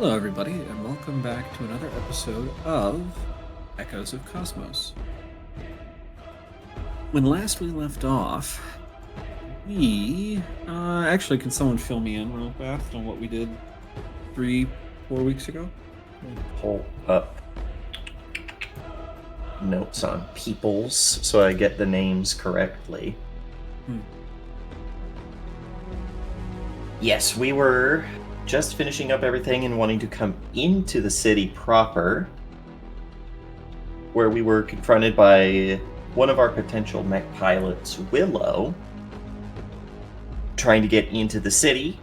Hello, everybody, and welcome back to another episode of Echoes of Kosmos. When last we left off, we... actually, can someone fill me in real fast on what we did 3-4 weeks ago? Pull up notes on peoples so I get the names correctly. Yes, we were just finishing up everything and wanting to come into the city proper, where we were confronted by one of our potential mech pilots, Willow, trying to get into the city.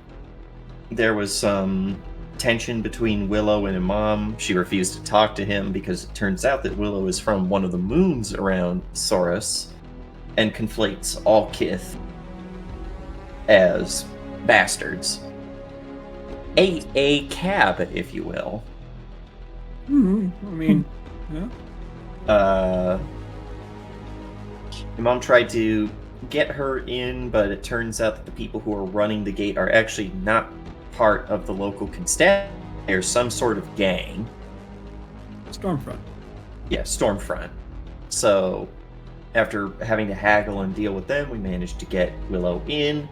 There was some tension between Willow and Imam. She refused to talk to him because it turns out that Willow is from one of the moons around Saurus and conflates all Kith as bastards. A cab, if you will. I mean, yeah. Imam tried to get her in, but it turns out that the people who are running the gate are actually not part of the local constabulary. They're some sort of gang. Stormfront. Yeah, Stormfront. So, after having to haggle and deal with them, we managed to get Willow in.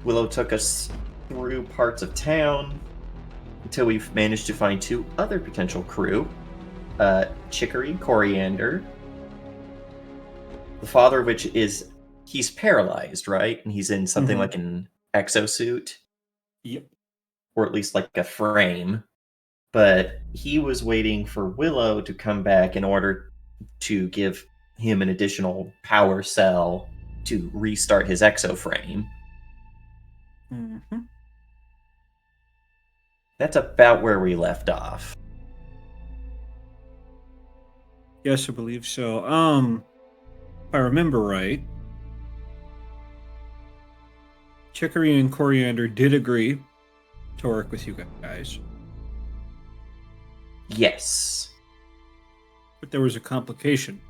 Willow took us through parts of town until we've managed to find two other potential crew. Chicory, Coriander. The father of which he's paralyzed, right? And he's in something like an exosuit. Yep. Or at least like a frame. But he was waiting for Willow to come back in order to give him an additional power cell to restart his exoframe. That's about where we left off. Yes, I believe so. If I remember right, Chicory and Coriander did agree to work with you guys. Yes. But there was a complication.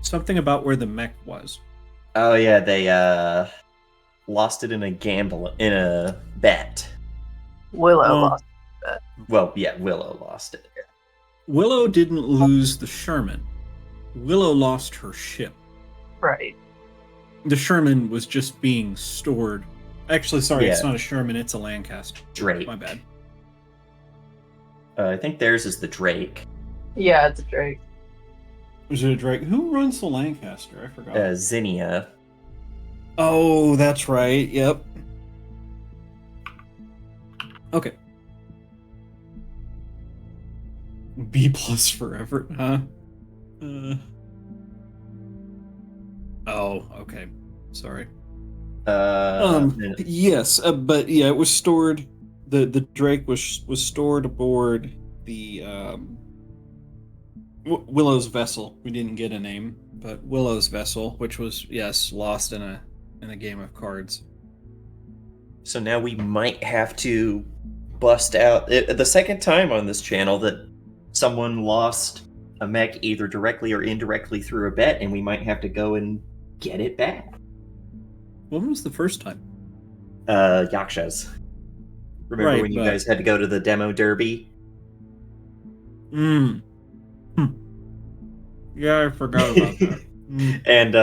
Something about where the mech was. Oh yeah, they lost it in a bet. Willow lost it. Well, yeah, Willow lost it. Willow didn't lose the Sherman. Willow lost her ship. Right. The Sherman was just being stored. Actually, sorry, Yeah. It's not a Sherman, it's a Lancaster. Drake. My bad. I think theirs is the Drake. Yeah, it's a Drake. Was it a Drake? Who runs the Lancaster? I forgot. Zinnia. Oh, that's right. Yep. Okay. B plus forever, huh? Oh, okay. Sorry. Yes, but yeah, it was stored. The Drake was stored aboard the Willow's vessel. We didn't get a name, but Willow's vessel, which was lost in a game of cards. So now we might have to bust out the second time on this channel that someone lost a mech either directly or indirectly through a bet, and we might have to go and get it back. When was the first time? Yakshas. Remember Right, when you guys had to go to the demo derby? Yeah, I forgot about that. And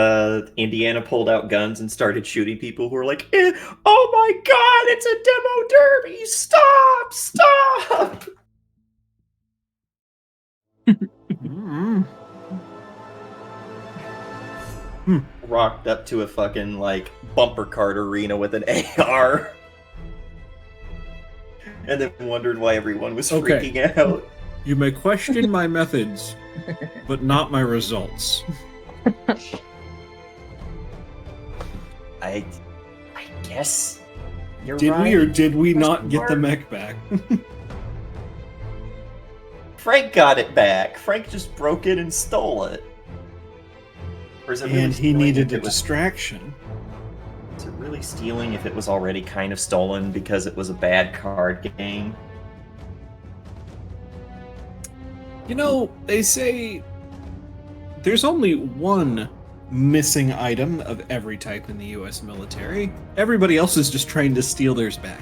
Indiana pulled out guns and started shooting people who were like, "Oh my god, it's a demo derby! Stop! Stop!" Rocked up to a fucking like bumper cart arena with an AR, and then wondered why everyone was freaking out. You may question my methods, but not my results. I guess you're Did right. we or did we not get the mech back? Frank got it back. Frank just broke it and stole it. Or is it really And he stealing needed if a it was- distraction. Is it really stealing if it was already kind of stolen because it was a bad card game? You know, they say there's only one missing item of every type in the US military. Everybody else is just trying to steal theirs back.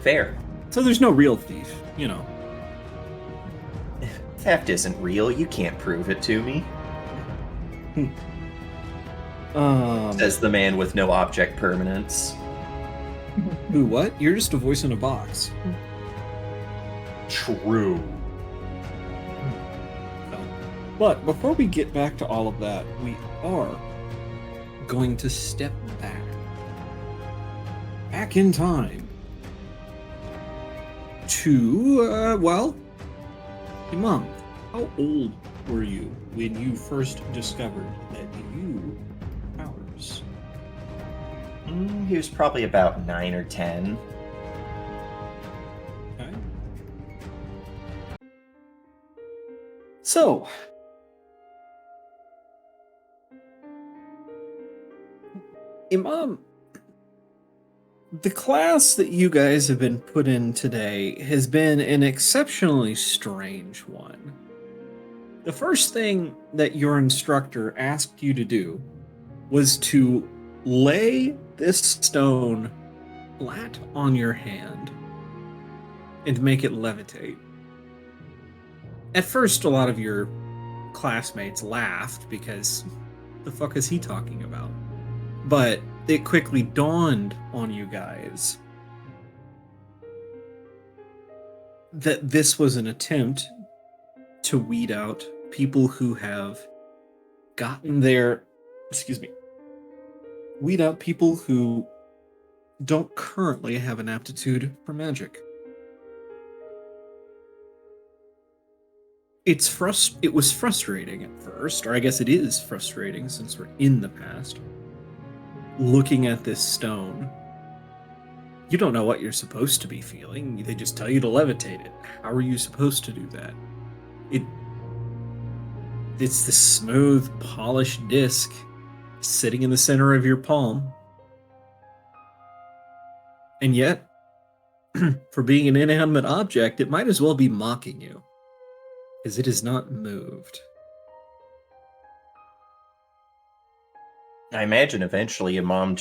Fair. So there's no real thief, you know. Theft isn't real. You can't prove it to me. Says the man with no object permanence. Ooh, what? You're just a voice in a box. True. But before we get back to all of that, we are going to step back in time to, well, Imam, how old were you when you first discovered that you were powers? He was probably about 9 or 10. Okay. So, Imam, the class that you guys have been put in today has been an exceptionally strange one. The first thing that your instructor asked you to do was to lay this stone flat on your hand and make it levitate. At first, a lot of your classmates laughed because the fuck is he talking about? But it quickly dawned on you guys that this was an attempt to weed out people who have gotten their, weed out people who don't currently have an aptitude for magic. It was frustrating at first, or I guess it is frustrating since we're in the past. Looking at this stone, you don't know what you're supposed to be feeling. They just tell you to levitate it. How are you supposed to do that? It's this smooth, polished disc sitting in the center of your palm. And yet, for being an inanimate object, it might as well be mocking you, because it is not moved. I imagine eventually your mom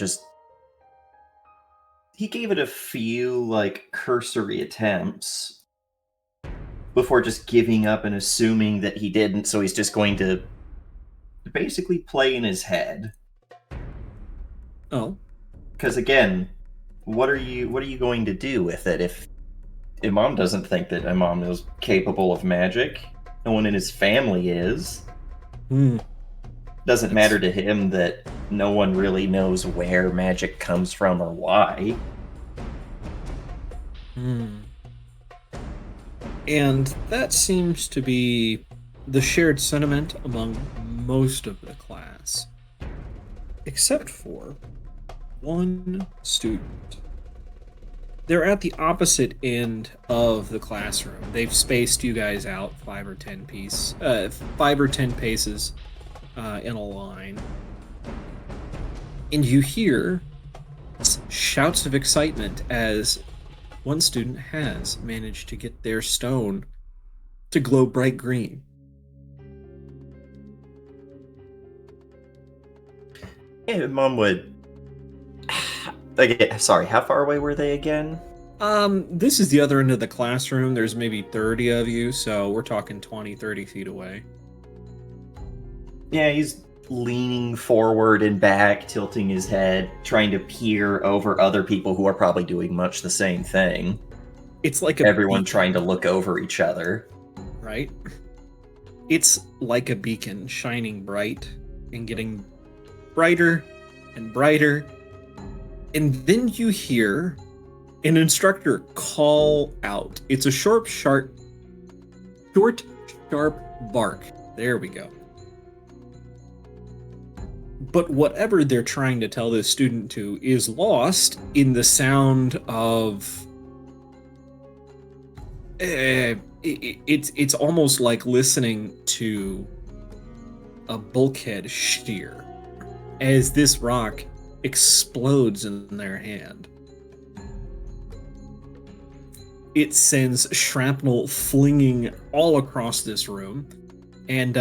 he gave it a few, like, cursory attempts before just giving up and assuming that he didn't, so he's just going to basically play in his head. Oh. Because again, what are you going to do with it if Imam doesn't think that Imam is capable of magic? No one in his family is. Doesn't matter to him that no one really knows where magic comes from or why. And that seems to be the shared sentiment among most of the class, except for one student. They're at the opposite end of the classroom. They've spaced you guys out 5 or 10 paces in a line. And you hear shouts of excitement as one student has managed to get their stone to glow bright green. Yeah, Mom would... Again, sorry, how far away were they again? This is the other end of the classroom. There's maybe 30 of you, so we're talking 20, 30 feet away. Yeah, he's leaning forward and back, tilting his head, trying to peer over other people who are probably doing much the same thing. It's like everyone trying to look over each other. Right? It's like a beacon shining bright and getting brighter and brighter. And then you hear an instructor call out. It's a short, sharp bark. There we go. But whatever they're trying to tell this student to is lost in the sound of... It's almost like listening to a bulkhead shear as this rock explodes in their hand. It sends shrapnel flinging all across this room, and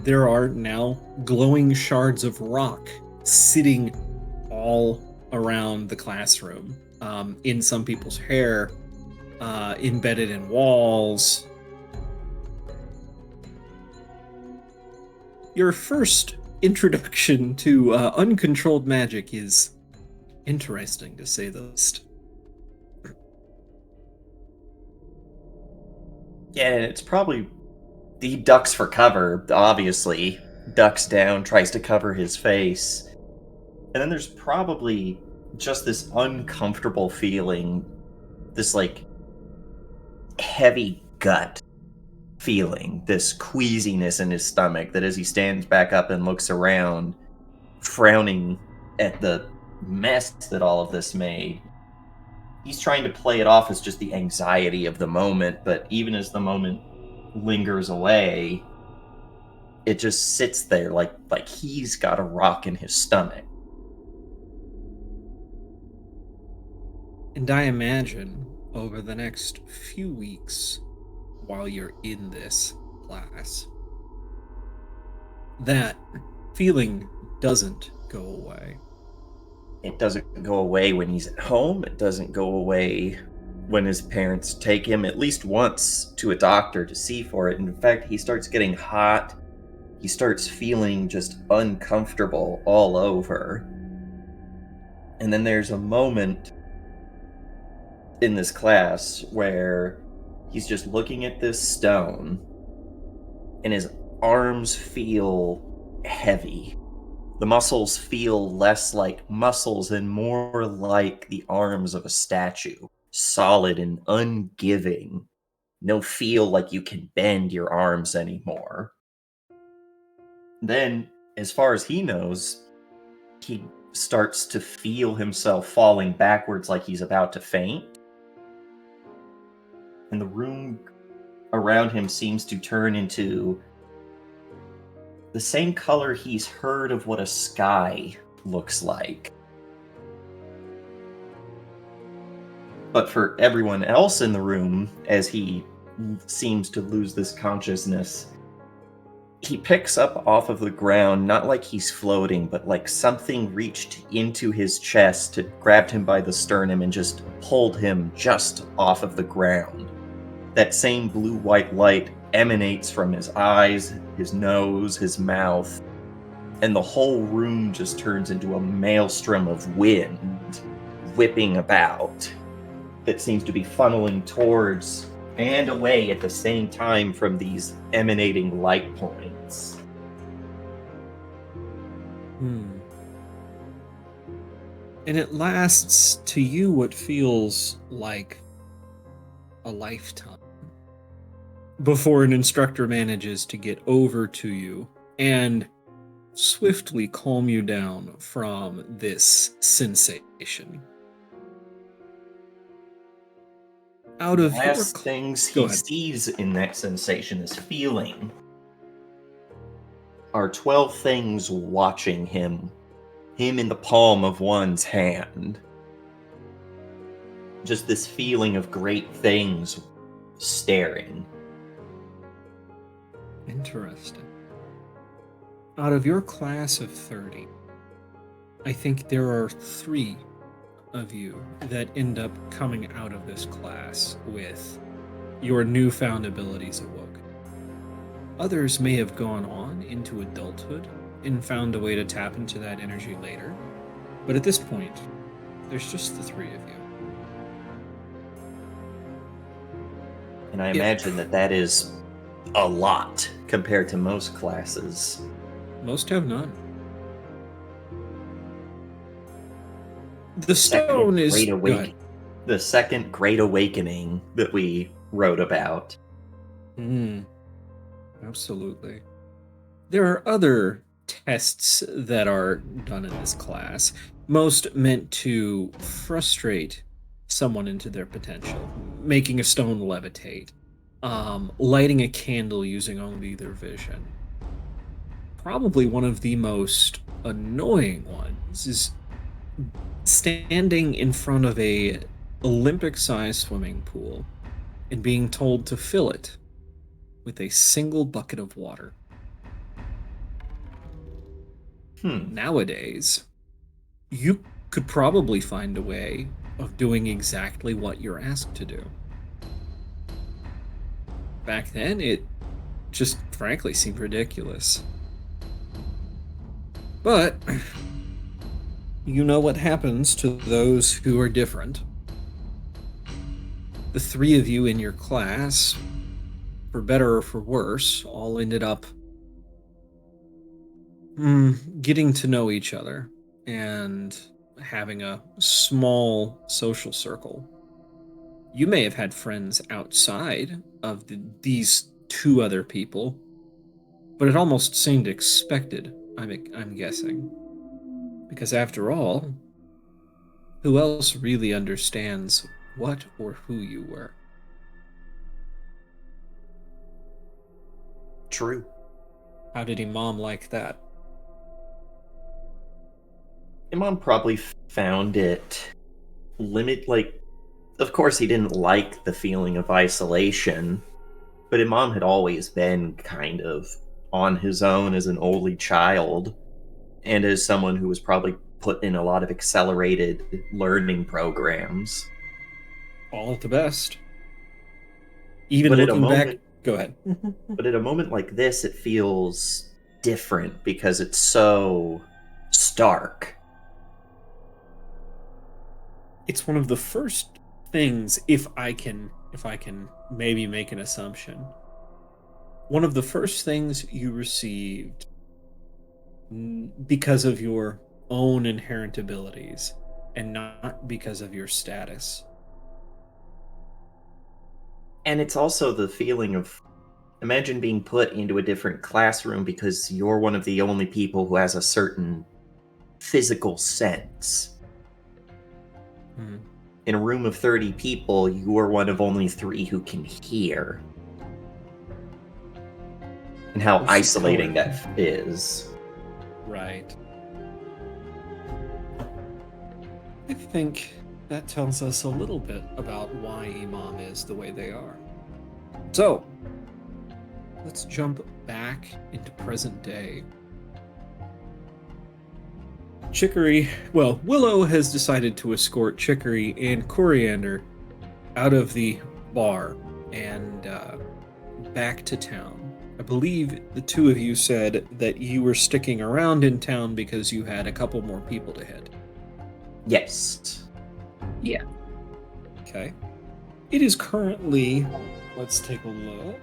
there are now glowing shards of rock sitting all around the classroom. in some people's hair, embedded in walls. Your first introduction to uncontrolled magic is interesting, to say the least. Yeah, and it's probably he ducks for cover, obviously. Ducks down, tries to cover his face. And then there's probably just this uncomfortable feeling, this like heavy gut feeling, this queasiness in his stomach that as he stands back up and looks around, frowning at the mess that all of this made. He's trying to play it off as just the anxiety of the moment, but even as the moment lingers away, it just sits there like he's got a rock in his stomach. And I imagine over the next few weeks, while you're in this class, that feeling doesn't go away. It doesn't go away when he's at home. It doesn't go away when his parents take him at least once to a doctor to see for it. And in fact, he starts getting hot. He starts feeling just uncomfortable all over. And then there's a moment in this class where he's just looking at this stone and his arms feel heavy. The muscles feel less like muscles and more like the arms of a statue, solid and ungiving. No feel like you can bend your arms anymore. Then, as far as he knows, he starts to feel himself falling backwards like he's about to faint. And the room around him seems to turn into the same color he's heard of what a sky looks like. But for everyone else in the room, as he seems to lose this consciousness, he picks up off of the ground, not like he's floating, but like something reached into his chest, grabbed him by the sternum, and just pulled him just off of the ground. That same blue-white light emanates from his eyes, his nose, his mouth, and the whole room just turns into a maelstrom of wind whipping about that seems to be funneling towards and away at the same time from these emanating light points. And it lasts to you what feels like a lifetime before an instructor manages to get over to you and swiftly calm you down from this sensation. Out of Last things Go he ahead. sees in that sensation is feeling are 12 things watching him in the palm of one's hand. Just this feeling of great things staring. Interesting. Out of your class of 30, I think there are 3 of you that end up coming out of this class with your newfound abilities awoke. Others may have gone on into adulthood and found a way to tap into that energy later, but at this point, there's just the 3 of you. And I imagine that is a lot compared to most classes. Most have none. The stone is the second Great Awakening that we wrote about. Absolutely. There are other tests that are done in this class, most meant to frustrate someone into their potential, making a stone levitate, lighting a candle using only their vision. Probably one of the most annoying ones is standing in front of a Olympic-sized swimming pool and being told to fill it with a single bucket of water. Nowadays, you could probably find a way of doing exactly what you're asked to do. Back then, it just frankly seemed ridiculous. But you know what happens to those who are different. The three of you in your class, for better or for worse, all ended up getting to know each other and having a small social circle. You may have had friends outside of these two other people, but it almost seemed expected, I'm guessing. Because after all, who else really understands what or who you were? True. How did Imam like that? Imam probably found it like, of course, he didn't like the feeling of isolation, but Imam had always been kind of on his own as an only child, and as someone who was probably put in a lot of accelerated learning programs. All at the best. Even But at a looking back, moment, go ahead. but at a moment like this, it feels different because it's so stark. It's one of the first things, if I can maybe make an assumption, one of the first things you received because of your own inherent abilities and not because of your status. And it's also the feeling of, imagine being put into a different classroom because you're one of the only people who has a certain physical sense. Hmm. In a room of 30 people, you are one of only 3 who can hear. And how What's the isolating color? that is. Right. I think that tells us a little bit about why Imam is the way they are. So, let's jump back into present day. Willow has decided to escort Chicory and Coriander out of the bar and back to town. I believe the two of you said that you were sticking around in town because you had a couple more people to hit. Yes. Yeah. Okay. It is currently, let's take a look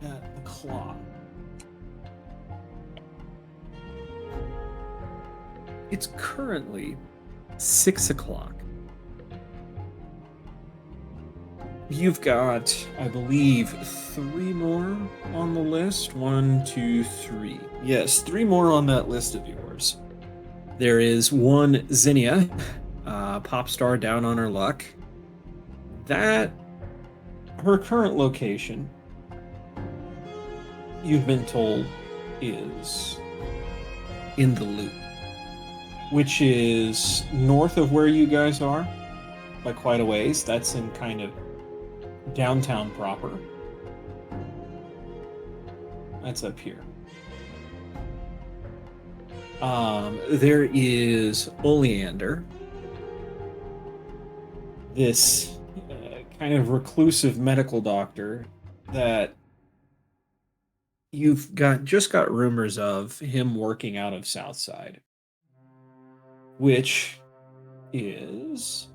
at the clock. It's currently 6 o'clock. You've got, I believe, 3 more on the list. 1, 2, 3. Yes, 3 more on that list of yours. There is one Zinnia, pop star down on her luck. That, her current location, you've been told, is in the Loop, which is north of where you guys are by quite a ways. That's in kind of downtown proper. That's up here. There is Oleander, this kind of reclusive medical doctor that you've just got rumors of him working out of Southside, which is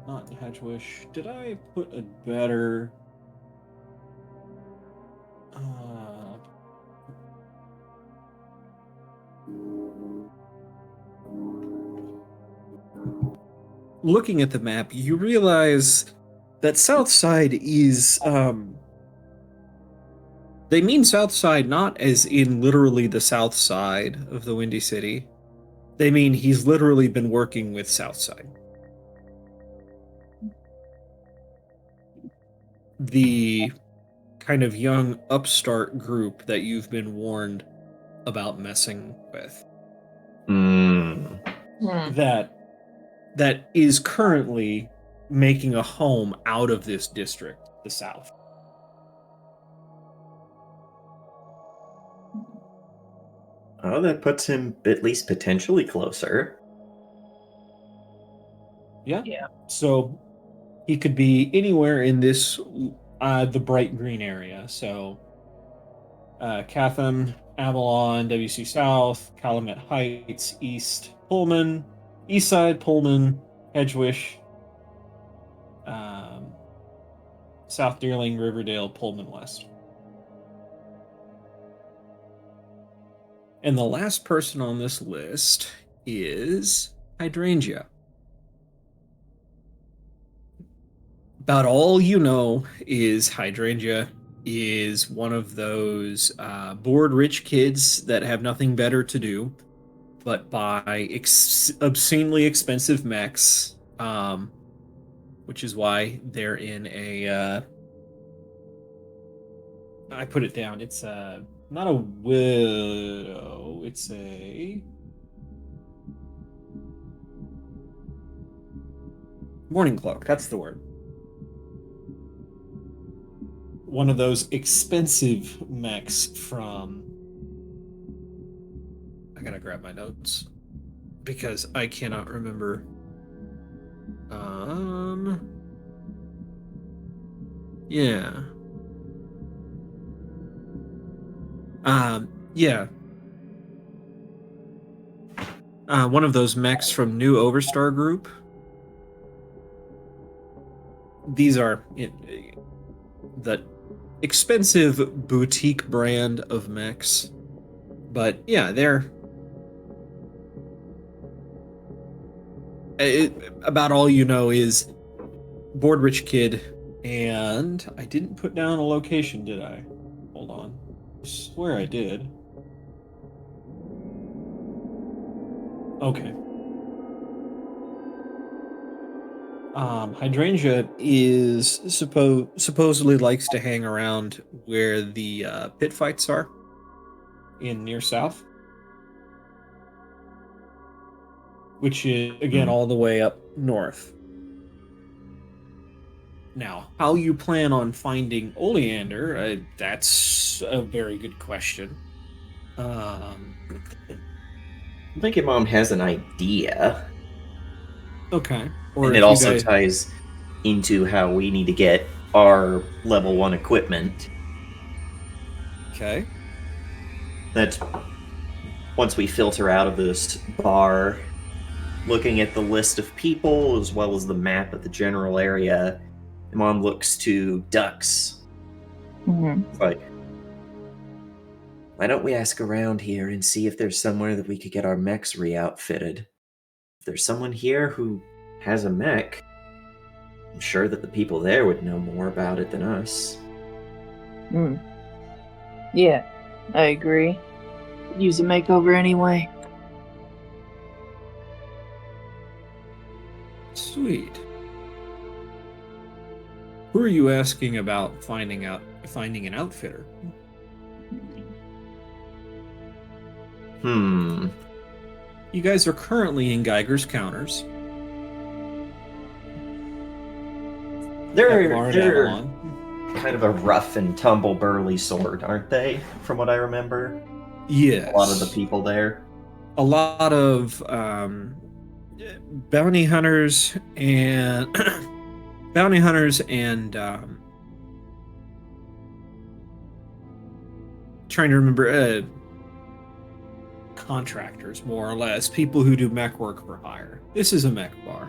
not Hedgewish. Did I put a better? Looking at the map, you realize that Southside is they mean Southside not as in literally the south side of the Windy City. They mean he's literally been working with Southside. The kind of young upstart group that you've been warned about messing with. That is currently making a home out of this district, the South. Oh, that puts him at least potentially closer. Yeah. Yeah. So he could be anywhere in this the bright green area. So Catham, Avalon, WC South, Calumet Heights, East Pullman, East Side Pullman, Hedgewish, um, South Deerling, Riverdale, Pullman West. And the last person on this list is Hydrangea. About all you know is Hydrangea is one of those bored rich kids that have nothing better to do but buy obscenely expensive mechs, which is why they're in a. I put it down. It's not a widow. It's a morning cloak. That's the word. One of those expensive mechs from. I gotta grab my notes because I cannot remember. Yeah. Yeah. One of those mechs from New Overstar Group. These are the expensive boutique brand of mechs. But yeah, they're about all you know is bored rich kid, and I didn't put down a location, did I? Hold on. I swear I did. Okay. Hydrangea is supposedly likes to hang around where the pit fights are in near south, which is again all the way up north. Now, how you plan on finding Oleander? That's a very good question. I think your mom has an idea. Okay. And it also ties into how we need to get our level 1 equipment. Okay. That once we filter out of this bar, looking at the list of people as well as the map of the general area, Mom looks to Ducks. It's like, why don't we ask around here and see if there's somewhere that we could get our mechs re-outfitted? If there's someone here who has a mech, I'm sure that the people there would know more about it than us. Yeah, I agree. Use a makeover anyway. Sweet. Who are you asking about finding an outfitter? You guys are currently in Geiger's Counters. They're kind of a rough and tumble burly sort, aren't they? From what I remember. Yes. A lot of the people there. A lot of bounty hunters and trying to remember contractors, more or less, people who do mech work for hire. This is a mech bar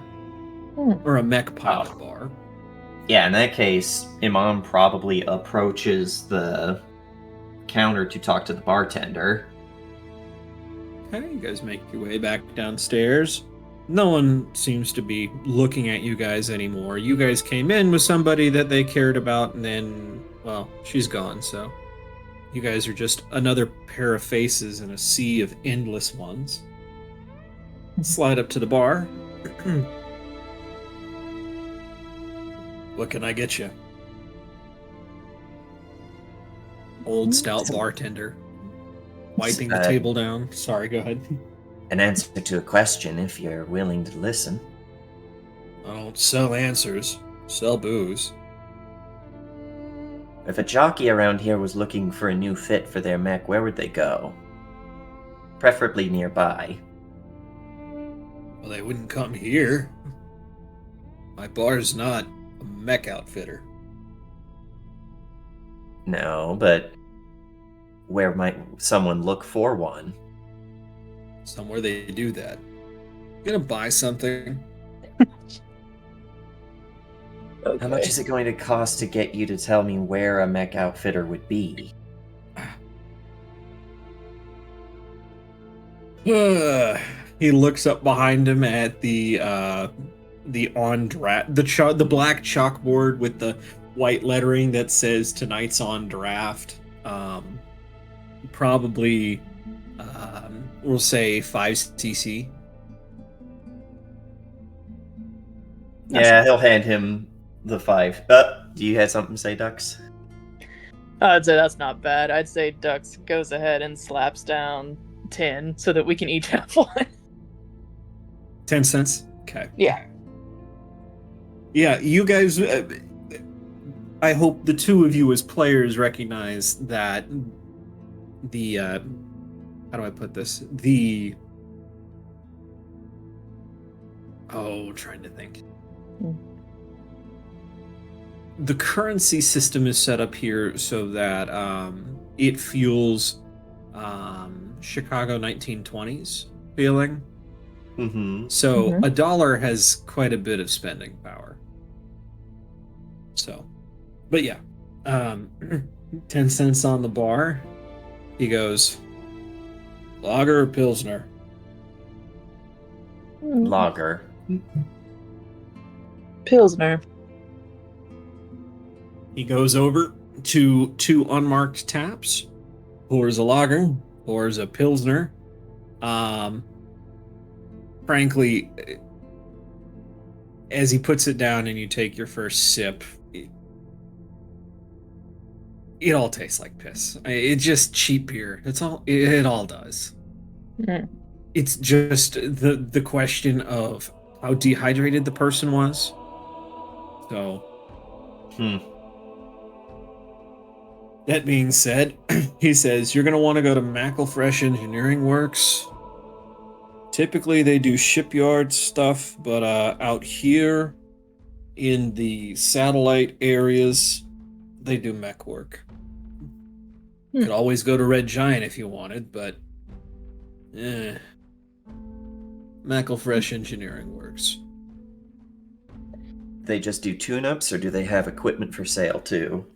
or a mech pilot bar. Yeah, in that case, Imam probably approaches the counter to talk to the bartender. Okay, you guys make your way back downstairs. No one seems to be looking at you guys anymore. You guys came in with somebody that they cared about, and then, well, she's gone, so you guys are just another pair of faces in a sea of endless ones. Slide up to the bar. What can I get you? Old stout bartender. Wiping the table down. Sorry, go ahead. An answer to a question if you're willing to listen. I don't sell answers. Sell booze. If a jockey around here was looking for a new fit for their mech, where would they go? preferably nearby. Well, they wouldn't come here. My bar's not a mech outfitter. No, but where might someone look for one? Somewhere they do that. Gonna buy something. Okay. How much is it going to cost to get you to tell me where a mech outfitter would be? He looks up behind him at the the black chalkboard with the white lettering that says tonight's on draft. Probably we'll say 5 cc. Yeah, he'll hand him the 5. Do you have something to say, Dux? I'd say that's not bad. I'd say Dux goes ahead and slaps down 10 so that we can each have one. 10 cents. Okay. Yeah. Yeah, you guys. I hope the two of you as players recognize that the. How do I put this? Trying to think. The currency system is set up here so that it fuels Chicago 1920s feeling. Mm-hmm. So a dollar has quite a bit of spending power. So, but yeah, 10 cents on the bar. He goes, lager or pilsner? Lager. Pilsner. He goes over to 2 unmarked taps, pours a lager, pours a pilsner. Frankly, as he puts it down and you take your first sip, it all tastes like piss. It's just cheap beer. It's all it all does. Mm. It's just the question of how dehydrated the person was. So, that being said, he says you're gonna want to go to Macklefresh Engineering Works. Typically, they do shipyard stuff, but out here in the satellite areas, they do mech work. You could always go to Red Giant if you wanted, but Macklefresh Engineering Works. They just do tune-ups, or do they have equipment for sale too?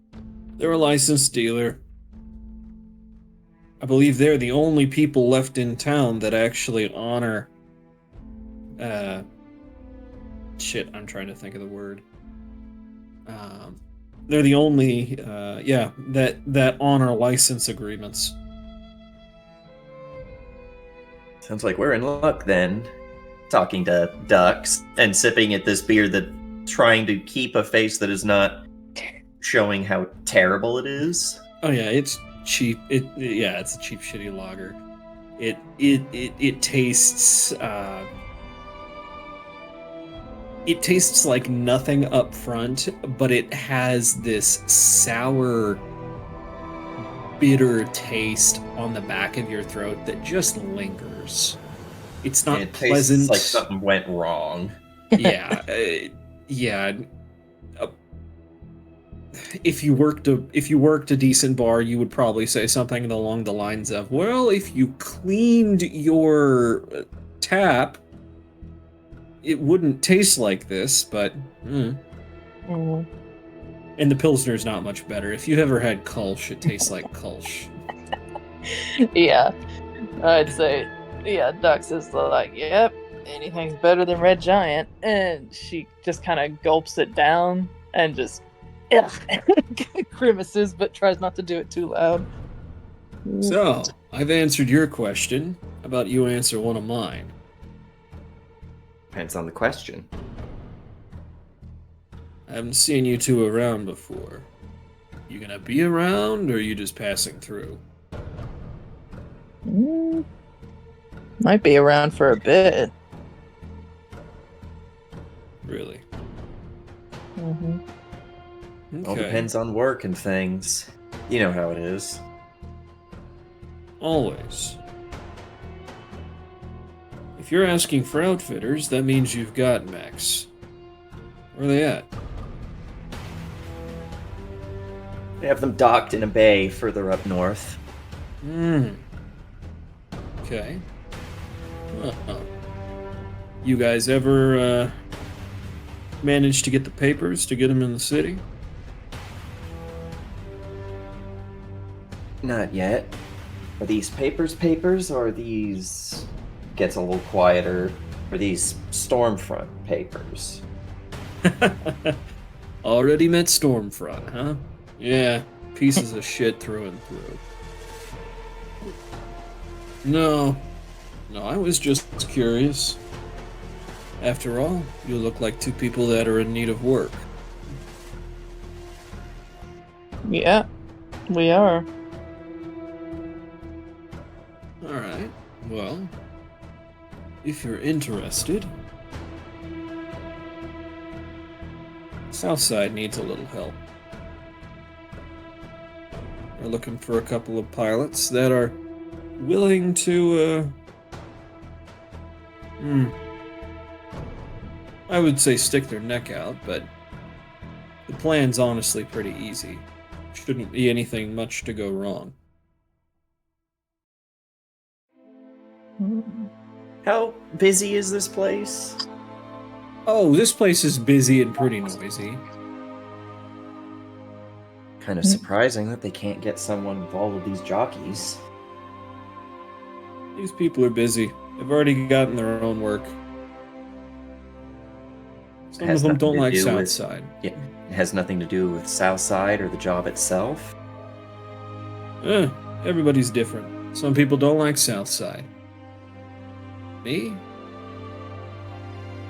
They're a licensed dealer. I believe they're the only people left in town that actually honor I'm trying to think of the word. They're the only that honor license agreements. Sounds like we're in luck then. Talking to Dux and sipping at this beer that trying to keep a face that is not showing how terrible it is. Oh yeah, it's cheap. It's a cheap shitty lager. It tastes it tastes like nothing up front, but it has this sour, bitter taste on the back of your throat that just lingers. It's not pleasant. Tastes like something went wrong. Yeah, if you worked a decent bar, you would probably say something along the lines of, "Well, if you cleaned your tap, it wouldn't taste like this." But and the Pilsner's not much better. If you've ever had Kolsch, it tastes like Kolsch. Yeah, I'd say, Dux is like, yep, anything's better than Red Giant, and she just kind of gulps it down and just grimaces, but tries not to do it too loud. So, I've answered your question. How about you answer one of mine? Depends on the question. I haven't seen you two around before. You gonna be around, or are you just passing through? Might be around for a bit. Really? Mm-hmm. Okay. All depends on work and things. You know how it is. Always. If you're asking for outfitters, that means you've got mechs. Where are they at? They have them docked in a bay further up north. Hmm. Okay. Uh-huh. You guys ever manage to get the papers to get them in the city? Not yet. Are these papers, or are these... Gets a little quieter. Are these Stormfront papers? Already met Stormfront, huh? Yeah, pieces of shit through and through. No, I was just curious. After all, you look like two people that are in need of work. Yeah, we are. Alright, well, if you're interested, Southside needs a little help. We're looking for a couple of pilots that are willing to, I would say stick their neck out, but the plan's honestly pretty easy. Shouldn't be anything much to go wrong. How busy is this place? Oh, this place is busy and pretty noisy. Kind of surprising that they can't get someone with all of these jockeys. These people are busy. They've already gotten their own work. Some of them don't like Southside. Yeah, it has nothing to do with Southside or the job itself. Everybody's different. Some people don't like Southside. Me?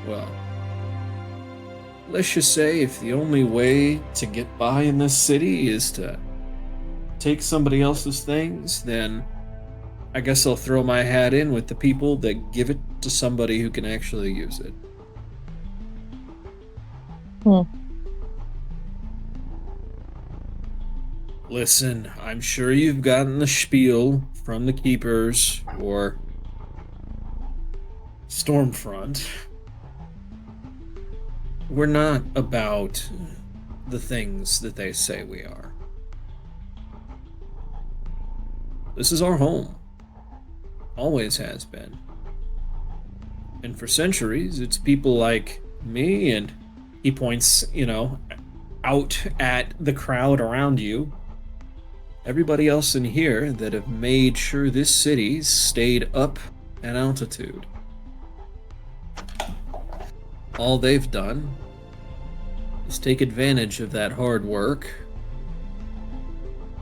Well, let's just say if the only way to get by in this city is to take somebody else's things, then I guess I'll throw my hat in with the people that give it to somebody who can actually use it. Listen, I'm sure you've gotten the spiel from the Keepers or Stormfront. We're not about the things that they say we are. This is our home. Always has been. And for centuries, it's people like me, and he points, out at the crowd around you. Everybody else in here that have made sure this city stayed up at altitude. All they've done is take advantage of that hard work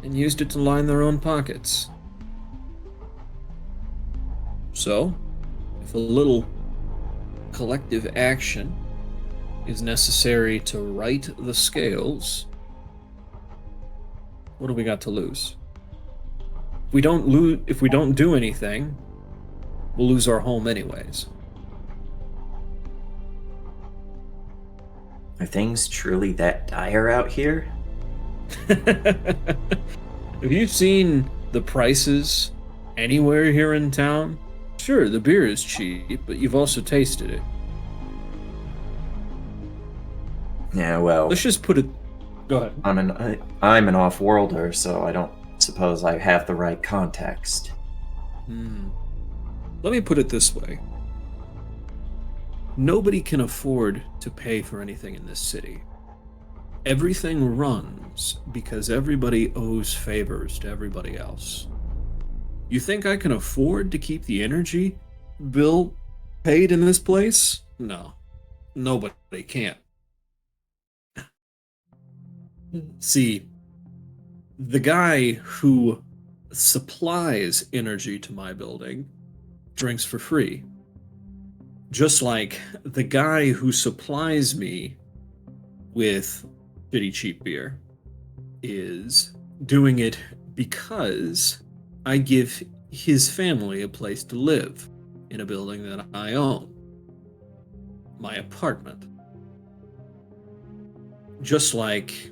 and used it to line their own pockets. So, if a little collective action is necessary to right the scales, what do we got to lose? If we don't do anything, we'll lose our home anyways. Are things truly that dire out here? Have you seen the prices anywhere here in town? Sure, the beer is cheap, but you've also tasted it. Yeah, well... Let's just put it... Go ahead. I'm an off-worlder, so I don't suppose I have the right context. Let me put it this way. Nobody can afford to pay for anything in this city. Everything runs because everybody owes favors to everybody else. You think I can afford to keep the energy bill paid in this place? No. Nobody can. See, the guy who supplies energy to my building drinks for free. Just like the guy who supplies me with shitty cheap beer is doing it because I give his family a place to live in a building that I own. My apartment. Just like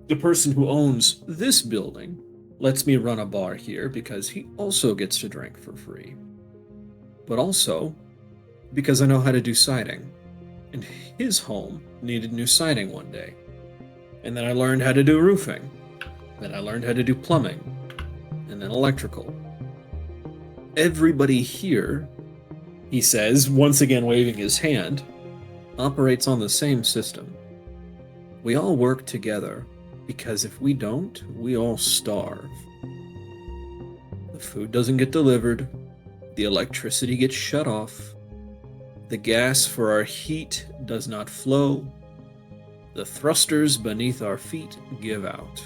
the person who owns this building lets me run a bar here because he also gets to drink for free. but also because I know how to do siding. And his home needed new siding one day. And then I learned how to do roofing. Then I learned how to do plumbing. And then electrical. Everybody here, he says, once again waving his hand, operates on the same system. We all work together, because if we don't, we all starve. The food doesn't get delivered, the electricity gets shut off, the gas for our heat does not flow, the thrusters beneath our feet give out.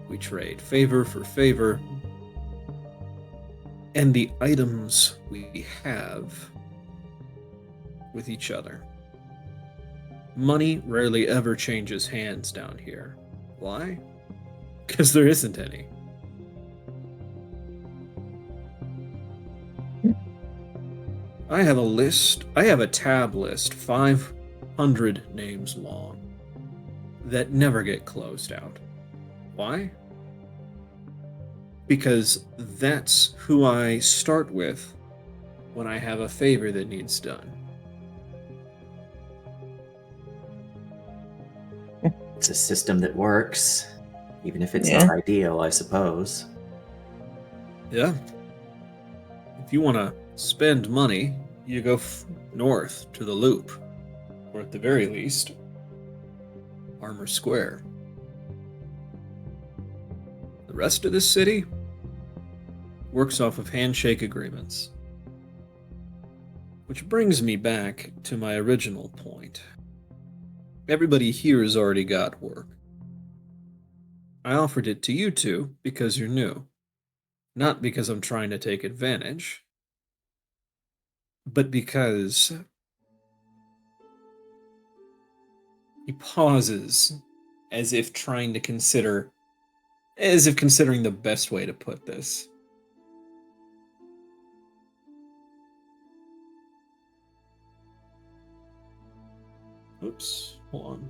We trade favor for favor, and the items we have with each other. Money rarely ever changes hands down here. Why? Because there isn't any. I have a tab list, 500 names long, that never get closed out. Why? Because that's who I start with when I have a favor that needs done. It's a system that works, even if it's not ideal, I suppose. Yeah. If you want to spend money, you go north to the Loop, or at the very least, Armor Square. The rest of this city works off of handshake agreements. Which brings me back to my original point. Everybody here has already got work. I offered it to you two because you're new. Not because I'm trying to take advantage, but because... He pauses, as if considering the best way to put this. Oops, hold on.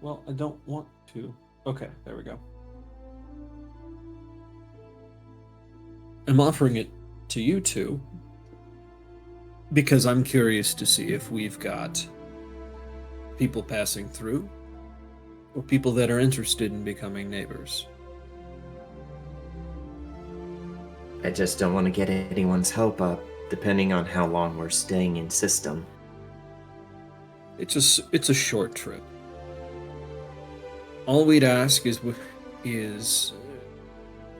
Well, I don't want to. Okay, there we go. I'm offering it to you two because I'm curious to see if we've got people passing through or people that are interested in becoming neighbors. I just don't want to get anyone's hope up, depending on how long we're staying in system. It's a short trip. All we'd ask is,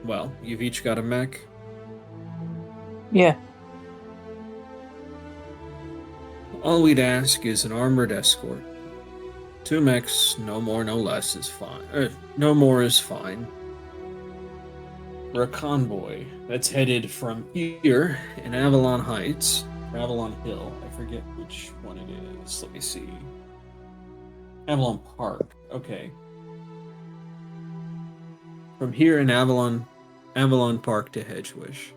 well, you've each got a mech. Yeah. All we'd ask is an armored escort. 2 mechs, no more, no less is fine. No more is fine. For a convoy that's headed from here in Avalon Heights, or Avalon Hill, I forget which one it is. Let me see. Avalon Park, okay. From here in Avalon Park to Hedgewish.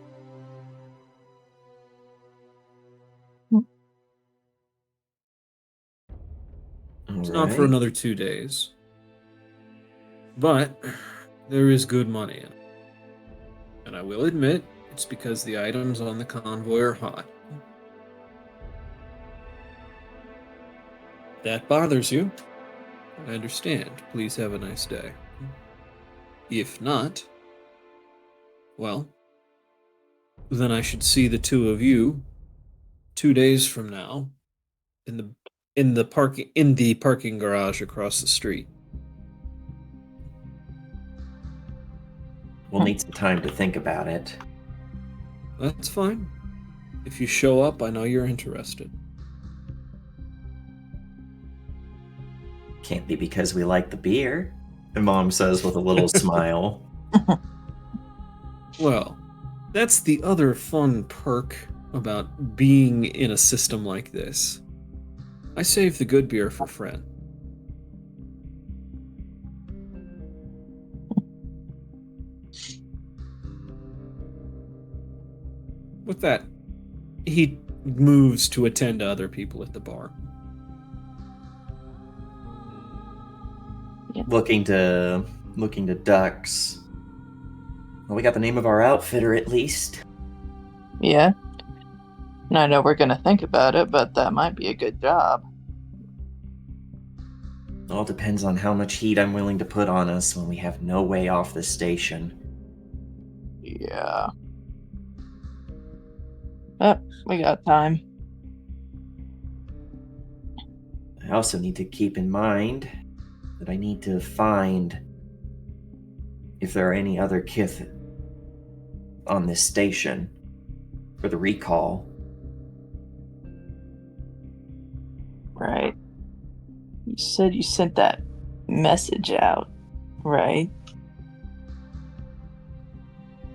It's not for another 2 days. But there is good money in it. And I will admit, it's because the items on the convoy are hot. If that bothers you, I understand. Please have a nice day. If not, well, then I should see the two of you 2 days from now in the parking garage across the street. We'll need some time to think about it. That's fine. If you show up, I know you're interested. Can't be because we like the beer, and Mom says with a little smile. Well, that's the other fun perk about being in a system like this. I save the good beer for Fred. With that, he moves to attend to other people at the bar. Yeah. Looking to Ducks. Well, we got the name of our outfitter at least. Yeah. And I know we're gonna think about it, but that might be a good job. All depends on how much heat I'm willing to put on us when we have no way off the station. Yeah. But we got time. I also need to keep in mind that I need to find if there are any other kith on this station for the recall. Right. You said you sent that message out, right?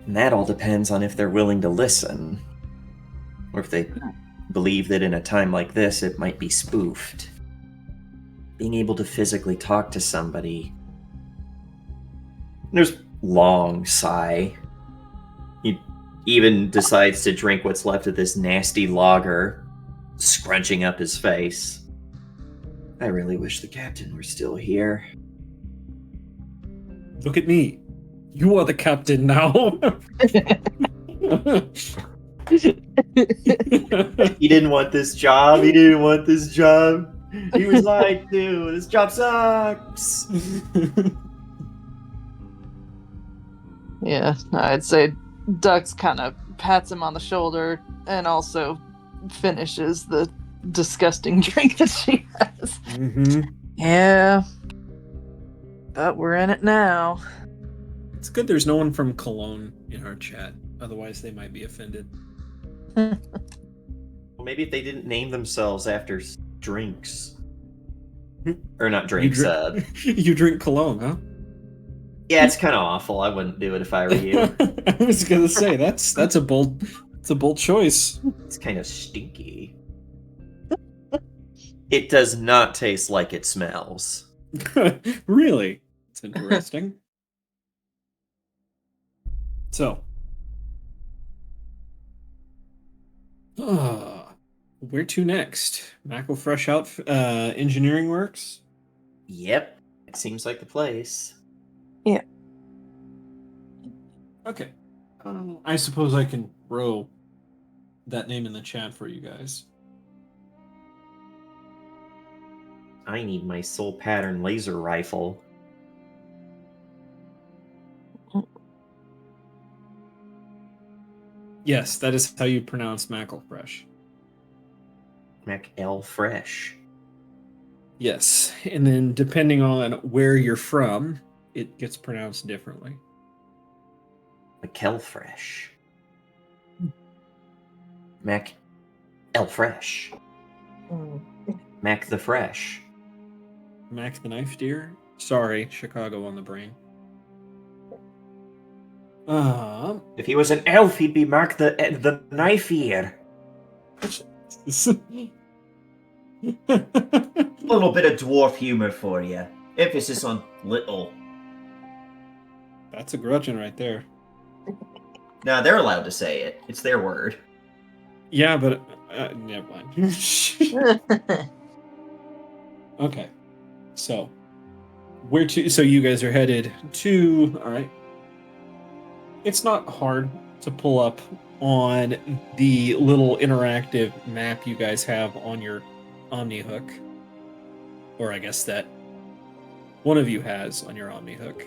And that all depends on if they're willing to listen, or if they believe that in a time like this it might be spoofed. Being able to physically talk to somebody. There's long sigh. He even decides to drink what's left of this nasty lager, scrunching up his face. I really wish the captain were still here. Look at me. You are the captain now. He didn't want this job. He didn't want this job. He was lied to. This job sucks. Yeah, I'd say Dux kind of pats him on the shoulder and also finishes the disgusting drink that she has. Mm-hmm. Yeah, but we're in it now. It's good there's no one from Cologne in our chat. Otherwise, they might be offended. Well, maybe if they didn't name themselves after drinks. Or not drinks, You drink Cologne, huh? yeah, it's kind of awful. I wouldn't do it if I were you. I was gonna say that's a bold choice. It's kind of stinky. It does not taste like it smells. Really? It's interesting. So, where to next? Mackle Fresh Out Engineering Works? Yep, it seems like the place. Yeah. Okay. I suppose I can throw that name in the chat for you guys. I need my soul pattern laser rifle. Yes, that is how you pronounce Mackle Fresh. Mac L Fresh. Yes, and then depending on where you're from, it gets pronounced differently. McKell Fresh. Mac L Fresh. Mac the Fresh. Mac the Knife Deer? Sorry, Chicago on the brain. If he was an elf, he'd be Mac the Knife Ear. A little bit of dwarf humor for you. Emphasis on little. That's a grudging right there. Now they're allowed to say it. It's their word. Yeah, but never mind. Okay, so where to? So you guys are headed to. All right. It's not hard to pull up on the little interactive map you guys have on your OmniHook, or I guess that one of you has on your OmniHook.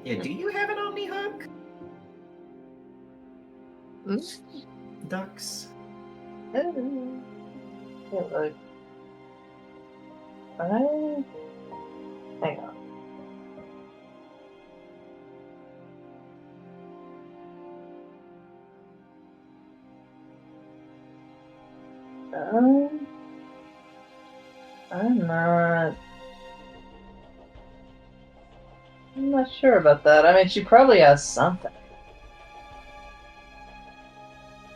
Yeah, do you have an Omni Hook? Ducks. Hang on. I'm not sure about that. I mean, she probably has something.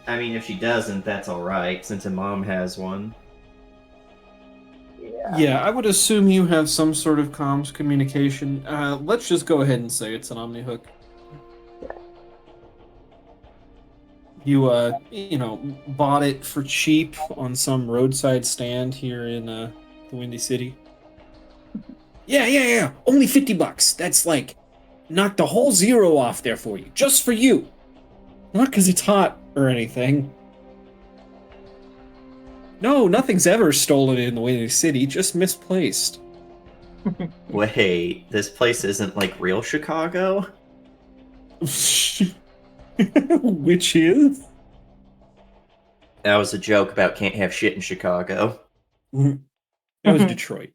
I mean, if she doesn't, that's alright, since her mom has one. Yeah, I would assume you have some sort of comms communication. Let's just go ahead and say it's an OmniHook. You bought it for cheap on some roadside stand here in the Windy City. Yeah. Only $50. That's like, knock the whole zero off there for you, just for you. Not because it's hot, or anything. No, nothing's ever stolen in the Windy City, just misplaced. Wait, this place isn't like real Chicago? Which is? That was a joke about can't have shit in Chicago. That was Detroit.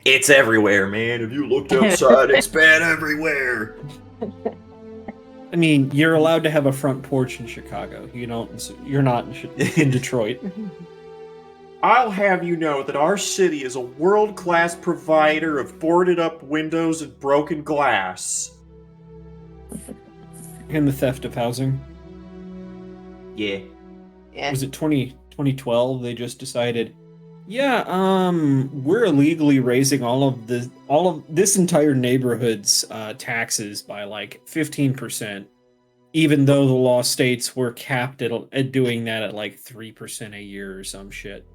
It's everywhere, man. If you looked outside, it's bad everywhere. I mean, you're allowed to have a front porch in Chicago. You don't. You're not in Detroit. I'll have you know that our city is a world-class provider of boarded-up windows and broken glass. And the theft of housing. Yeah. Yeah. Was it 2012? They just decided, yeah, we're illegally raising all of this entire neighborhood's taxes by like 15%, even though the law states we're capped at doing that at like 3% a year or some shit.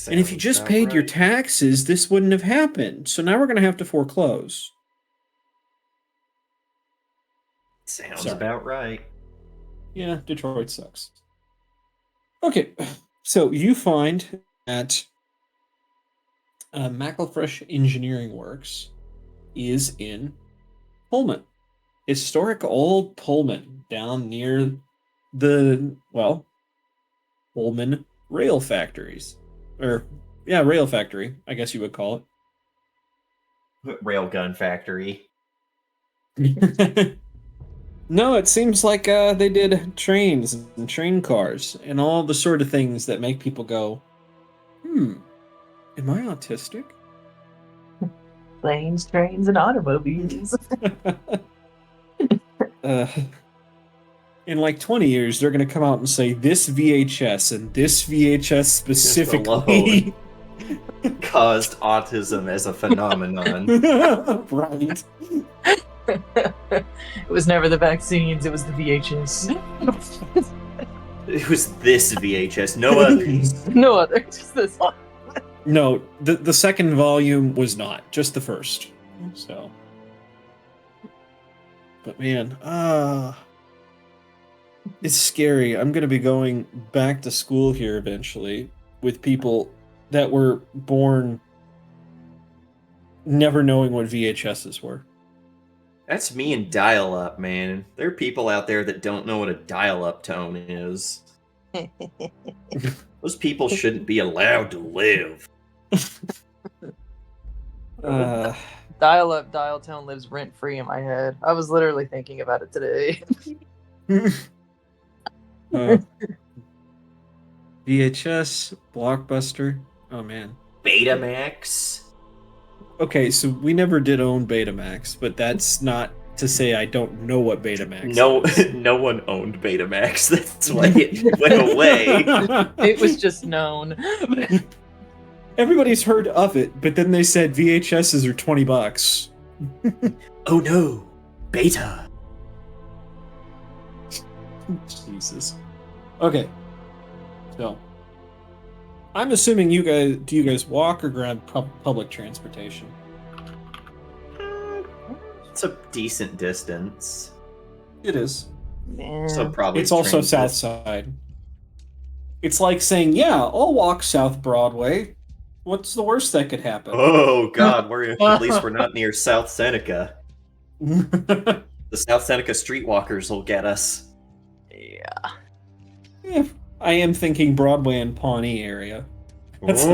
And if you just paid your taxes, this wouldn't have happened. So now we're gonna have to foreclose. Sounds Sorry. about right. Yeah, Detroit sucks. Okay, so you find that McElfresh Engineering Works is in Pullman. Historic old Pullman down near the, well, Pullman rail factories. Or, yeah, rail factory, I guess you would call Railgun factory. it. No, it seems like they did trains and train cars and all the sort of things that make people go, am I autistic? Planes, trains, and automobiles. In like 20 years, they're going to come out and say this VHS and this VHS specifically caused autism as a phenomenon. Right. It was never the vaccines, it was the VHS. It was this VHS, no others. No other, just this one. No, the second volume was not, just the first. So. But man, it's scary. I'm going to be going back to school here eventually with people that were born never knowing what VHSs were. That's me and dial-up, man. There are people out there that don't know what a dial-up tone is. Those people shouldn't be allowed to live. Dial-up, dial tone lives rent-free in my head. I was literally thinking about it today. VHS, Blockbuster. Oh man. Betamax. Okay, so we never did own Betamax, but that's not to say I don't know what Betamax is. No one owned Betamax. That's why it went away. It was just known. Everybody's heard of it, but then they said VHSs are $20. Oh no, Beta. Jesus. Okay. So, I'm assuming you guys walk or grab public transportation? It's a decent distance. It is. Man. So probably It's also transit. South Side. It's like saying, yeah, I'll walk South Broadway. What's the worst that could happen? Oh god, at least we're not near South Seneca. The South Seneca streetwalkers will get us. Yeah. I am thinking Broadway and Pawnee area. That's a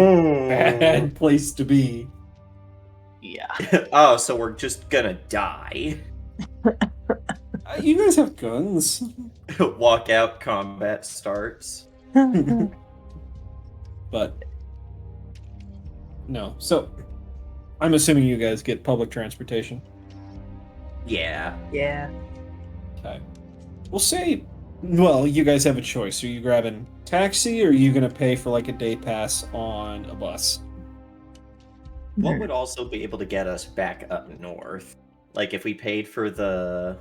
bad place to be. Yeah. Oh, so we're just gonna die. You guys have guns. Walk out, combat starts. But no. So I'm assuming you guys get public transportation. Yeah. Yeah. Okay. We'll say, well, you guys have a choice. Are you grabbing taxi or are you going to pay for like a day pass on a bus? What would also be able to get us back up north? Like if we paid for the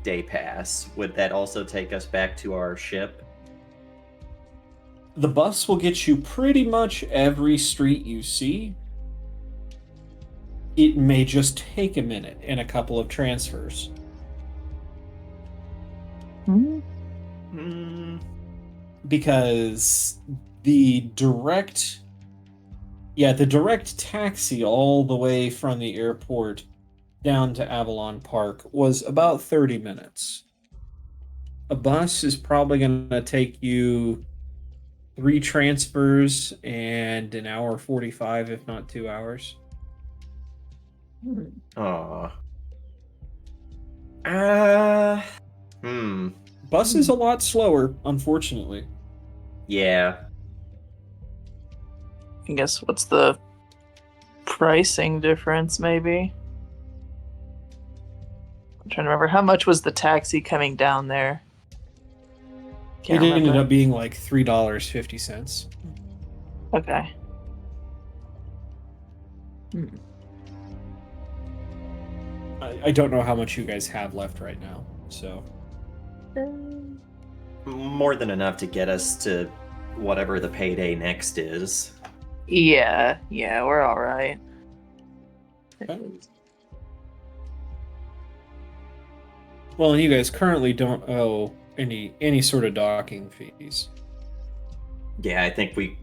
day pass, would that also take us back to our ship? The bus will get you pretty much every street you see. It may just take a minute and a couple of transfers. Hmm. Because the direct taxi all the way from the airport down to Avalon Park was about 30 minutes. A bus is probably going to take you 3 transfers and an hour 45, if not 2 hours. Aw. Ah. Bus is a lot slower, unfortunately. Yeah. I guess what's the pricing difference, maybe? I'm trying to remember. How much was the taxi coming down there? Can't It ended remember. up being like $3.50. Okay. I don't know how much you guys have left right now, so. More than enough to get us to whatever the payday next is. Yeah, we're all right. Okay. Well, and you guys currently don't owe any sort of docking fees. Yeah, I think we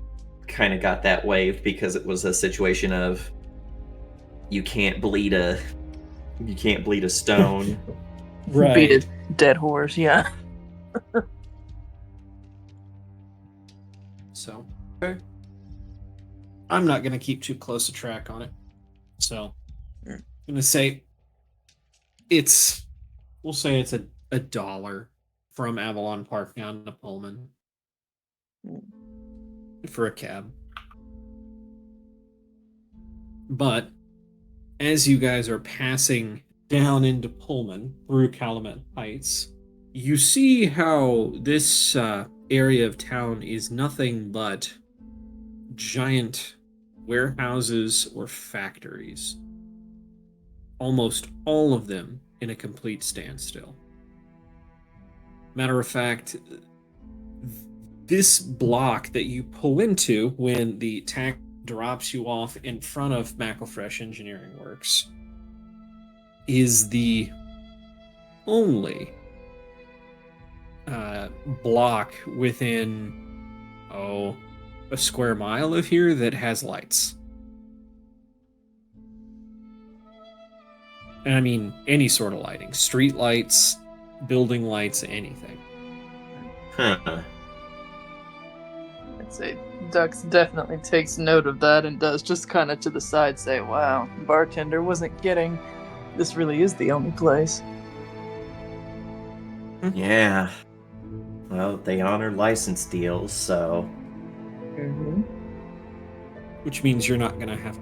kind of got that waived because it was a situation of you can't bleed a stone. Right. Beat a dead horse, yeah. So, okay. I'm not going to keep too close a track on it. So, I'm going to say we'll say it's a dollar from Avalon Park down to Pullman for a cab. But as you guys are passing down into Pullman through Calumet Heights, you see how this area of town is nothing but giant warehouses or factories. Almost all of them in a complete standstill. Matter of fact, this block that you pull into when the taxi drops you off in front of McElfresh Engineering Works is the only block within, a square mile of here that has lights. And I mean, any sort of lighting. Street lights, building lights, anything. Huh. I'd say Dux definitely takes note of that and does just kind of to the side say, wow, bartender wasn't kidding. This really is the only place. Yeah. Well, they honor license deals, so. Which means you're not gonna have.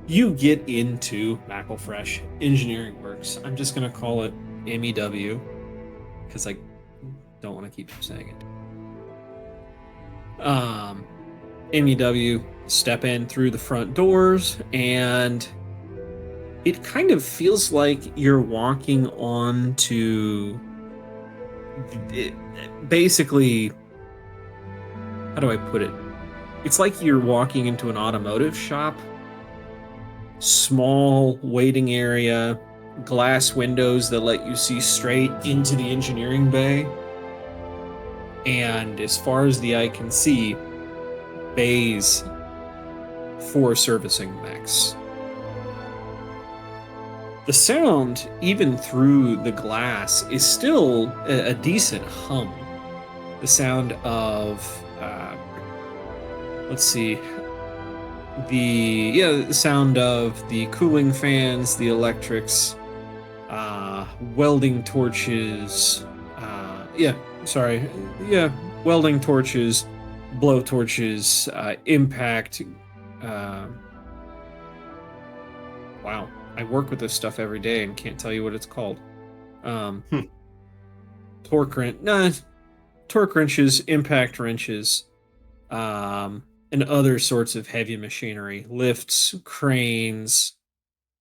You get into McElfresh Engineering Works. I'm just gonna call it MEW because I don't want to keep saying it. MEW, step in through the front doors, and it kind of feels like you're walking on to basically, how do I put it? It's like you're walking into an automotive shop. Small waiting area, glass windows that let you see straight into the engineering bay. And as far as the eye can see, bays for servicing mechs. The sound, even through the glass, is still a decent hum. The sound of, let's see, the sound of the cooling fans, the electrics, welding torches, welding torches, blow torches, impact. Wow, I work with this stuff every day and can't tell you what it's called. Torque wrenches, impact wrenches, and other sorts of heavy machinery, lifts, cranes,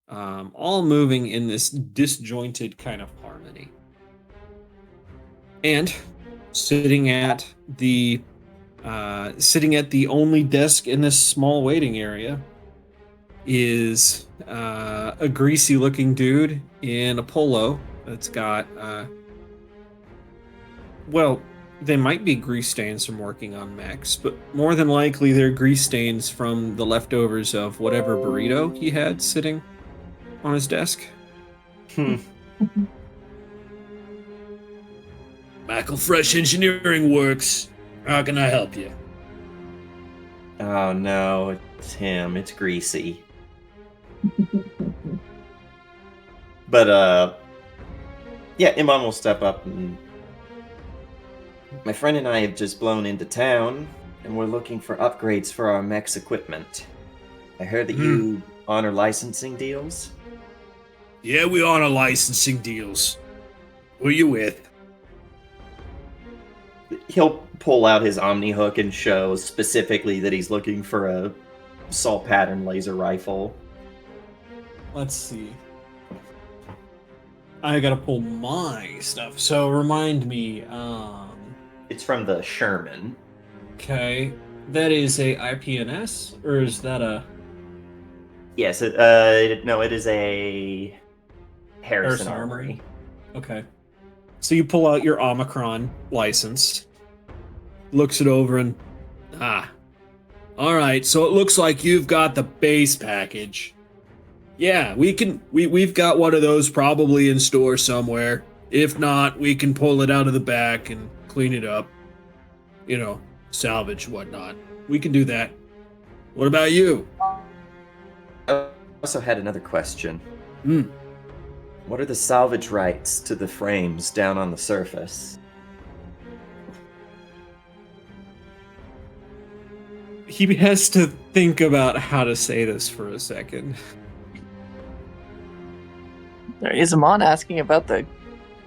all moving in this disjointed kind of harmony. And sitting at the only desk in this small waiting area is a greasy-looking dude in a polo that's got Well, they might be grease stains from working on mechs, but more than likely they're grease stains from the leftovers of whatever burrito he had sitting on his desk. Hmm. Michael Fresh Engineering Works. How can I help you? Oh no, it's him. It's Greasy. But yeah, Iman will step up and my friend and I have just blown into town and we're looking for upgrades for our mech's equipment. I heard that you honor licensing deals. Yeah, we honor licensing deals. Who are you with? He'll pull out his Omni hook and show specifically that he's looking for a salt pattern laser rifle. Let's see. I gotta pull my stuff. So remind me, It's from the Sherman. okay. That is a IPNS, or is that a Yes, no, it is a Harrison Armory. Okay. So you pull out your Omicron license, looks it over, and all right. So it looks like you've got the base package. Yeah, we've got one of those probably in store somewhere. If not, we can pull it out of the back and clean it up. You know, salvage, whatnot. We can do that. What about you? I also had another question. Hmm. What are the salvage rights to the frames down on the surface? He has to think about how to say this for a second. Is Amon asking about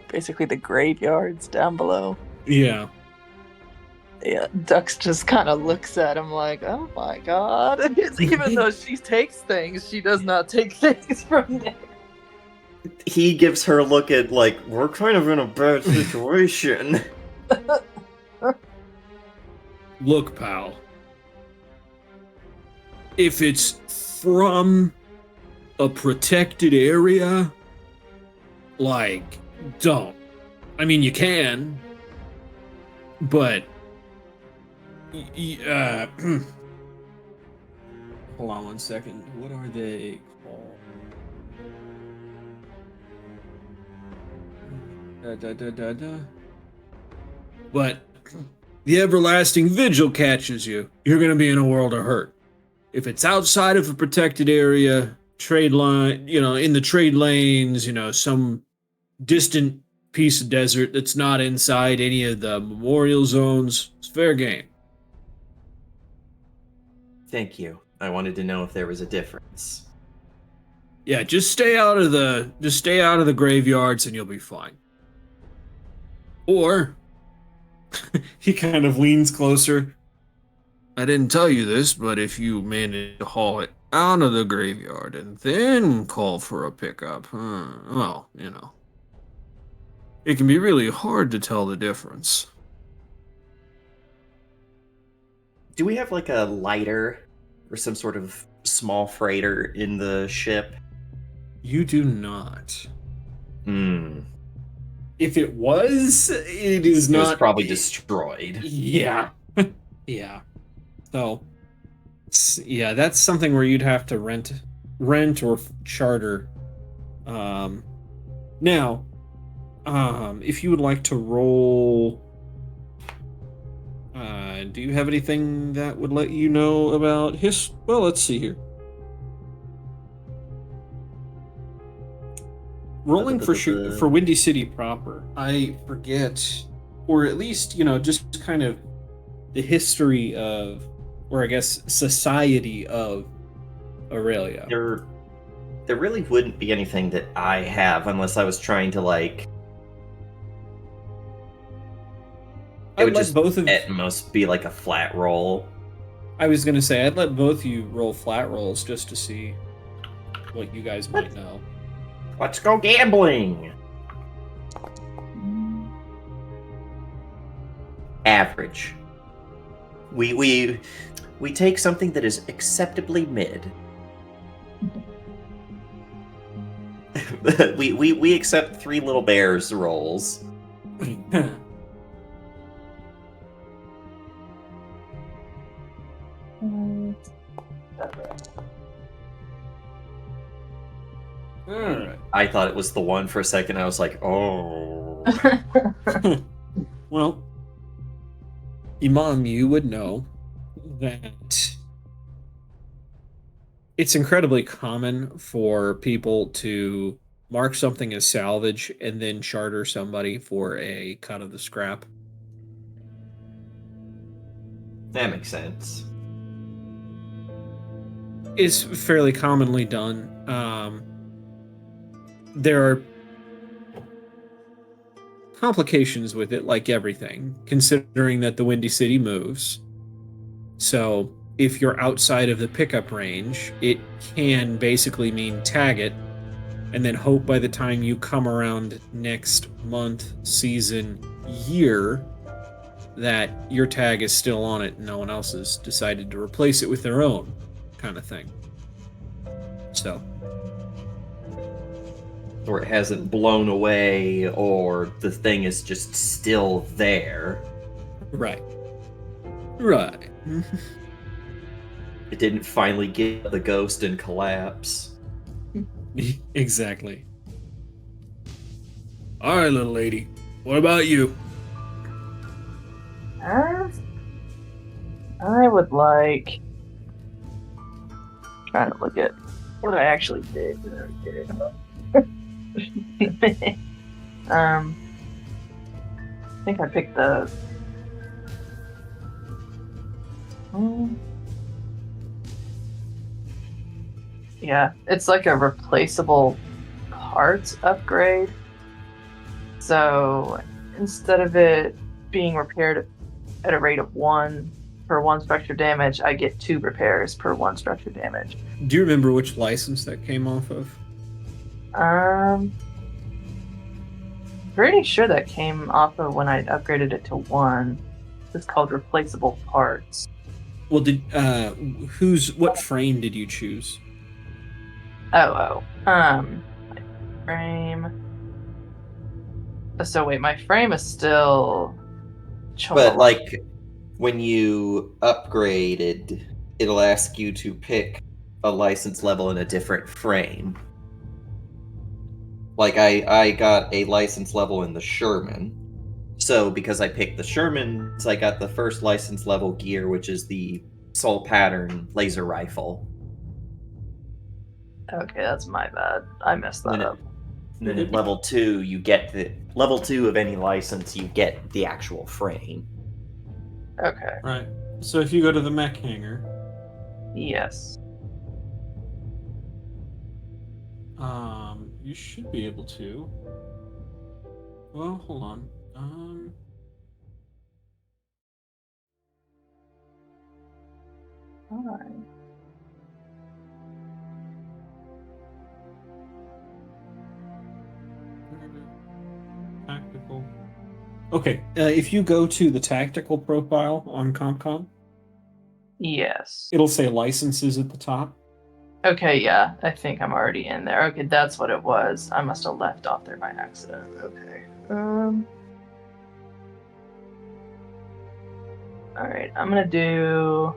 basically the graveyards down below? Yeah. Yeah, Dux just kind of looks at him like, oh my god. Even though she takes things, she does not take things from there. He gives her a look at, like, we're kind of in a bad situation. Look, pal. If it's from a protected area, like, don't. I mean, you can, but hold on one second. What are they called? But the everlasting vigil catches you. You're gonna be in a world of hurt. If it's outside of a protected area, trade line, in the trade lanes, some distant piece of desert that's not inside any of the memorial zones, it's fair game. Thank you. I wanted to know if there was a difference. Yeah, just stay out of the graveyards and you'll be fine. Or he kind of leans closer. I didn't tell you this, but if you manage to haul it out of the graveyard and then call for a pickup, well, it can be really hard to tell the difference. Do we have, like, a lighter or some sort of small freighter in the ship? You do not. If it was, it is not. It was probably destroyed. Yeah. Yeah. So, yeah, that's something where you'd have to rent or charter. Now, if you would like to roll, do you have anything that would let you know about his? Well, let's see here. Rolling for Windy City proper. I forget, or at least just kind of the history of, or I guess society of Aurelia. There really wouldn't be anything that I have unless I was trying to, like, it would just at most be like a flat roll. I was gonna say I'd let both of you roll flat rolls just to see what you guys might know. Let's go gambling. Average. We take something that is acceptably mid. we accept 3 little bears rolls. Alright. I thought it was the one for a second. I was like, oh. Well, Imam, you would know that it's incredibly common for people to mark something as salvage and then charter somebody for a cut of the scrap. That makes sense. Is fairly commonly done. There are complications with it, like everything, considering that the Windy City moves. So if you're outside of the pickup range, it can basically mean tag it and then hope by the time you come around next month, season, year, that your tag is still on it and no one else has decided to replace it with their own kind of thing. So, Or it hasn't blown away, or the thing is just still there. right. Right. It didn't finally get the ghost and collapse. Exactly. All right, little lady. What about you? I would like. Trying to look at what I actually did. I think I picked the. Yeah, it's like a replaceable parts upgrade. So instead of it being repaired at a rate of 1 per 1 structure damage, I get 2 repairs per 1 structure damage. Do you remember which license that came off of? Pretty sure that came off of when I upgraded it to 1. It's called replaceable parts. Well, what frame did you choose? My frame. So wait, my frame is still. But, like, when you upgraded, it'll ask you to pick a license level in a different frame. Like, I got a license level in the Sherman. So, because I picked the Shermans, I got the first license level gear, which is the Soul Pattern laser rifle. Okay, that's my bad. I messed that up. And then at level 2, you get level 2 of any license, you get the actual frame. Okay. Right. So if you go to the mech hangar, Yes. you should be able to. Well, hold on. Fine. Tactical. Okay, if you go to the tactical profile on CompCom, Yes. it'll say licenses at the top. Okay, yeah, I think I'm already in there. Okay, that's what it was. I must have left off there by accident. Okay. Alright, I'm gonna do.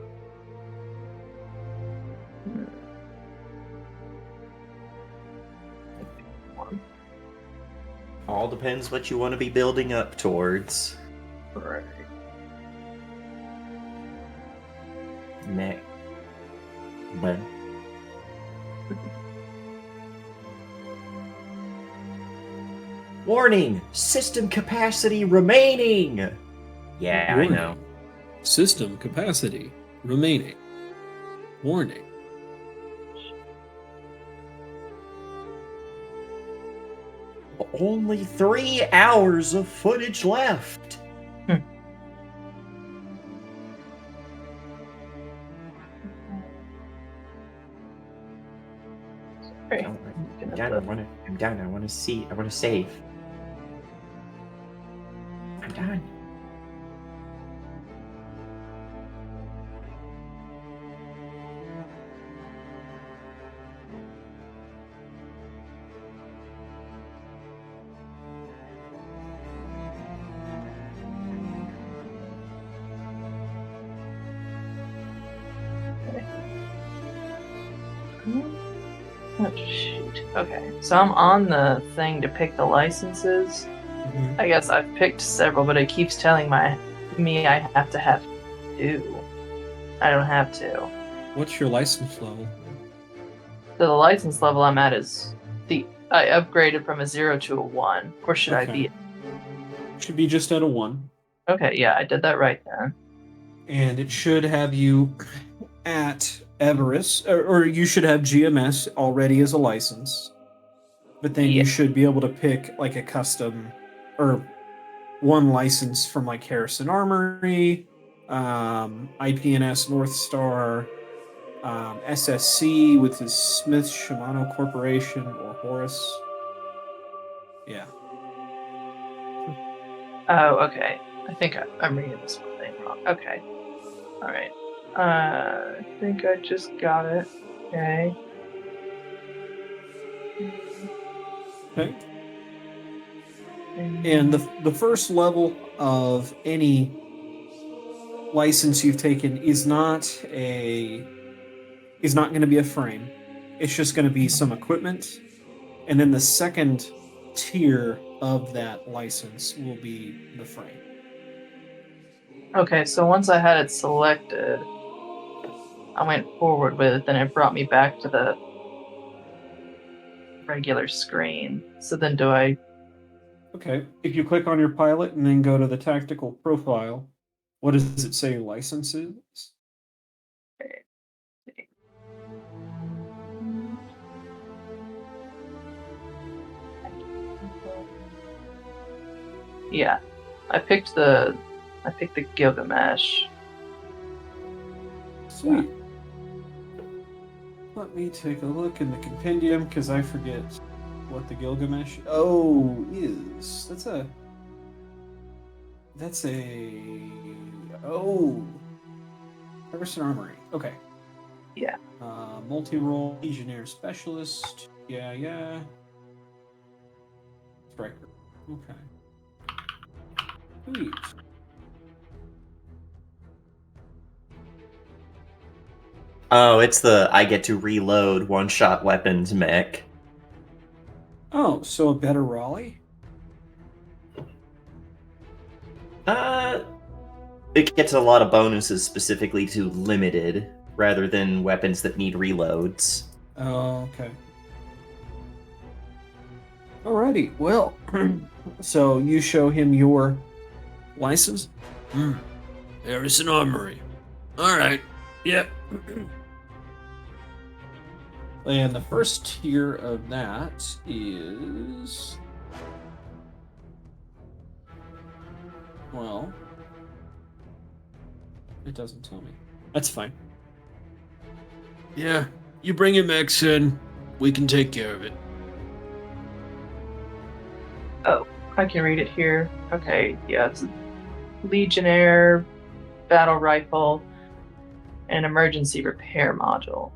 All depends what you want to be building up towards. Right. Mech. But warning! System capacity remaining! Yeah, Warning. I know. System capacity remaining. Warning. Only 3 hours of footage left. Sorry. I'm done. I want to see. I want to save. I'm done. Oh shoot. Okay, so I'm on the thing to pick the licenses. Mhm. I guess I've picked several, but it keeps telling me I have to have 2. I don't have 2. What's your license level? So the license level I'm at is I upgraded from a 0 to a 1. Or should I Okay. be? Should be just at a 1. Okay, yeah, I did that right then. And it should have you at Everest, or you should have GMS already as a license. But then Yeah. you should be able to pick like a custom or one license from like Harrison Armory, IPNS North Star, SSC with his Smith Shimano Corporation or Horace. Yeah. Oh, okay. I think I'm reading this thing wrong. Okay. All right. I think I just got it. Okay. Okay. And the first level of any license you've taken is not going to be a frame. It's just going to be some equipment, and then the second tier of that license will be the frame. Okay, so once I had it selected, I went forward with it, then it brought me back to the regular screen. So then do I? Okay. If you click on your pilot and then go to the tactical profile, what does it say your license is? Yeah, I picked the Gilgamesh. Sweet. Let me take a look in the compendium because I forget what the Gilgamesh is. That's a Harrison Armory. Okay. Yeah. Multi-role Legionnaire Specialist. Yeah. Striker. Okay. Sweet. Oh, it's the I get to reload one-shot weapons mech. Oh, so a better Raleigh? Uh, it gets a lot of bonuses specifically to limited, rather than weapons that need reloads. Oh, okay. Alrighty. Well, so you show him your license? Harrison Armory. Alright. Yep. And the first tier of that is. Well, it doesn't tell me. That's fine. Yeah, you bring him X in, we can take care of it. Oh, I can read it here. Okay, yeah, it's a Legionnaire battle rifle and emergency repair module.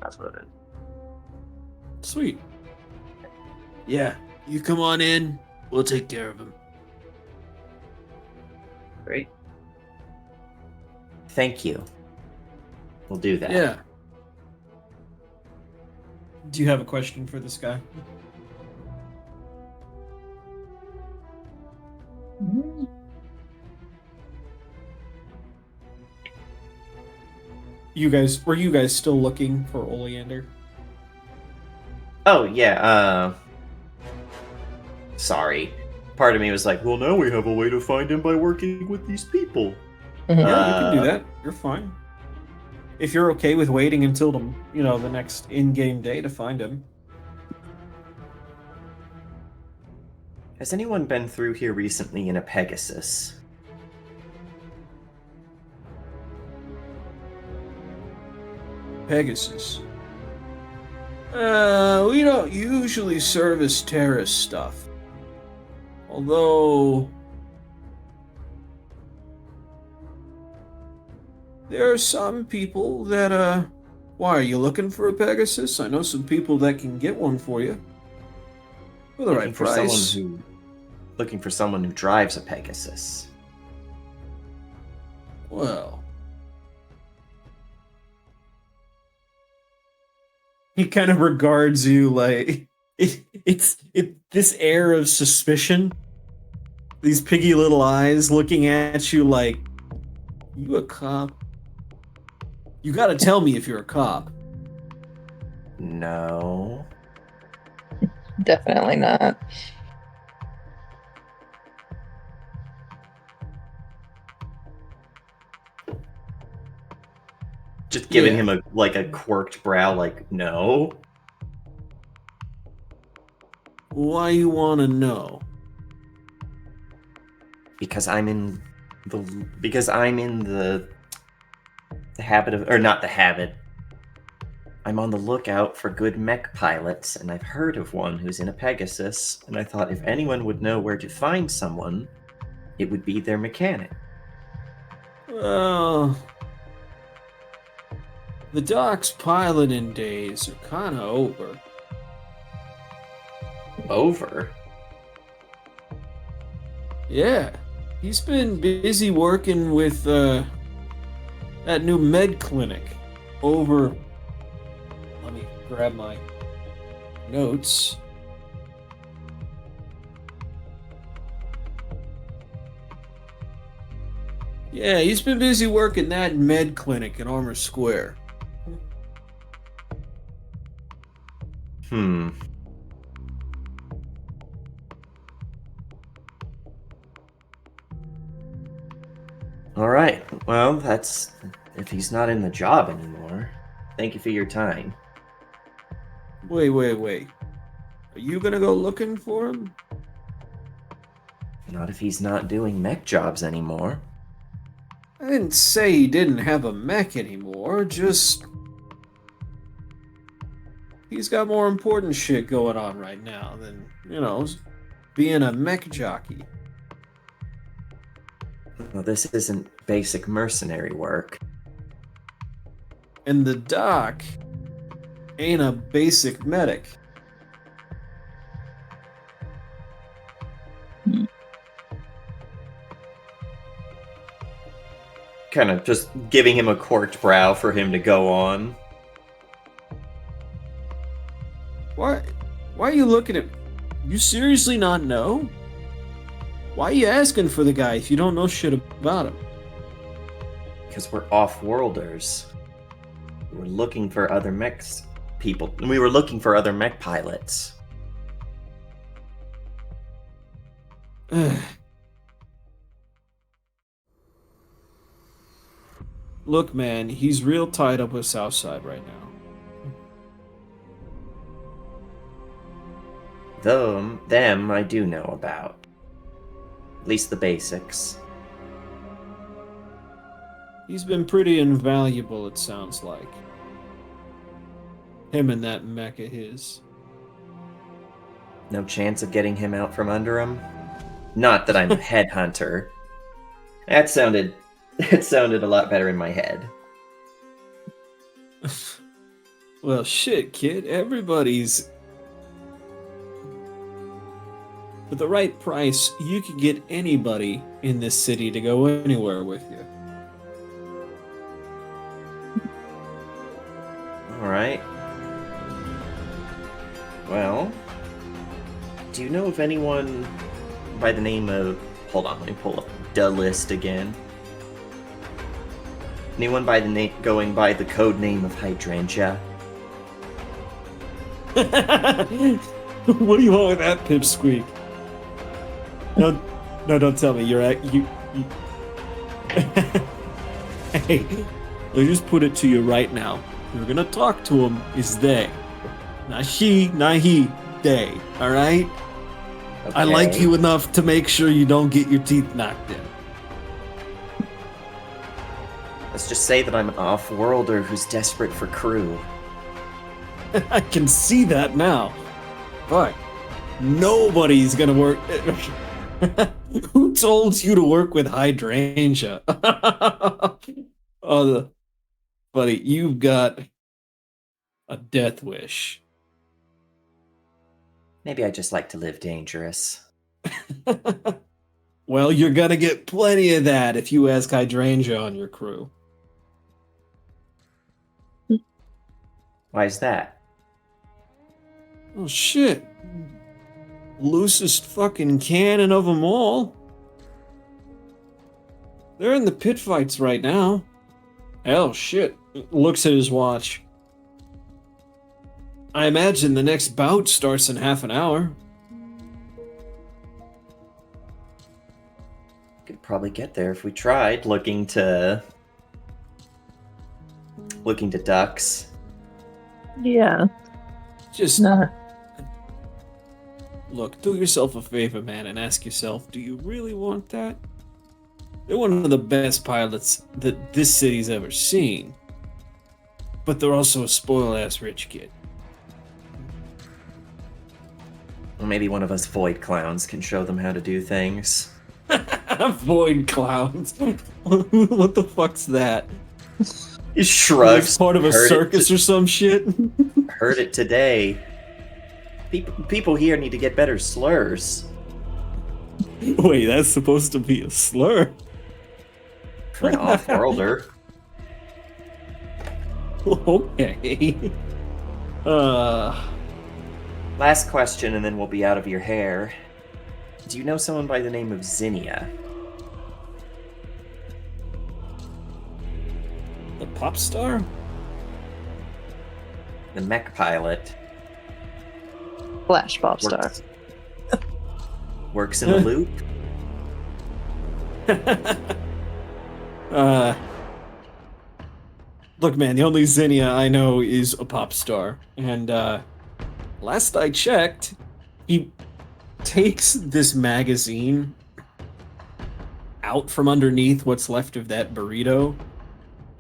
That's what it is. Sweet. Yeah, you come on in, we'll take care of him. Great. Thank you. We'll do that. Yeah. Do you have a question for this guy? Were you guys still looking for Oleander? Oh, yeah, sorry. Part of me was like, well, now we have a way to find him by working with these people. Yeah, you can do that. You're fine. If you're okay with waiting until the next in-game day to find him. Has anyone been through here recently in a Pegasus? Pegasus. We don't usually service terrorist stuff. Although there are some people that why are you looking for a Pegasus? I know some people that can get one for you. For the right price. Looking for someone who drives a Pegasus. Well, he kind of regards you like this air of suspicion. These piggy little eyes looking at you like, you a cop? You gotta tell me if you're a cop. No. Definitely not. Just giving Yeah. him a quirked brow, like, no. Why you wanna know? Because I'm in the habit of, or not the habit. I'm on the lookout for good mech pilots, and I've heard of one who's in a Pegasus, and I thought if anyone would know where to find someone, it would be their mechanic. Well, the Doc's piloting days are kinda over. Over? Yeah. He's been busy working with that new med clinic over. Let me grab my notes. Yeah, he's been busy working that med clinic in Armor Square. Hmm. Alright, well, that's... if he's not in the job anymore. Thank you for your time. Wait. Are you gonna go looking for him? Not if he's not doing mech jobs anymore. I didn't say he didn't have a mech anymore, just. He's got more important shit going on right now than, being a mech jockey. Well, this isn't basic mercenary work. And the doc ain't a basic medic. Kind of just giving him a corked brow for him to go on. Why are you looking at. You seriously not know? Why are you asking for the guy if you don't know shit about him? Because we're off-worlders. We're looking for other mechs people. We were looking for other mech pilots. Look, man, he's real tied up with Southside right now. Them I do know about. At least the basics. He's been pretty invaluable, it sounds like. Him and that mech of his. No chance of getting him out from under him? Not that I'm a headhunter. That sounded a lot better in my head. Well, shit, kid. Everybody's. For the right price, you could get anybody in this city to go anywhere with you. Alright. Well, do you know of anyone by the name of... Hold on, let me pull up the list again. Anyone by the name going by the code name of Hydrangea? What do you want with that, pipsqueak? No, don't tell me. You're at you. Hey, let me just put it to you right now. You're gonna talk to him is they, not she, not he. They. All right. Okay. I like you enough to make sure you don't get your teeth knocked in. Let's just say that I'm an off-worlder who's desperate for crew. I can see that now. But nobody's gonna work. Who told you to work with Hydrangea? Oh, buddy, you've got a death wish. Maybe I just like to live dangerous. Well, you're gonna get plenty of that if you ask Hydrangea on your crew. Why is that? Oh shit. Loosest fucking cannon of them all. They're in the pit fights right now. Hell, shit. Looks at his watch. I imagine the next bout starts in half an hour. Could probably get there if we tried. Looking to ducks. Yeah. Just No. look, do yourself a favor, man, and ask yourself, do you really want that? They're one of the best pilots that this city's ever seen. But they're also a spoiled-ass rich kid. Well, maybe one of us void clowns can show them how to do things. Void clowns. What the fuck's that? He shrugs. It's part of a circus or some shit? Heard it today. People here need to get better slurs. Wait, that's supposed to be a slur? For an off-worlder. Okay. Last question, and then we'll be out of your hair. Do you know someone by the name of Zinnia? The pop star? The mech pilot. Flash pop star. Works in the loop? Look, man, the only Zinnia I know is a pop star. And, last I checked, he takes this magazine out from underneath what's left of that burrito,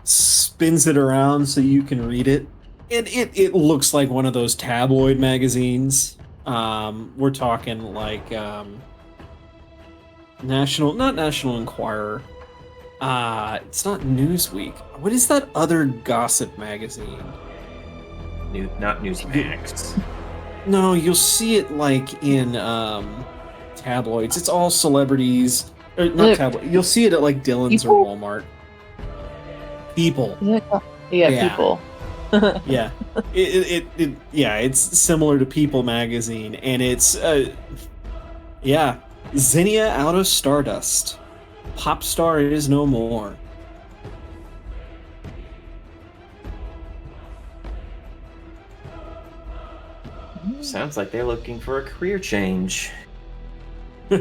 spins it around so you can read it. And it looks like one of those tabloid magazines. We're talking like, not National Enquirer. It's not Newsweek. What is that other gossip magazine? Not Newsmax. No, you'll see it like in tabloids. It's all celebrities. Or not tabloids. You'll see it at like Dillon's People? or Walmart. People. Yeah. People. Yeah. It's similar to People magazine, and it's Zinnia out of Stardust. Pop star is no more. Sounds like they're looking for a career change. You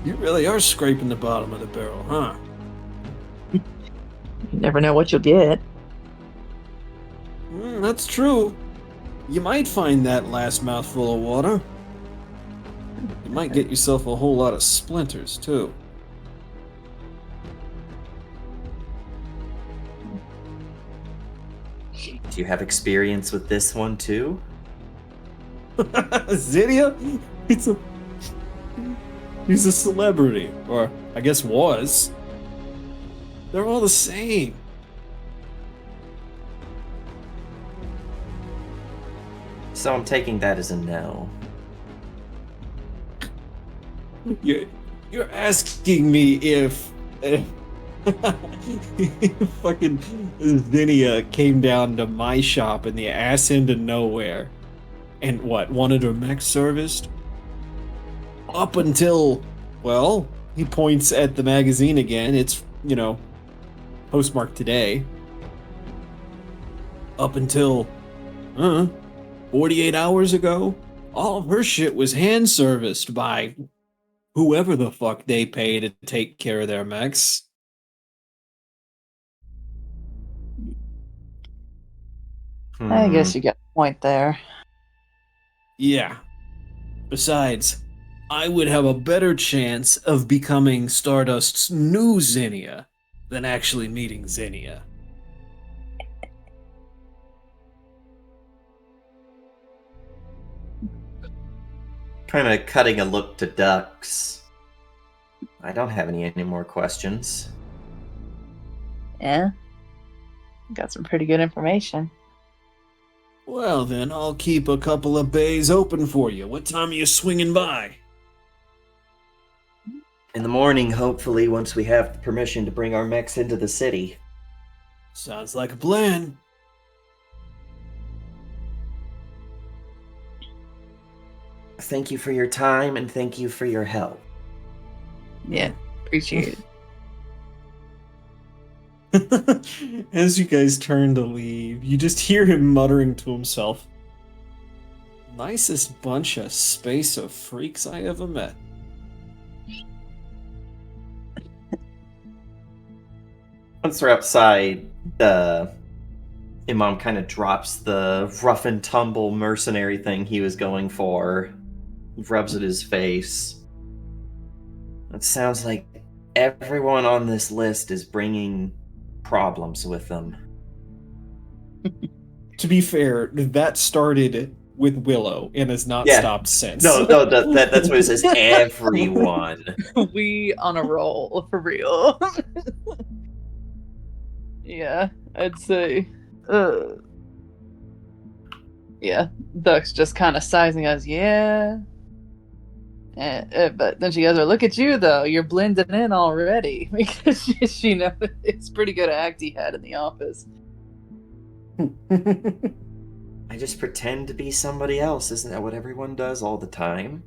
really are scraping the bottom of the barrel, huh? You never know what you'll get. That's true. You might find that last mouthful of water. You might get yourself a whole lot of splinters, too. Do you have experience with this one too? Zinnia? He's a celebrity. Or, I guess was. They're all the same. So I'm taking that as a no. You're asking me if fucking Zinnia came down to my shop in the ass end of nowhere and wanted her mech serviced? Up until, well, he points at the magazine again. It's, postmarked today. Up until, 48 hours ago, all of her shit was hand serviced by whoever the fuck they pay to take care of their mechs. I guess you got a point there. Yeah. Besides, I would have a better chance of becoming Stardust's new Zinnia than actually meeting Zinnia. Kind of cutting a look to ducks. I don't have any more questions. Yeah. Got some pretty good information. Well then, I'll keep a couple of bays open for you. What time are you swinging by? In the morning, hopefully, once we have permission to bring our mechs into the city. Sounds like a plan. Thank you for your time and thank you for your help. Yeah, appreciate it. As you guys turn to leave, you just hear him muttering to himself, "Nicest bunch of space of freaks I ever met." Once we're outside, the Imam kind of drops the rough and tumble mercenary thing he was going for, rubs at his face. It sounds like everyone on this list is bringing problems with them. To be fair, that started with Willow and has not Yeah. stopped since. No, that's what it says. Everyone. We on a roll, for real. Yeah, I'd say. Yeah, Duck's just kind of sizing us. Yeah. But then she goes, "Look at you, though. You're blending in already." Because she knows it's pretty good act he had in the office. I just pretend to be somebody else. Isn't that what everyone does all the time?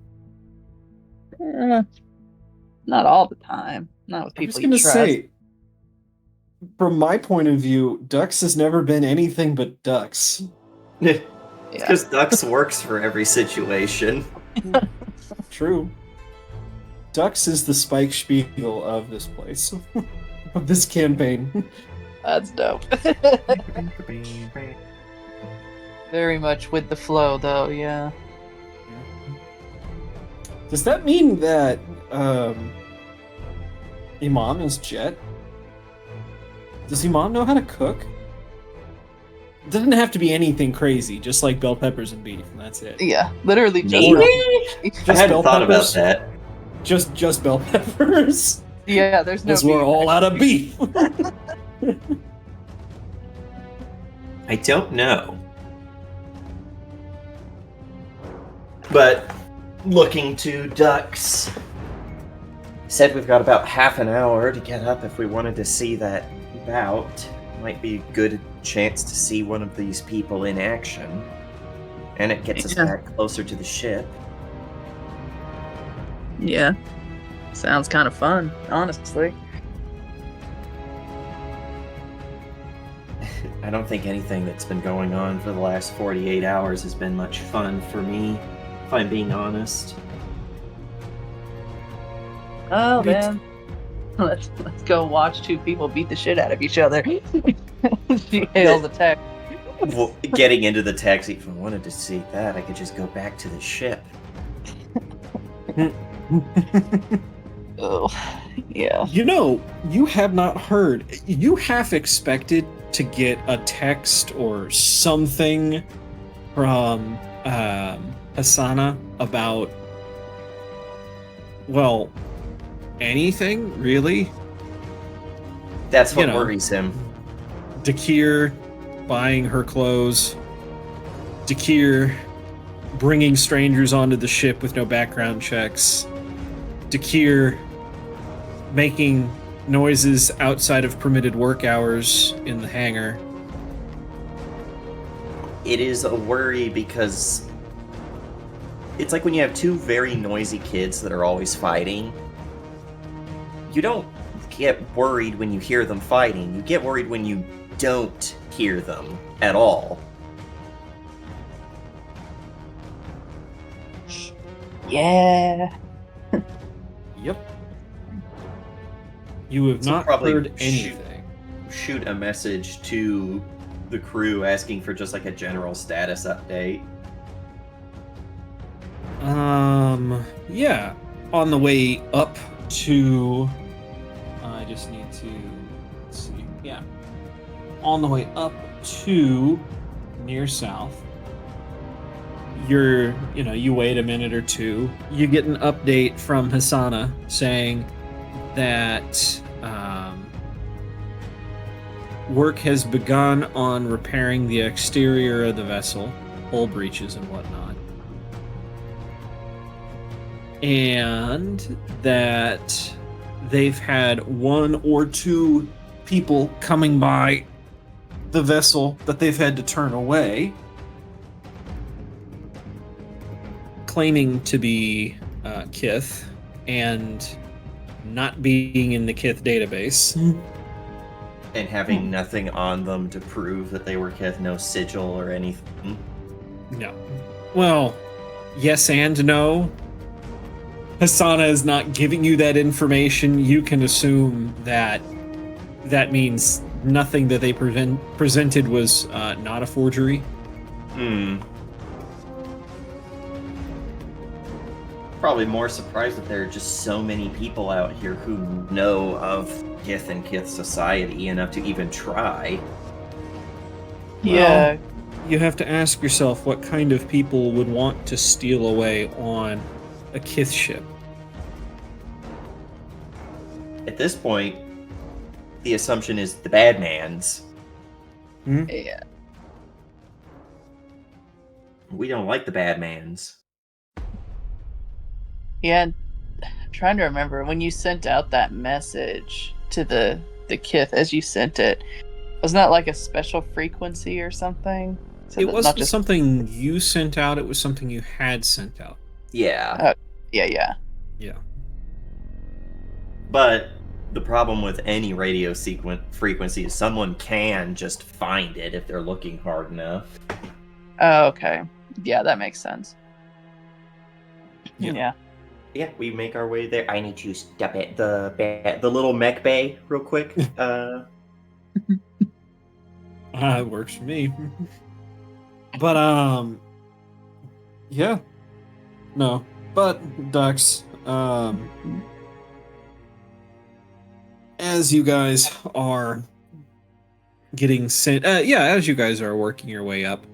Not all the time. Not with I was people going you to trust. say, from my point of view, Dux has never been anything but Dux. Yeah. Because Dux works for every situation. True. Dux is the Spike Spiegel of this place, of this campaign. That's dope. Very much with the flow, though, yeah. Does that mean that Imam is Jet? Does Imam know how to cook? It doesn't have to be anything crazy, just like bell peppers and beef, and that's it. Yeah, literally just. Maybe? I Just hadn't bell thought peppers? about that. Just bell peppers. Yeah, there's no. Because we're beef. all out of beef. I don't know. But looking to Dux, said we've got about half an hour to get up if we wanted to see that bout. Might be a good chance to see one of these people in action. And it gets us Yeah. back closer to the ship. Yeah. Sounds kind of fun, honestly. I don't think anything that's been going on for the last 48 hours has been much fun for me, if I'm being honest. Oh, Me man. Let's go watch two people beat the shit out of each other. She hails a text. Well, getting into the taxi, if I wanted to see that, I could just go back to the ship. Oh, yeah. You know, you have not heard. You half expected to get a text or something from Hasana about, well, anything really. That's what You know. worries him. Dakir buying her clothes. Dakir bringing strangers onto the ship with no background checks. Dakir making noises outside of permitted work hours in the hangar. It is a worry because it's like when you have two very noisy kids that are always fighting. You don't get worried when you hear them fighting. You get worried when you don't hear them at all. Yeah. Yep. You have So not probably heard shoot. anything. Shoot a message to the crew asking for just like a general status update. Yeah. On the way up to... I just need to... Let's see. Yeah. On the way up to near south, you wait a minute or two. You get an update from Hasana saying that work has begun on repairing the exterior of the vessel, hull breaches and whatnot. And that they've had one or two people coming by the vessel that they've had to turn away, claiming to be Kith and not being in the Kith database. And having nothing on them to prove that they were Kith, no sigil or anything. No. Well, yes and no. Hasana is not giving you that information. You can assume that that means nothing that they presented was not a forgery. Probably more surprised that there are just so many people out here who know of Kith and Kith society enough to even try. Yeah. You have to ask yourself what kind of people would want to steal away on a Kith ship. At this point, the assumption is the bad man's. Yeah. We don't like the bad man's. Yeah. I'm trying to remember when you sent out that message to the Kith as you sent it. Wasn't that like a special frequency or something? So It wasn't something you sent out, it was something you had sent out. Yeah. Yeah. But the problem with any radio frequency is someone can just find it if they're looking hard enough. Oh, okay. Yeah, that makes sense. Yeah. Yeah, we make our way there. I need to step it the little mech bay real quick. It works for me. But yeah. No. But Dux, as you guys are getting sent as you guys are working your way up,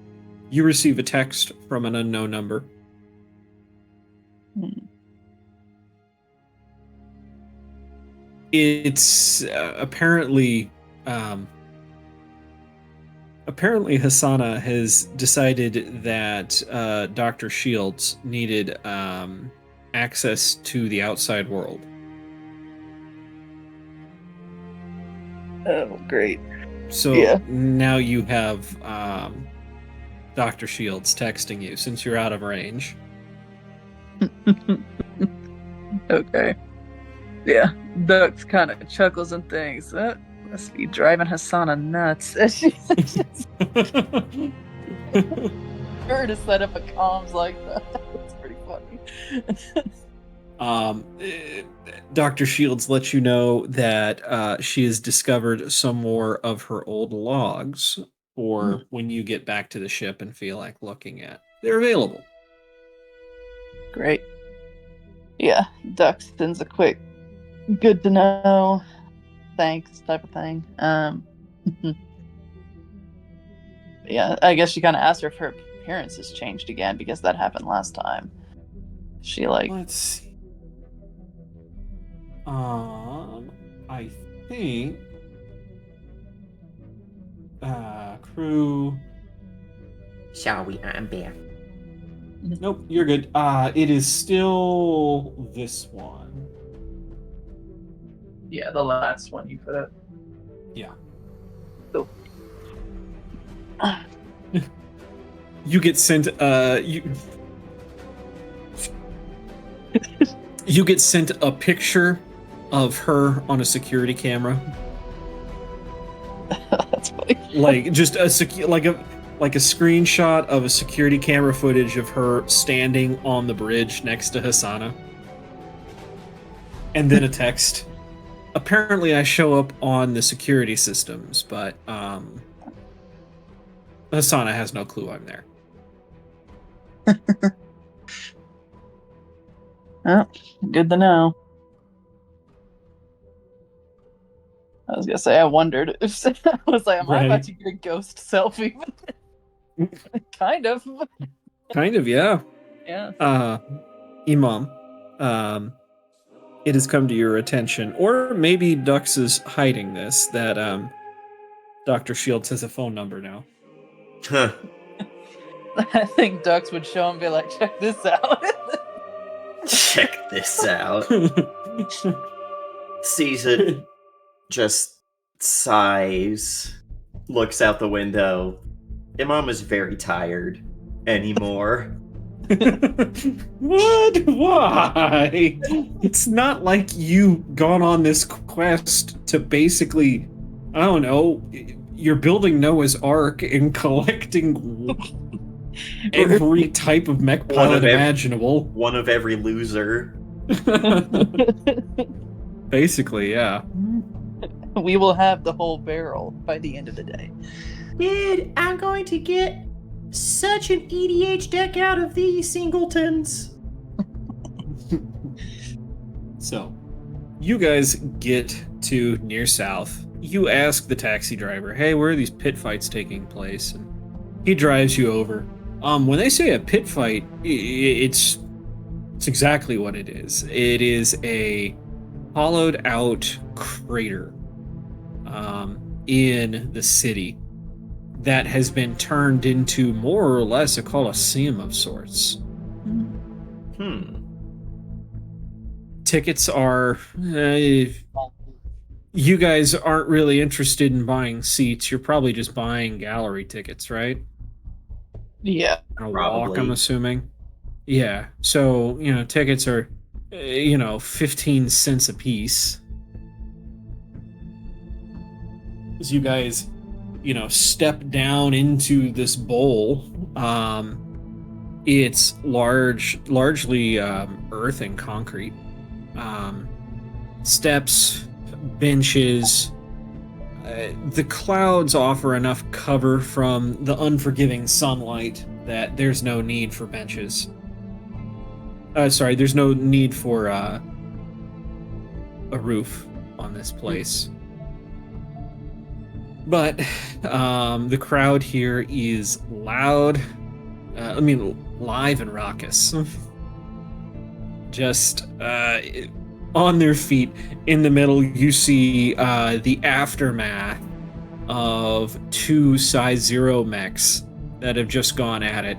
you receive a text from an unknown number. It's apparently Hasana has decided that Dr. Shields needed access to the outside world. Oh, great. So now you have Dr. Shields texting you since you're out of range. Okay. Yeah. Dux kind of chuckles and thinks, that must be driving Hasana nuts. Her to set up a comms like that. That's pretty funny. Dr. Shields lets you know that she has discovered some more of her old logs for when you get back to the ship and feel like looking at. They're available. Great. Yeah, Dux sends a quick good to know, thanks type of thing. Yeah, I guess she kind of asked her if her appearance has changed again because that happened last time. She Let's see. I think crew. Shall we? I'm back. Nope, you're good. It is still this one. Yeah, the last one you put up. Yeah. So. You get sent you get sent a picture of her on a security camera. That's funny. Like just a screenshot of a security camera footage of her standing on the bridge next to Hasana. And then a text. Apparently I show up on the security systems, but Hasana has no clue I'm there. Oh, good to know. I was gonna say, I wondered if I was like, am I about to get a ghost selfie? Kind of. Kind of, yeah. Yeah. Imam, it has come to your attention, or maybe Dux is hiding this, that Dr. Shields has a phone number now. Huh. I think Dux would show him and be like, check this out. Check this out. Sees it, just sighs, looks out the window. Imam is very tired anymore. What? Why? It's not like you gone on this quest to basically, I don't know, you're building Noah's Ark and collecting every type of mech pilot imaginable. One of every loser. Basically, yeah. We will have the whole barrel by the end of the day. Dude, I'm going to get such an EDH deck out of these singletons. So, you guys get to near south. You ask the taxi driver, hey, where are these pit fights taking place? And he drives you over. When they say a pit fight, it's exactly what it is. It is a hollowed out crater in the city that has been turned into more or less a coliseum of sorts. Tickets are... you guys aren't really interested in buying seats. You're probably just buying gallery tickets, right? Yeah. A walk, I'm assuming. Yeah. So, tickets are, 15 cents a piece. As you guys, step down into this bowl, it's largely earth and concrete. Steps, benches. The clouds offer enough cover from the unforgiving sunlight that there's no need for benches. There's no need for a roof on this place. But the crowd here is loud. Live and raucous. Just on their feet in the middle, you see the aftermath of 2 size 0 mechs that have just gone at it.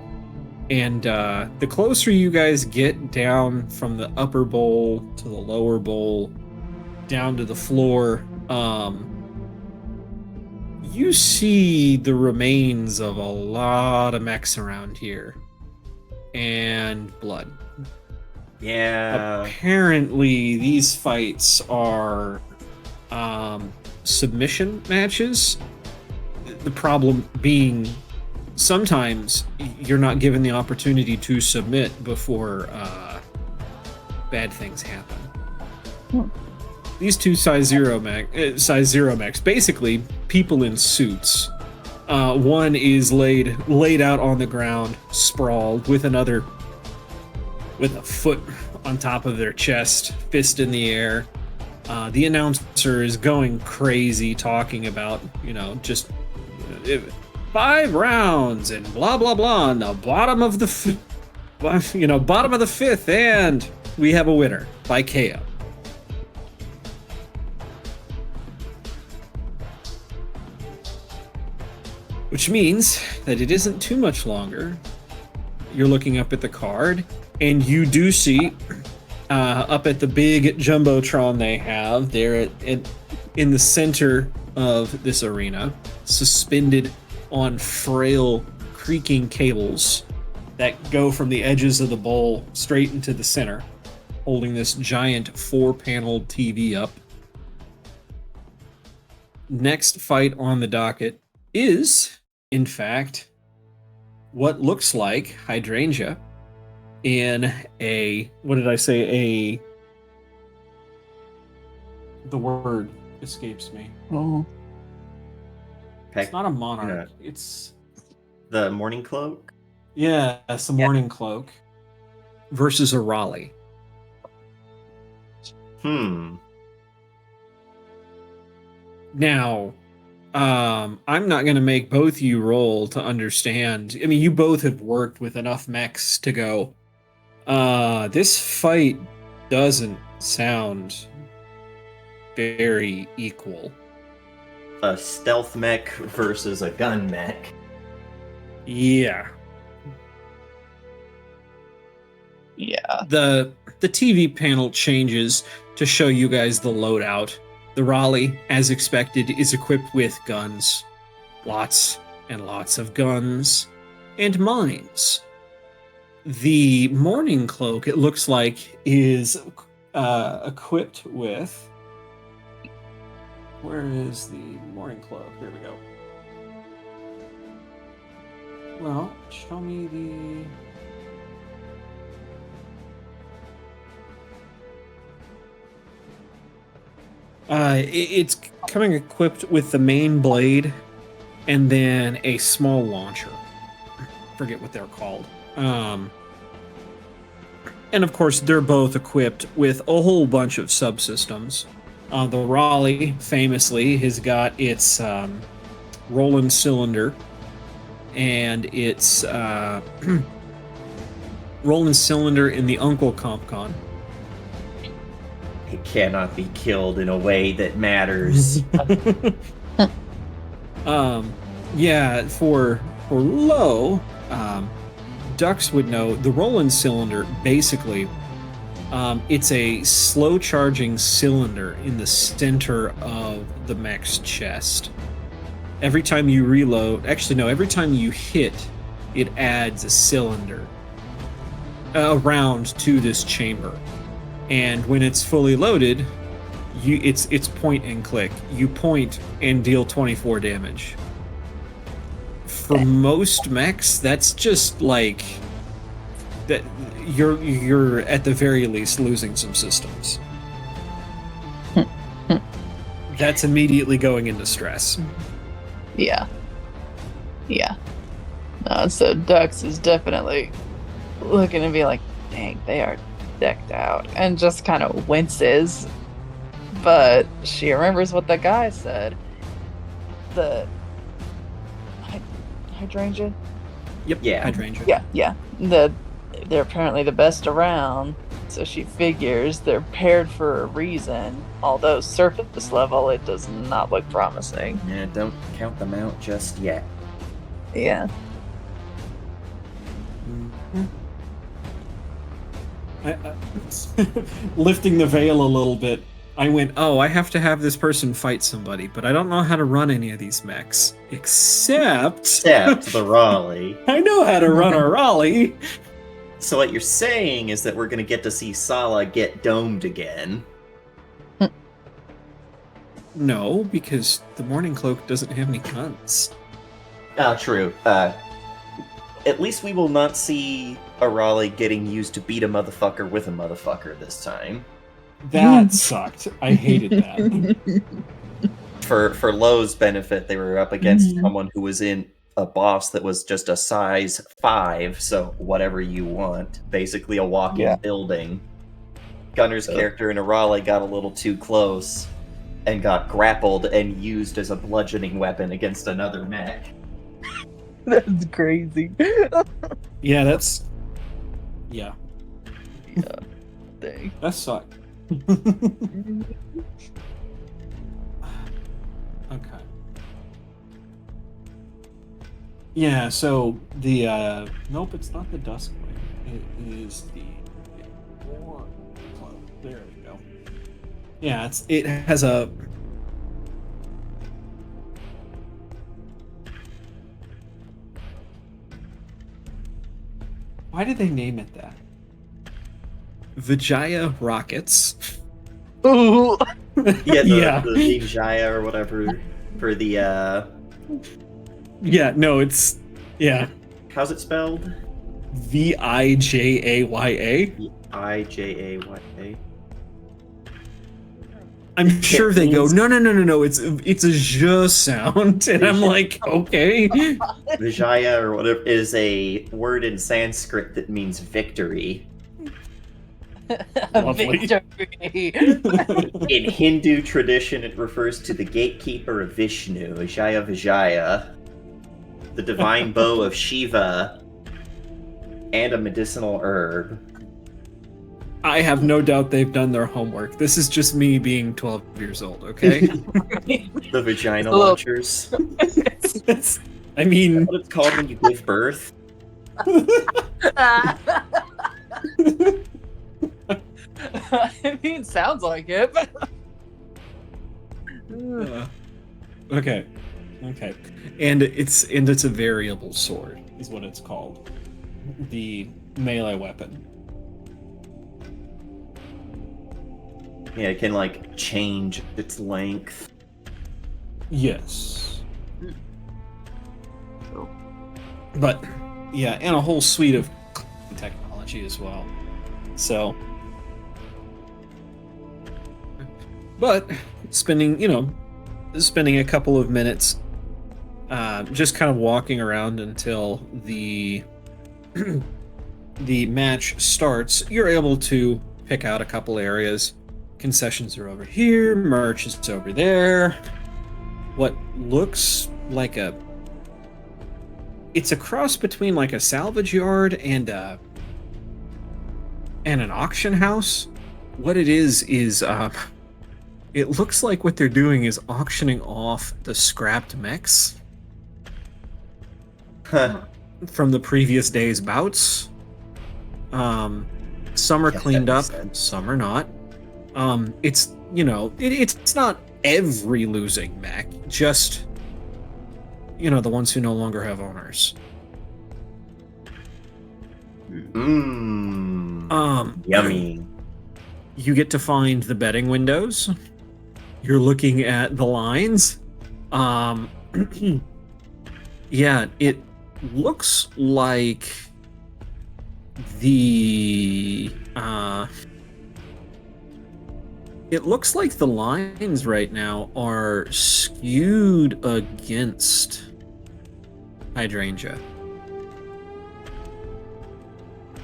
And the closer you guys get down from the upper bowl to the lower bowl, down to the floor, you see the remains of a lot of mechs around here. And blood. Yeah. Apparently, these fights are submission matches. The problem being, sometimes you're not given the opportunity to submit before bad things happen. These 2 size 0 mechs, basically people in suits. One is laid out on the ground, sprawled, with another with a foot on top of their chest, fist in the air. The announcer is going crazy, talking about, just 5 rounds and blah blah blah on the bottom of the bottom of the 5th, and we have a winner by KO. Which means that it isn't too much longer. You're looking up at the card, and you do see up at the big jumbotron they have there in the center of this arena, suspended on frail, creaking cables that go from the edges of the bowl straight into the center, holding this giant 4-paneled TV up. Next fight on the docket is, in fact, what looks like Hydrangea in the word escapes me. Oh. It's not a monarch. Yeah. It's the Morning Cloak. Yeah, it's the Morning Cloak versus a Raleigh. Now, I'm not going to make both you roll to understand. I mean, you both have worked with enough mechs to go, this fight doesn't sound very equal. A stealth mech versus a gun mech. Yeah. Yeah. The TV panel changes to show you guys the loadout. The Raleigh, as expected, is equipped with guns. Lots and lots of guns. And mines. The morning cloak, it looks like, is equipped with. Where is the morning cloak? Here we go. Well, show me the. It's coming equipped with the main blade and then a small launcher. Forget what they're called. And of course, they're both equipped with a whole bunch of subsystems. The Raleigh, famously, has got its Roland cylinder and its Roland cylinder in the Uncle Compcon. It cannot be killed in a way that matters. Yeah, for low, Ducks would know the Roland cylinder basically. It's a slow charging cylinder in the center of the mech's chest. Every time you reload, actually no, every time you hit, it adds a cylinder around to this chamber. And when it's fully loaded, it's point and click. You point and deal 24 damage. For most mechs, that's just like that. You're at the very least losing some systems. That's immediately going into stress. Yeah. No, so Dux is definitely looking to be like, dang, they are decked out, and just kind of winces. But she remembers what the guy said. The hydrangea? Yep. Yeah. Hydrangea. Yeah. They're apparently the best around, so she figures they're paired for a reason. Although surface level, it does not look promising. Yeah, don't count them out just yet. Yeah. Lifting the veil a little bit, I went, oh, I have to have this person fight somebody, but I don't know how to run any of these mechs. Except the Raleigh. I know how to run a Raleigh. So what you're saying is that we're going to get to see Sala get domed again. No, because the Morning Cloak doesn't have any guns. True. At least we will not see a Raleigh getting used to beat a motherfucker with a motherfucker this time. That sucked. I hated that. For Lowe's benefit, they were up against someone who was in a boss that was just a size 5, so whatever you want. Basically a walking building. Gunner's character in a Raleigh got a little too close and got grappled and used as a bludgeoning weapon against another mech. That's crazy. Yeah, that's... Yeah. Dang. That sucked. Okay. Yeah, so the nope, it's not the Duskwing. It is the War Club. There we go. Yeah, it has a Why did they name it that? Vijaya rockets. Ooh. Yeah, the Vijaya or whatever for the Yeah, no, it's how's it spelled? Vijaya. Vijaya. I'm sure they go, no, it's a zh sound, and I'm like, okay. Vijaya or whatever is a word in Sanskrit that means victory. Victory. In Hindu tradition, it refers to the gatekeeper of Vishnu, Vijaya, the divine bow of Shiva, and a medicinal herb. I have no doubt they've done their homework. This is just me being 12 years old, okay? The vagina launchers. I mean... What it's called when you give birth? I mean, sounds like it. Okay. And it's a variable sword, is what it's called. melee weapon. Yeah, it can like change its length. Yes. Cool. But yeah, and a whole suite of technology as well. So, but spending a couple of minutes just kind of walking around until the the match starts, you're able to pick out a couple areas. Concessions are over here, merch is over there. What looks like it's a cross between like a salvage yard and an auction house. What it is it looks like what they're doing is auctioning off the scrapped mechs Huh. from the previous day's bouts. Some are Guess cleaned that up, makes sense. some are not. It's it's not every losing mech, just the ones who no longer have owners. Mmm. Yummy. You get to find the betting windows. You're looking at the lines. Yeah, it looks like the lines right now are skewed against hydrangea.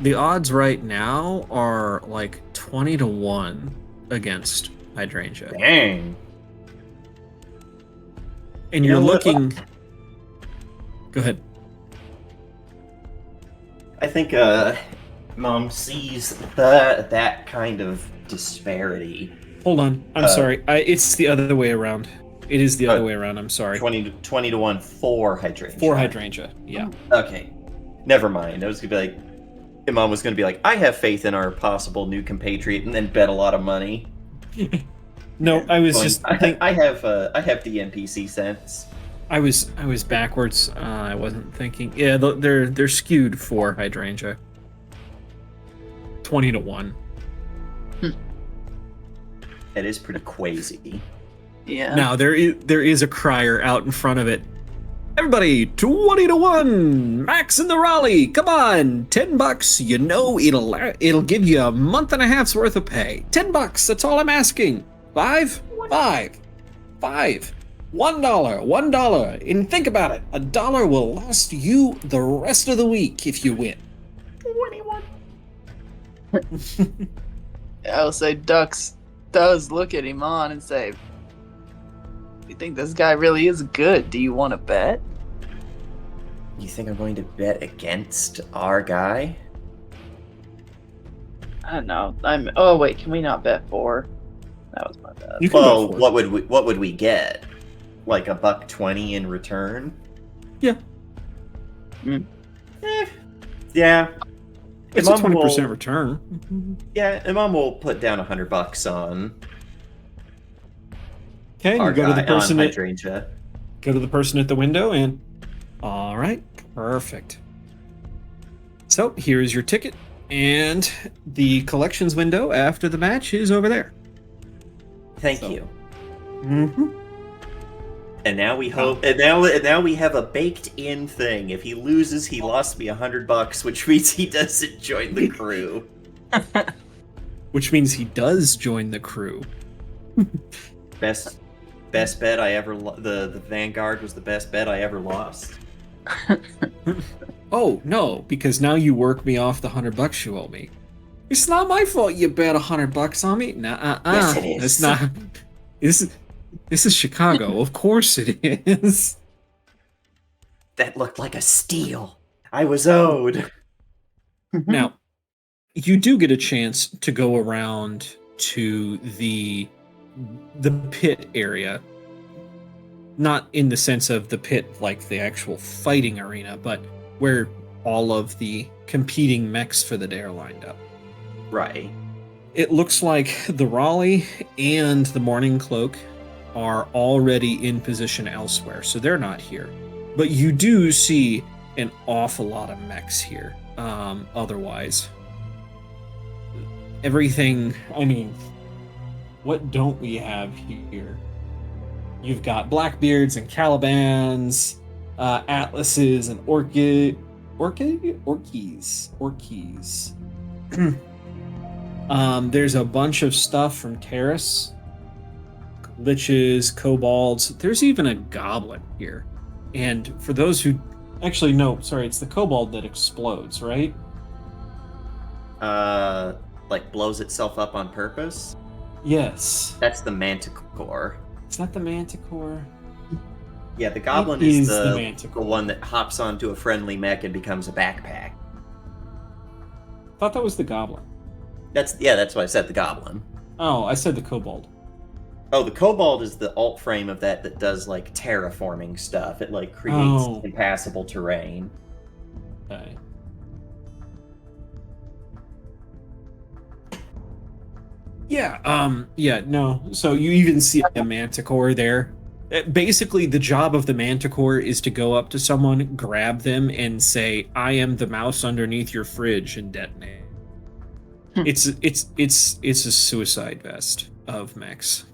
The odds right now are like 20-1 against hydrangea. Dang. And You you're know what? looking. Go ahead. I think Mom sees that kind of disparity. Hold on. I'm sorry. It's the other way around. It is the other Oh. way around. I'm sorry. 20-1 for hydrangea. For hydrangea. Yeah. Okay. Never mind. I was gonna be like, Mom was gonna be like, I have faith in our possible new compatriot, and then bet a lot of money. No, I was Going, just. I have the NPC sense. I was backwards. I wasn't thinking. Yeah, they're skewed for hydrangea. 20-1. It is pretty crazy. Yeah. Now there is a crier out in front of it. Everybody, 20-1. Max in the Raleigh. Come on, $10. You know it'll give you a month and a half's worth of pay. $10. That's all I'm asking. $5. $1. $1. And think about it. $1 will last you the rest of the week if you win. 21. I will say Dux does look at Iman and say, you think this guy really is good? Do you want to bet? You think I'm going to bet against our guy? I don't know. Oh wait, can we not bet 4? That was my bad. You can Well, go for it. what would we get? Like $1.20 in return? Yeah. Yeah. It's a Imam 20% will- return. Yeah, Imam will put down $100 on Okay, our you go to the guy, on person hydrangea. at the window and all right, perfect. So here's your ticket, and the collections window after the match is over there. Thank So- you. Mm-hmm. And now we hope, and now we have a baked-in thing. If he loses, he lost me $100, which means he doesn't join the crew. Which means he does join the crew. Best bet I ever. The Vanguard was the best bet I ever lost. Oh no, because now you work me off the $100 you owe me. It's not my fault you bet $100 on me. Nah, Yes, it is. It's not. This is Chicago. Of course it is. That looked like a steal. I was owed. Now, you do get a chance to go around to the pit area. Not in the sense of the pit like the actual fighting arena, but where all of the competing mechs for the day are lined up. Right. It looks like the Raleigh and the Morning Cloak are already in position elsewhere, so they're not here. But you do see an awful lot of mechs here. otherwise. Everything, I mean, what don't we have here? You've got Blackbeards and Calibans, Atlases and Orchies. There's a bunch of stuff from Terrace. Liches, kobolds. There's even a goblin here. And for those who... Actually, no, sorry, it's the kobold that explodes, right? Like blows itself up on purpose? Yes. That's the manticore. It's not the manticore. Yeah, the goblin It is is the the manticore. one that hops onto a friendly mech and becomes a backpack. Thought that was the goblin. That's what I said, the goblin. Oh, I said the kobold. Oh, the kobold is the alt frame of that does like terraforming stuff. It like creates impassable terrain. Okay. Yeah, no. So you even see a manticore there. Basically, the job of the manticore is to go up to someone, grab them, and say, "I am the mouse underneath your fridge," and detonate. It's a suicide vest of mechs.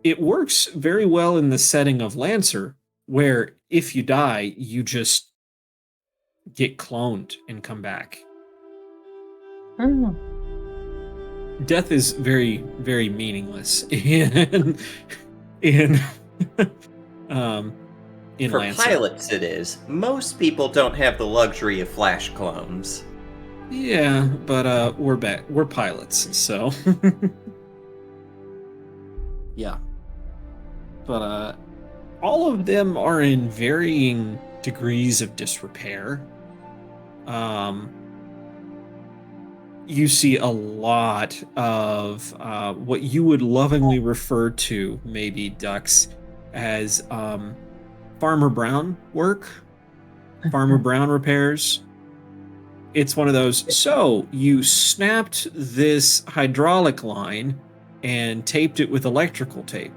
It works very well in the setting of Lancer, where if you die, you just get cloned and come back. Death is very, very meaningless in For Lancer. pilots, it is. Most people don't have the luxury of flash clones. Yeah, but we're back. We're pilots, so yeah. But all of them are in varying degrees of disrepair. You see a lot of what you would lovingly refer to, maybe, Ducks, as Farmer Brown work, Farmer Brown repairs. It's one of those, so you snapped this hydraulic line and taped it with electrical tape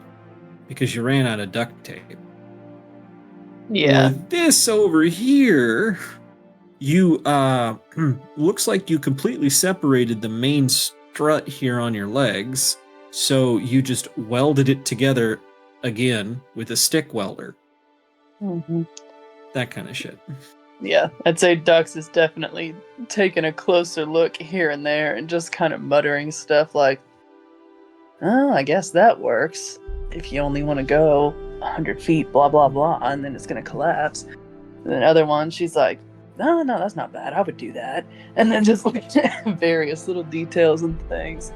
because you ran out of duct tape. Yeah. Or this over here, you looks like you completely separated the main strut here on your legs, so you just welded it together again with a stick welder. Mm-hmm. That kind of shit. Yeah, I'd say Dux is definitely taking a closer look here and there and just kind of muttering stuff like, "Oh, I guess that works. If you only want to go 100 feet, blah, blah, blah, and then it's going to collapse." And then other one, she's like, no, that's not bad. I would do that. And then just like various little details and things.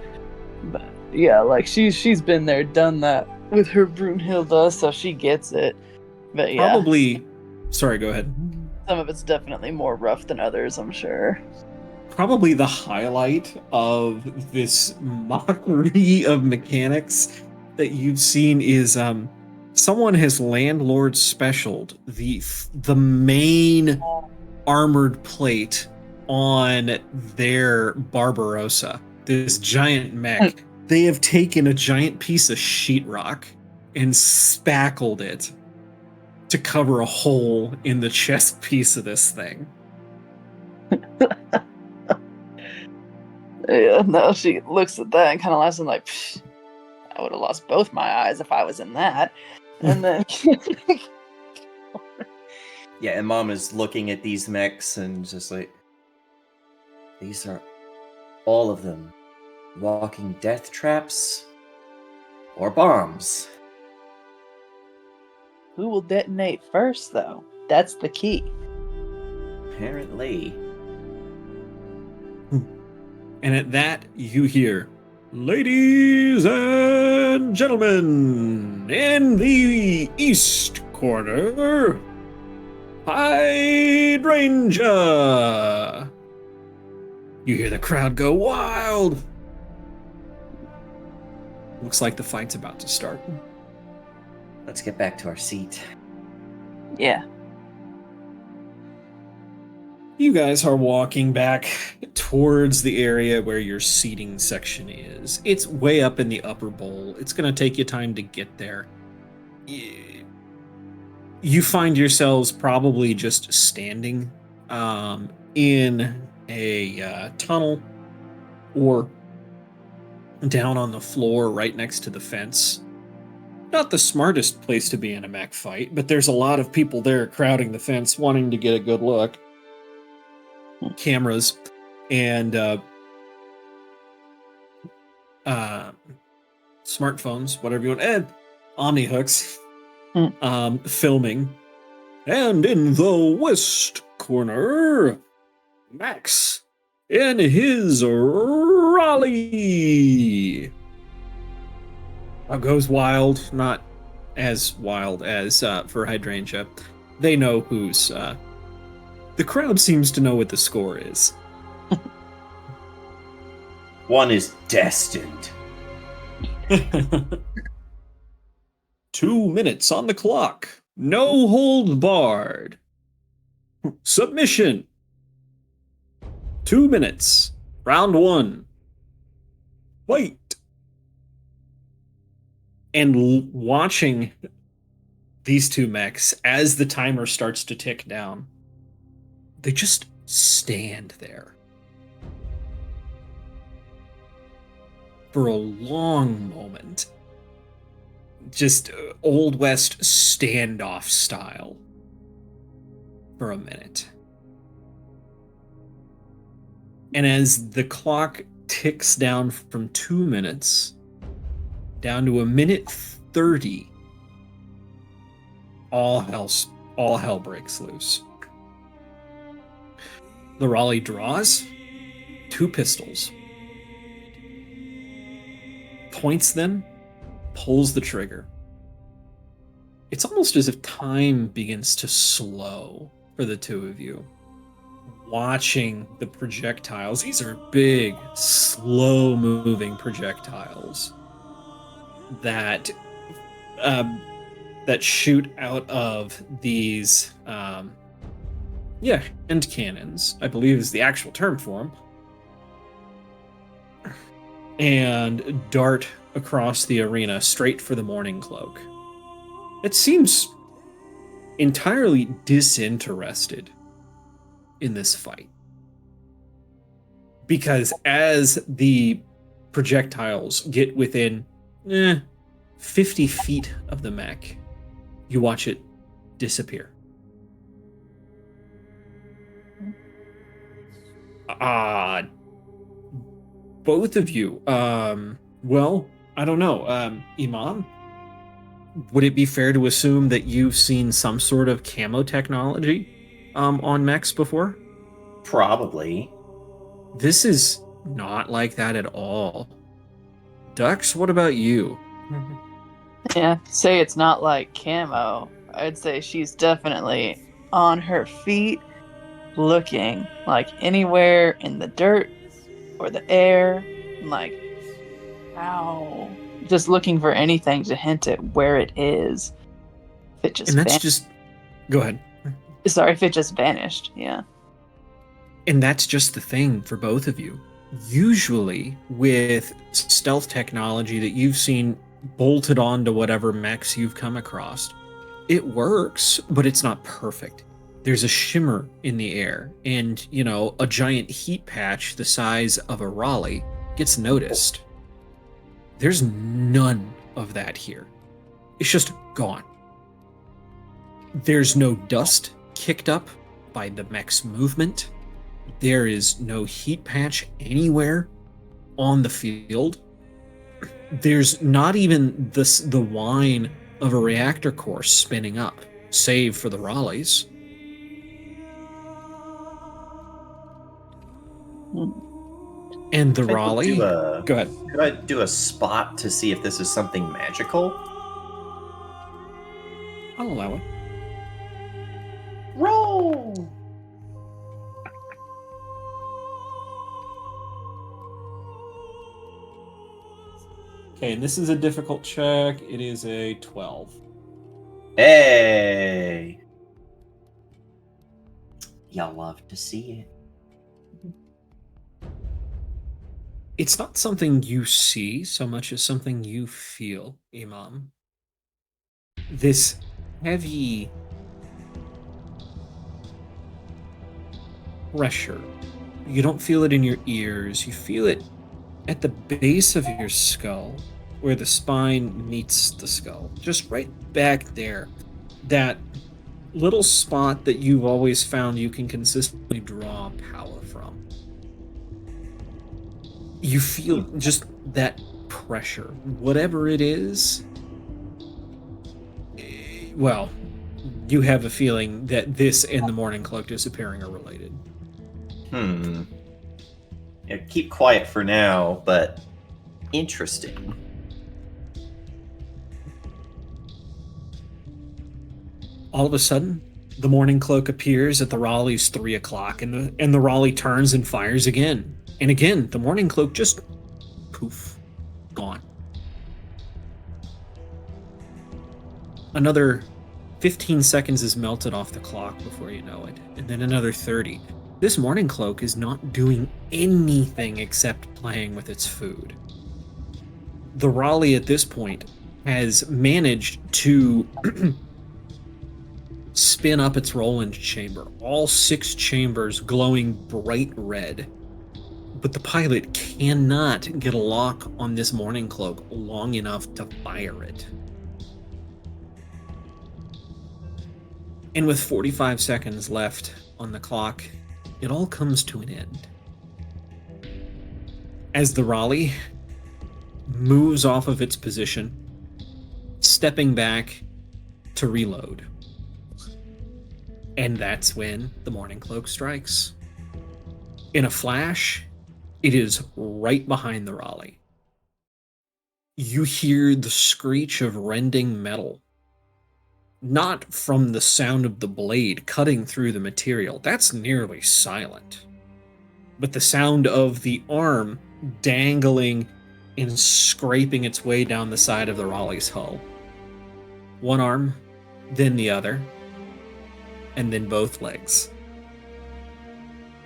But yeah, like she's been there, done that with her Brunhilde, so she gets it. But yeah. Probably, sorry, go ahead. Some of it's definitely more rough than others, I'm sure. Probably the highlight of this mockery of mechanics that you've seen is someone has landlord specialed the main armored plate on their Barbarossa, this giant mech. They have taken a giant piece of sheetrock and spackled it to cover a hole in the chest piece of this thing. Yeah, no, she looks at that and kind of laughs and like, psh, I would have lost both my eyes if I was in that. And then Yeah, and Mom is looking at these mechs and just like, these are all of them walking death traps or bombs. who will detonate first, though? That's the key. Apparently. And at that, you hear, "Ladies and gentlemen, in the east corner, Hydrangea." You hear the crowd go wild. Looks like the fight's about to start. Let's get back to our seat. Yeah. You guys are walking back towards the area where your seating section is. It's way up in the upper bowl. It's going to take you time to get there. You find yourselves probably just standing in a tunnel or down on the floor right next to the fence. Not the smartest place to be in a mech fight, but there's a lot of people there crowding the fence wanting to get a good look. Cameras and smartphones, whatever you want, and Omni hooks filming. And in the west corner, Max in his Raleigh. Goes wild, not as wild as for Hydrangea. They know who's. The crowd seems to know what the score is. One is destined. 2 minutes on the clock. No holds barred. Submission. 2 minutes. Round 1. Fight. And watching these two mechs as the timer starts to tick down, they just stand there for a long moment. Just Old West standoff style for a minute. And as the clock ticks down from 2 minutes down to 1:30, all hell breaks loose. The Raleigh draws 2 pistols, points them, pulls the trigger. It's almost as if time begins to slow for the two of you. Watching the projectiles, these are big, slow-moving projectiles that shoot out of these, hand cannons, I believe is the actual term for them, and dart across the arena straight for the Morning Cloak. It seems entirely disinterested in this fight. Because as the projectiles get within 50 feet of the mech, you watch it disappear. Both of you, well, I don't know, Imam, would it be fair to assume that you've seen some sort of camo technology on mechs before? Probably. This is not like that at all. Dux, what about you? Yeah, say it's not like camo. I'd say she's definitely on her feet, looking like anywhere in the dirt or the air, like, ow. Just looking for anything to hint at where it is. If it just And that's just... Go ahead. Sorry, if it just vanished, yeah. And that's just the thing for both of you. Usually, with stealth technology that you've seen bolted onto whatever mechs you've come across, it works, but it's not perfect. There's a shimmer in the air, and, a giant heat patch the size of a Raleigh gets noticed. There's none of that here. It's just gone. There's no dust kicked up by the mech's movement. There is no heat patch anywhere on the field. There's not even the whine of a reactor core spinning up, save for the Raleighs. And the Raleigh... Go ahead. Could I do a spot to see if this is something magical? I'll allow it. Roll! Okay, and this is a difficult check. It is a 12. Hey! Y'all love to see it. It's not something you see so much as something you feel, Imam. This heavy pressure. You don't feel it in your ears, you feel it at the base of your skull, where the spine meets the skull. Just right back there. That little spot that you've always found you can consistently draw power from. You feel just that pressure. Whatever it is, well, you have a feeling that this and the Morning Cloak disappearing are related. Yeah, keep quiet for now, but interesting. All of a sudden, the Morning Cloak appears at the Raleigh's 3 o'clock, and the Raleigh turns and fires again. And again, the Morning Cloak just poof, gone. Another 15 seconds is melted off the clock before you know it, and then another 30. This Morning Cloak is not doing anything except playing with its food. The Raleigh at this point has managed to spin up its Roland chamber, all 6 chambers glowing bright red. But the pilot cannot get a lock on this Morning Cloak long enough to fire it. And with 45 seconds left on the clock, it all comes to an end. As the Raleigh moves off of its position, stepping back to reload. And that's when the Morning Cloak strikes. In a flash, it is right behind the Raleigh. You hear the screech of rending metal. Not from the sound of the blade cutting through the material. That's nearly silent. But the sound of the arm dangling and scraping its way down the side of the Raleigh's hull. One arm, then the other, and then both legs.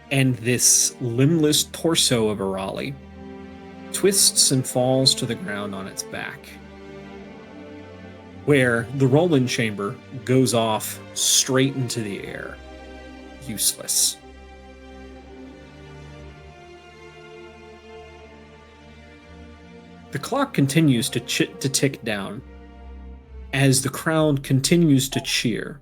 And this limbless torso of a Raleigh twists and falls to the ground on its back, where the Roland chamber goes off straight into the air, useless. The clock continues to tick down as the crowd continues to cheer,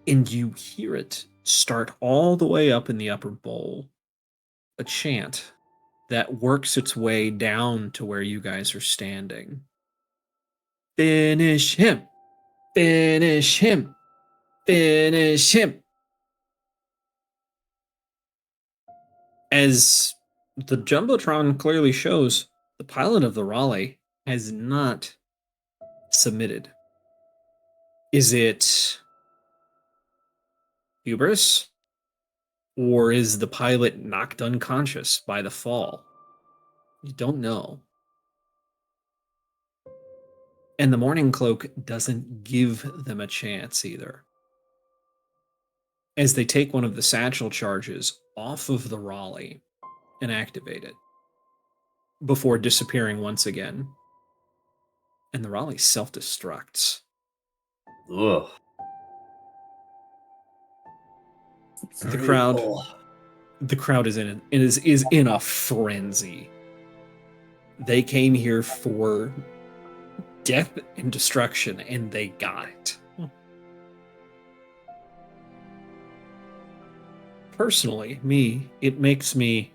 and you hear it start all the way up in the upper bowl, a chant that works its way down to where you guys are standing. Finish him! Finish him! Finish him! As the Jumbotron clearly shows, the pilot of the Raleigh has not submitted. Is it hubris? Or is the pilot knocked unconscious by the fall? You don't know. And the Morning Cloak doesn't give them a chance either, as they take one of the satchel charges off of the Raleigh and activate it before disappearing once again. And the Raleigh self-destructs. Ugh. The crowd is in a frenzy. They came here for death and destruction, and they got it. Personally, it makes me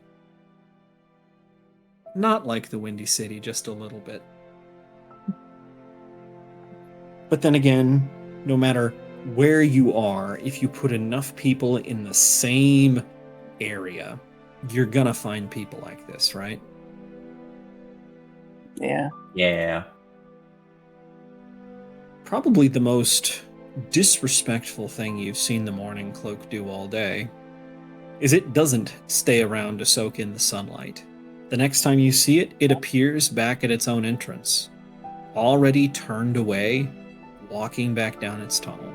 not like the Windy City just a little bit. But then again, no matter where you are, if you put enough people in the same area, you're gonna find people like this, right? Yeah. Yeah. Probably the most disrespectful thing you've seen the Morning Cloak do all day is it doesn't stay around to soak in the sunlight. The next time you see it, it appears back at its own entrance, already turned away, walking back down its tunnel.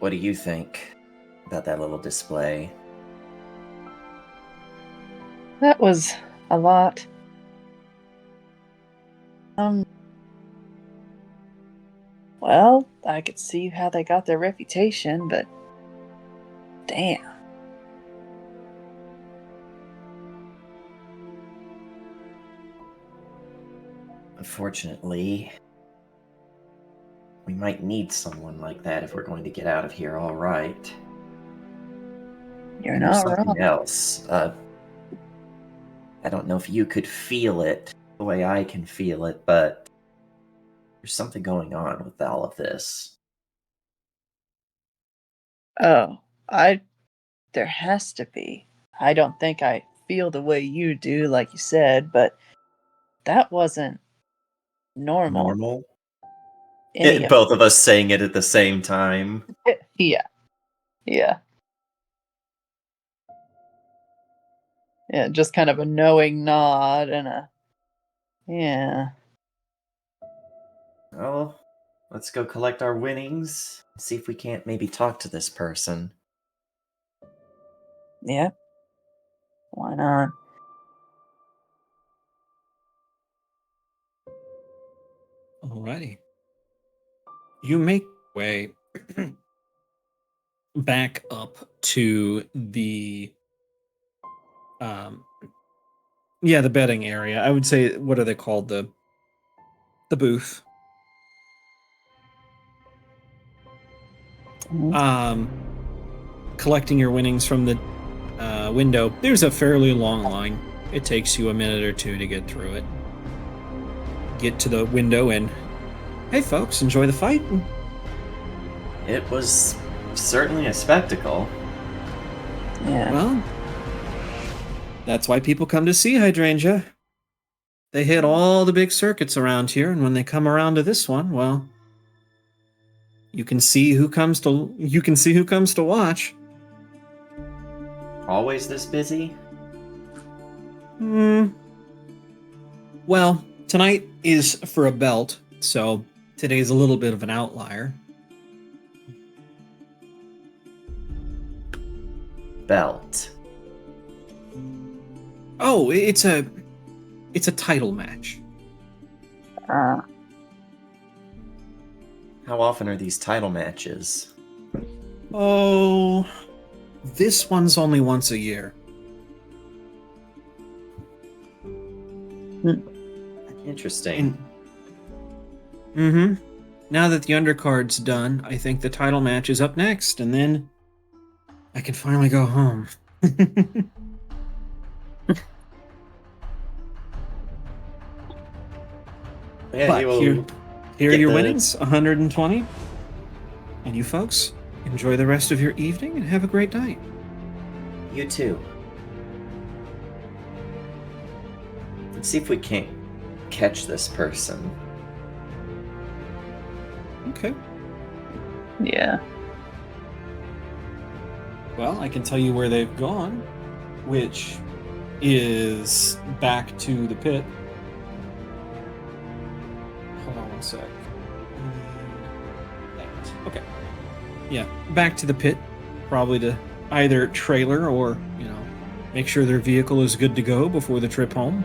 What do you think about that little display? That was a lot. Well, I could see how they got their reputation, but damn. Unfortunately, we might need someone like that if we're going to get out of here all right. You're And there's not something wrong. else. I don't know if you could feel it the way I can feel it, but there's something going on with all of this. Oh, there has to be. I don't think I feel the way you do, like you said, but that wasn't normal. Normal? Any of Both of us saying it at the same time. it. Yeah. Yeah. Yeah, just kind of a knowing nod and a yeah. Well, let's go collect our winnings. See if we can't maybe talk to this person. Yeah. Why not? Alrighty. You make your way back up to the um the betting area. I would say, what are they called? The booth. Mhm. Collecting your winnings from the window. There's a fairly long line. It takes you a minute or two to get through it. Get to the window and, hey folks, enjoy the fight. It was certainly a spectacle. Yeah. Well, that's why people come to see Hydrangea. They hit all the big circuits around here, and when they come around to this one, well, you can see who comes to watch. Always this busy? Well, tonight is for a belt, so today's a little bit of an outlier. Belt. Oh, it's a title match. Uh, How often are these title matches? Oh, this one's only once a year. Interesting. Now that the undercard's done, I think the title match is up next, and then I can finally go home. Yeah, But you will here are get your the- winnings, 120. And you folks, enjoy the rest of your evening and have a great night. You too. Let's see if we can't catch this person. Okay. yeah. Well, I can tell you where they've gone, which is back to the pit. Hold on one sec. Okay. Yeah, back to the pit. Probably to either trailer or, make sure their vehicle is good to go before the trip home.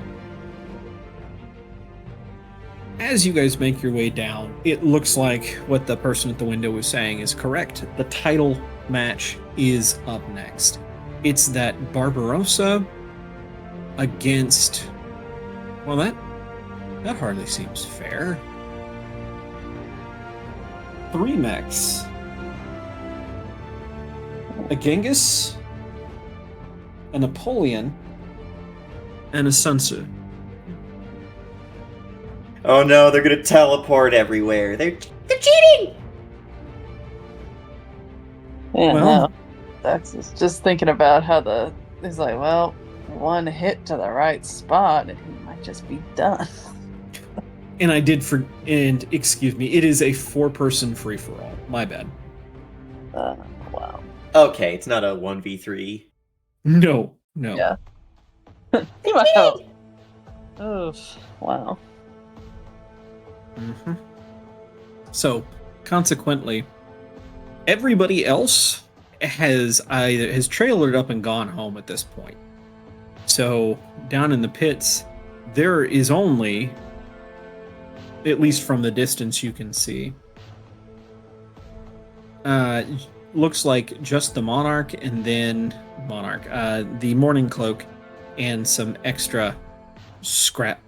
As you guys make your way down, it looks like what the person at the window was saying is correct. The title match is up next. It's that Barbarossa against... Well, that hardly seems fair. 3 mechs. A Genghis, a Napoleon, and a Sun Tzu. Oh no, they're gonna teleport everywhere. They're cheating! Yeah, Well- no. That's just thinking about how it's like, well, one hit to the right spot and he might just be done. And excuse me, it is a 4-person free-for-all. My bad. Wow. Okay, it's not a 1v3. No. Yeah. He might have. Oh, wow. Mhm. So, consequently, everybody else has trailered up and gone home at this point. So, down in the pits, there is only, at least from the distance you can see, looks like just the Monarch and then the Morning Cloak and some extra scrap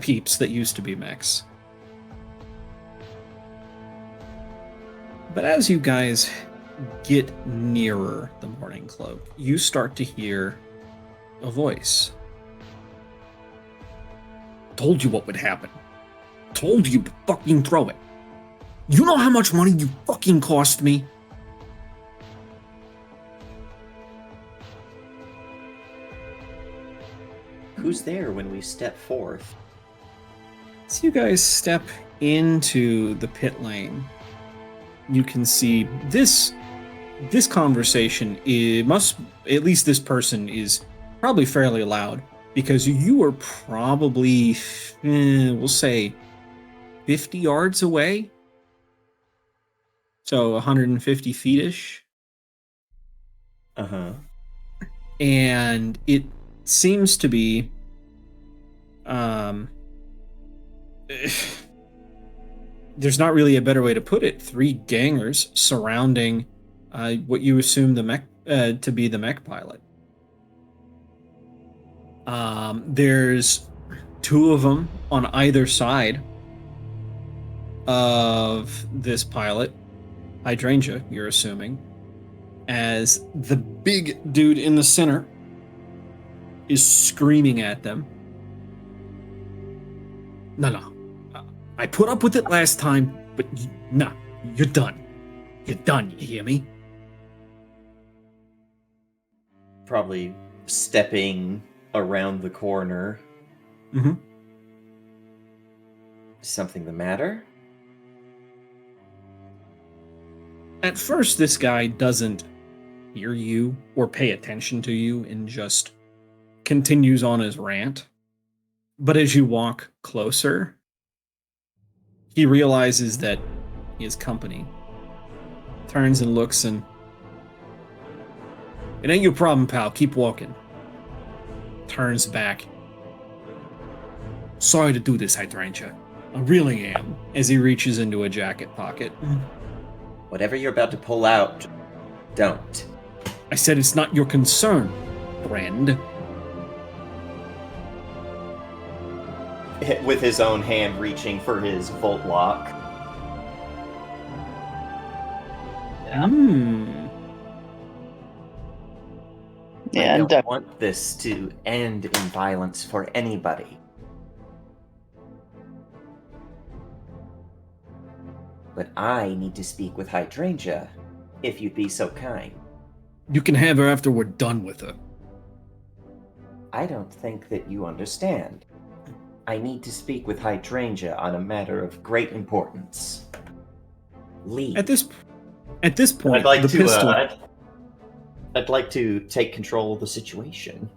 heaps that used to be mechs. But as you guys get nearer the Morning Cloak, you start to hear a voice. Told you what would happen. Told you to fucking throw it. You know how much money you fucking cost me? Who's there when we step forth? As you guys step into the pit lane, you can see this conversation at least this person is probably fairly loud, because you are probably, we'll say, 50 yards away. So 150 feet-ish. Uh-huh. And it seems to be there's not really a better way to put it. 3 gangers surrounding what you assume the mech to be the mech pilot. There's 2 of them on either side of this pilot, hydrangea, you're assuming, as the big dude in the center is screaming at them. No. I put up with it last time, but no, you're done. You're done, you hear me? Probably stepping around the corner. Mm-hmm. Something the matter? At first, this guy doesn't hear you or pay attention to you and just continues on his rant. But as you walk closer, he realizes that he has company. Turns and looks and... It ain't your problem, pal. Keep walking. Turns back. Sorry to do this, hydrangea. I really am. As he reaches into a jacket pocket. Whatever you're about to pull out, don't. I said it's not your concern, friend. With his own hand reaching for his Volt Lock. Yeah, I and don't want this to end in violence for anybody. But I need to speak with Hydrangea, if you'd be so kind. You can have her after we're done with her. I don't think that you understand. I need to speak with Hydrangea on a matter of great importance. Leave. At this point, I'd like the to. pistol. I'd like to take control of the situation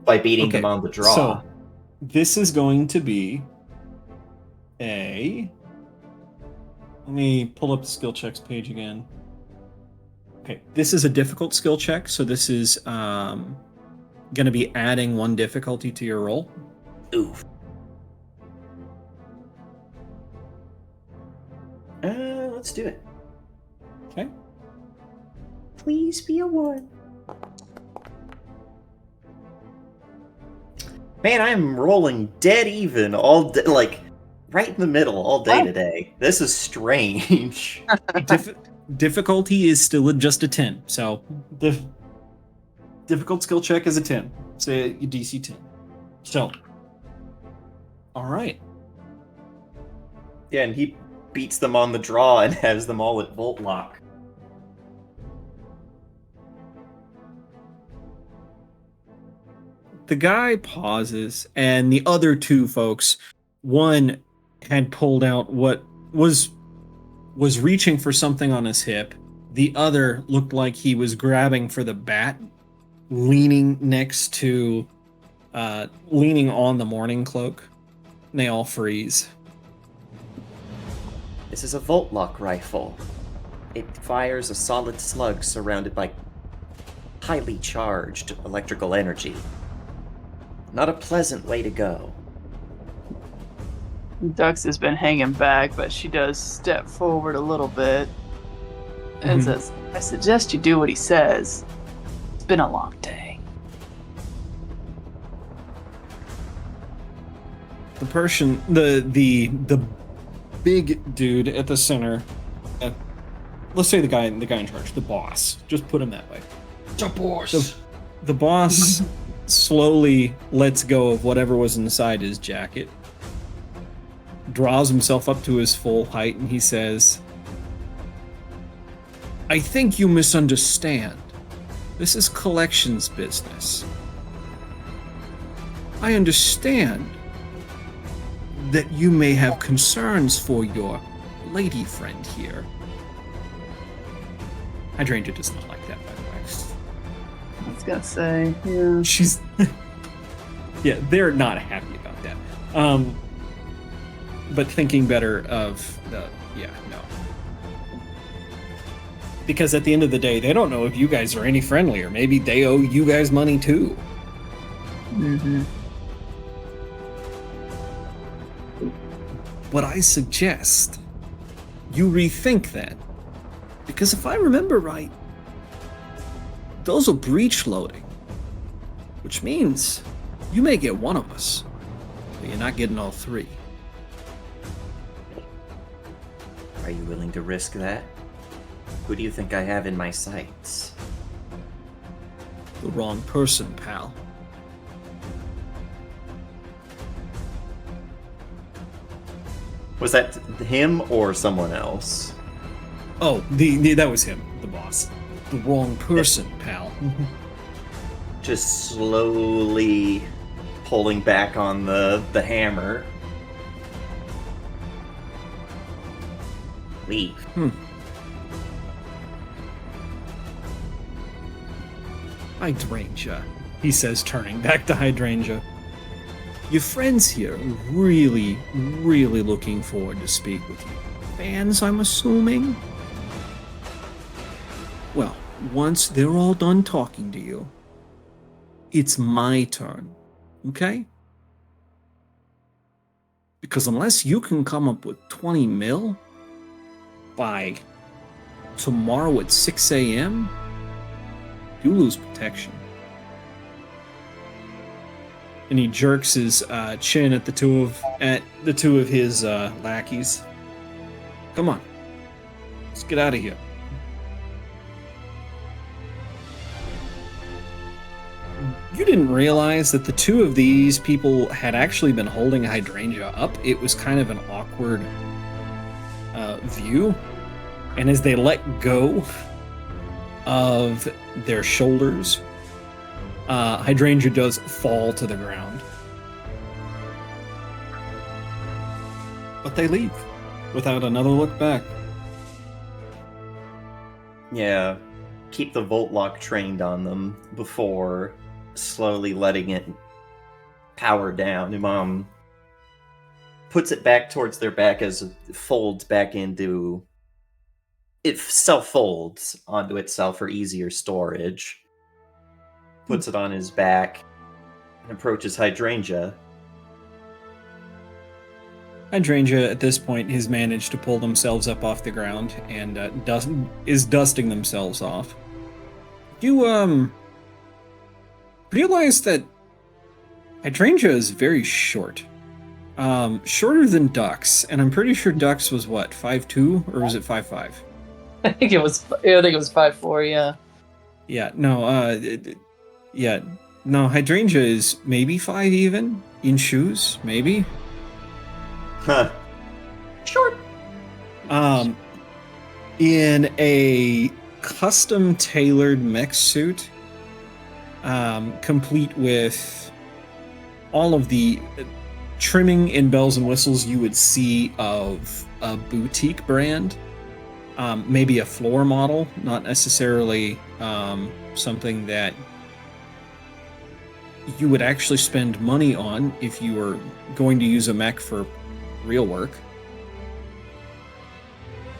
by beating them on the draw. So, this is going to be a... Let me pull up the skill checks page again. Okay, this is a difficult skill check, so this is going to be adding 1 difficulty to your roll. Oof. Let's do it. Okay. Please be a 1. Man, I'm rolling dead even all day, like right in the middle all day today. This is strange. Difficulty is still just a 10, so the difficult skill check is a 10. Say your DC 10. So, all right. Yeah, and he beats them on the draw and has them all at Volt Lock. The guy pauses, and the other 2 folks, one had pulled out what was reaching for something on his hip. The other looked like he was grabbing for the bat, leaning next to, leaning on the Morning Cloak. And they all freeze. This is a Volt Lock rifle. It fires a solid slug surrounded by highly charged electrical energy. Not a pleasant way to go. Dux has been hanging back, but she does step forward a little bit and Mhm. says, I suggest you do what he says. It's been a long day. The Persian, the big dude at the center, let's say the guy in charge, the boss. Just put him that way. The boss. The boss slowly lets go of whatever was inside his jacket, draws himself up to his full height, and he says, I think you misunderstand. This is collections business. I understand that you may have concerns for your lady friend here. Hydrangea does not like that, by the way. I was gonna say, yeah. She's... yeah, they're not happy about that. But thinking better of the... yeah, no. Because at the end of the day, they don't know if you guys are any friendlier. Maybe they owe you guys money too. Mm-hmm. But I suggest you rethink that. Because if I remember right, those are breach loading. Which means you may get one of us, but you're not getting all three. Are you willing to risk that? Who do you think I have in my sights? The wrong person, pal. Was that him or someone else? Oh, that was him, the boss. The wrong person, pal. Just slowly pulling back on the hammer. Leave. Hydrangea, he says, turning back to Hydrangea. Your friends here are really, really looking forward to speak with you. Fans, I'm assuming? Well, once they're all done talking to you, it's my turn, okay? Because unless you can come up with 20 mil by tomorrow at 6 a.m., you lose protection. And he jerks his chin at the two of his lackeys. Come on, let's get out of here. You didn't realize that the two of these people had actually been holding Hydrangea up. It was kind of an awkward view, and as they let go of their shoulders, Hydrangea does fall to the ground. But they leave without another look back. Yeah. Keep the Volt Lock trained on them before slowly letting it power down. Imam puts it back towards their back as it folds back into... it self-folds onto itself for easier storage. Puts it on his back and approaches Hydrangea. Hydrangea, at this point, has managed to pull themselves up off the ground and is dusting themselves off. You, realize that Hydrangea is very short. Shorter than Dux, and I'm pretty sure Dux was, what, 5'2", or was it 5'5"? I think it was 5'4", yeah. Yeah, no, no, Hydrangea is maybe 5 even, in shoes, maybe. Huh. Short. In a custom-tailored mech suit, complete with all of the trimming and bells and whistles you would see of a boutique brand. Maybe a floor model, not necessarily something that you would actually spend money on if you were going to use a mech for real work.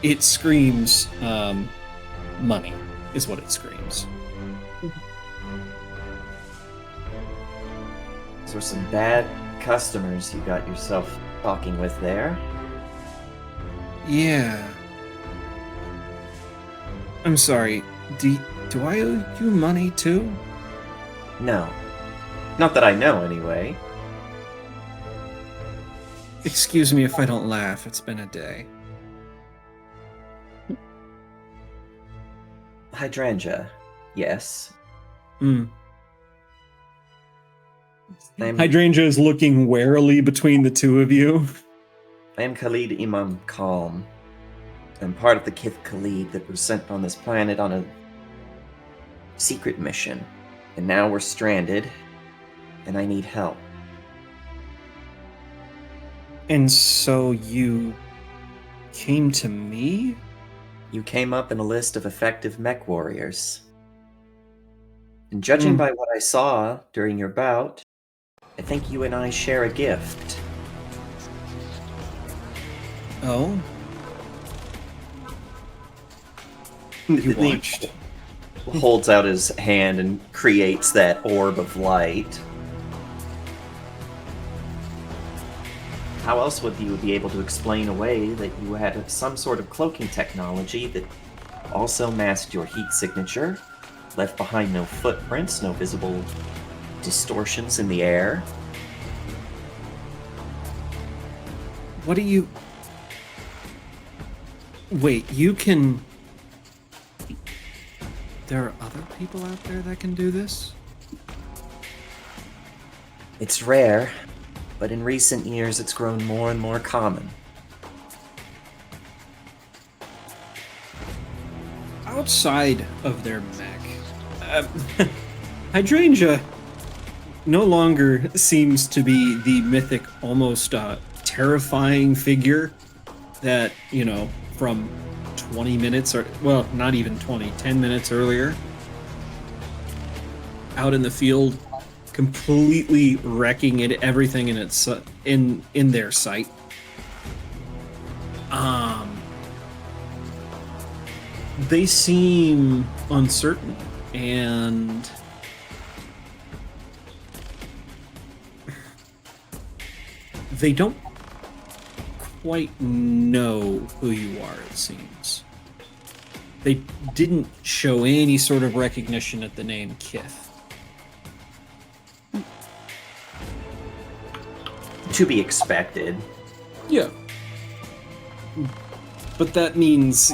It screams money, is what it screams. Those are some bad customers you got yourself talking with there. Yeah. I'm sorry. Do I owe you money too? No. Not that I know, anyway. Excuse me if I don't laugh. It's been a day. Hydrangea, yes. Hydrangea is looking warily between the two of you. I am Khalid Imam Calm. I'm part of the Kith Khalid that was sent on this planet on a secret mission. And now we're stranded, and I need help. And so you came to me? You came up in a list of effective mech warriors. And judging by what I saw during your bout, I think you and I share a gift. Oh? You watched? Holds out his hand and creates that orb of light. How else would you be able to explain away that you had some sort of cloaking technology that also masked your heat signature, left behind no footprints, no visible distortions in the air? What do you... Wait, you can... There are other people out there that can do this? It's rare, but in recent years it's grown more and more common. Outside of their mech, Hydrangea no longer seems to be the mythic, almost terrifying figure that, from 20 minutes, or, well, not even 20, 10 minutes earlier, out in the field, completely wrecking everything in its in their sight. They seem uncertain, and they don't quite know who you are, it seems. They didn't show any sort of recognition at the name Kith. To be expected. Yeah. But that means,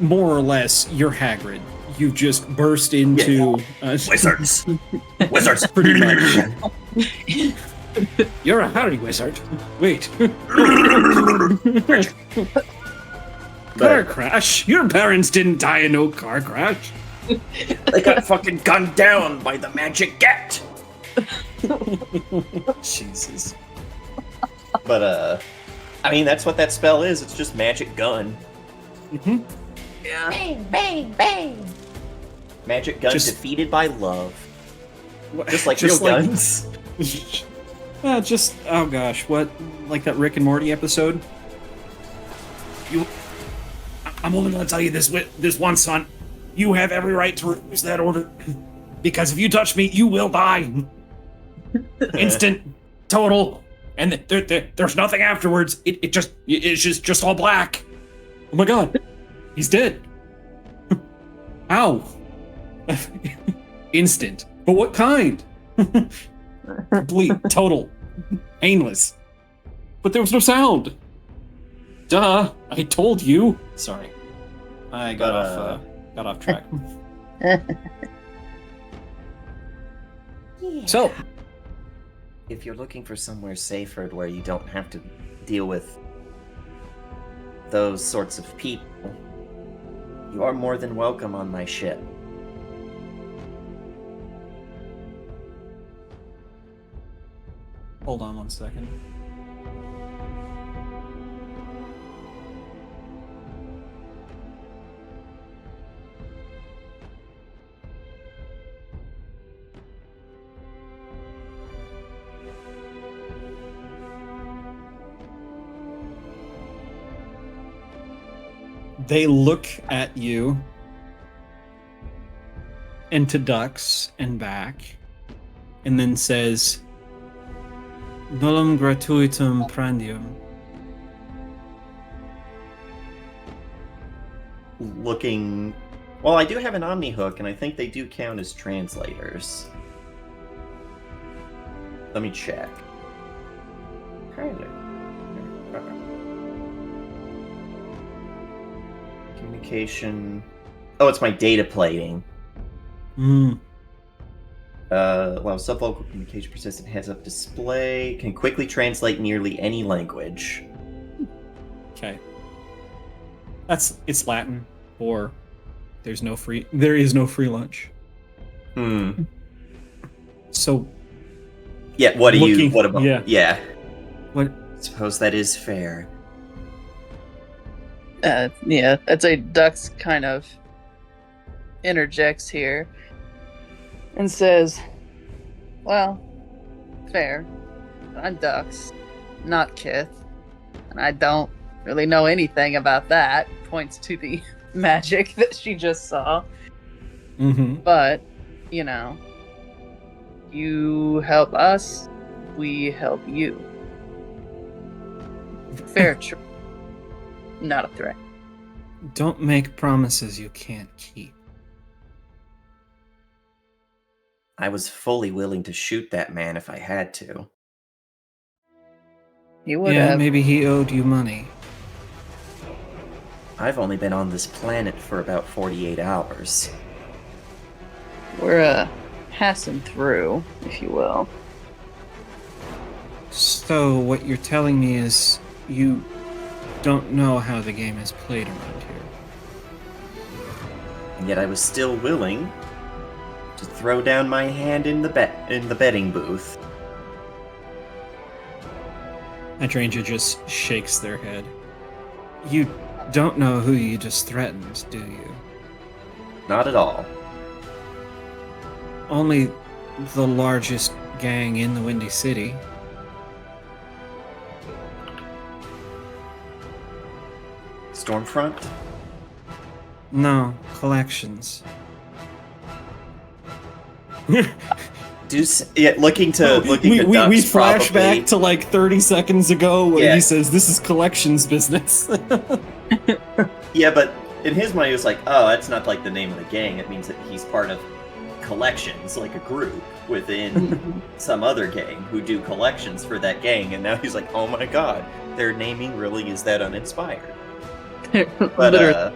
more or less, you're Hagrid. You just burst into... Wizards! Wizards! Pretty much. You're a Harry wizard. Wait. Car crash? Your parents didn't die in no car crash. They got fucking gunned down by the magic get! Jesus. But, I mean, that's what that spell is. It's just magic gun. Mm-hmm. Yeah. Bang, bang, bang! Magic gun defeated by love. Just like real guns. Oh gosh, what? Like that Rick and Morty episode? I'm only gonna tell you this once, son. You have every right to refuse that order. Because if you touch me, you will die. Instant, total, and there's nothing afterwards. It's just all black. Oh my god, he's dead. Ow. Instant. But what kind? Complete, total, painless. But there was no sound. Duh, I told you. Sorry, I got off track. So, if you're looking for somewhere safer where you don't have to deal with those sorts of people, you are more than welcome on my ship. hold on one second. They look at you and to Dux and back, and then says, Nullum gratuitum prandium. Looking. Well, I do have an Omni Hook, and I think they do count as translators. Let me check. Communication. Oh, it's my data plating. Hmm. Allows subvocal communication, persistent heads-up display, can quickly translate nearly any language. Okay. It's Latin, or there is no free lunch. Hmm. So Yeah, what Looking- what about, yeah. yeah. what Suppose that is fair. Yeah, I'd say Dux kind of interjects here and says, well, fair. I'm Dux, not Kith, and I don't really know anything about that. Points to the magic that she just saw. Mm-hmm. But, you know, you help us, we help you. Fair trade. Not a threat. Don't make promises you can't keep. I was fully willing to shoot that man if I had to. He would Yeah, have. maybe he owed you money. I've only been on this planet for about 48 hours. We're passing through, if you will. So what you're telling me is you don't know how the game is played around here. And yet I was still willing to throw down my hand in the betting booth. Hydrangea just shakes their head. You don't know who you just threatened, do you? Not at all. Only the largest gang in the Windy City. Stormfront? No, collections. Looking to we Dux flash probably. back to like 30 seconds ago where Yeah. he says this is collections business. Yeah, but in his mind, he was like, "Oh, that's not like the name of the gang. It means that he's part of collections, like a group within some other gang who do collections for that gang." And now he's like, "Oh my god, their naming really is that uninspired." But Literally.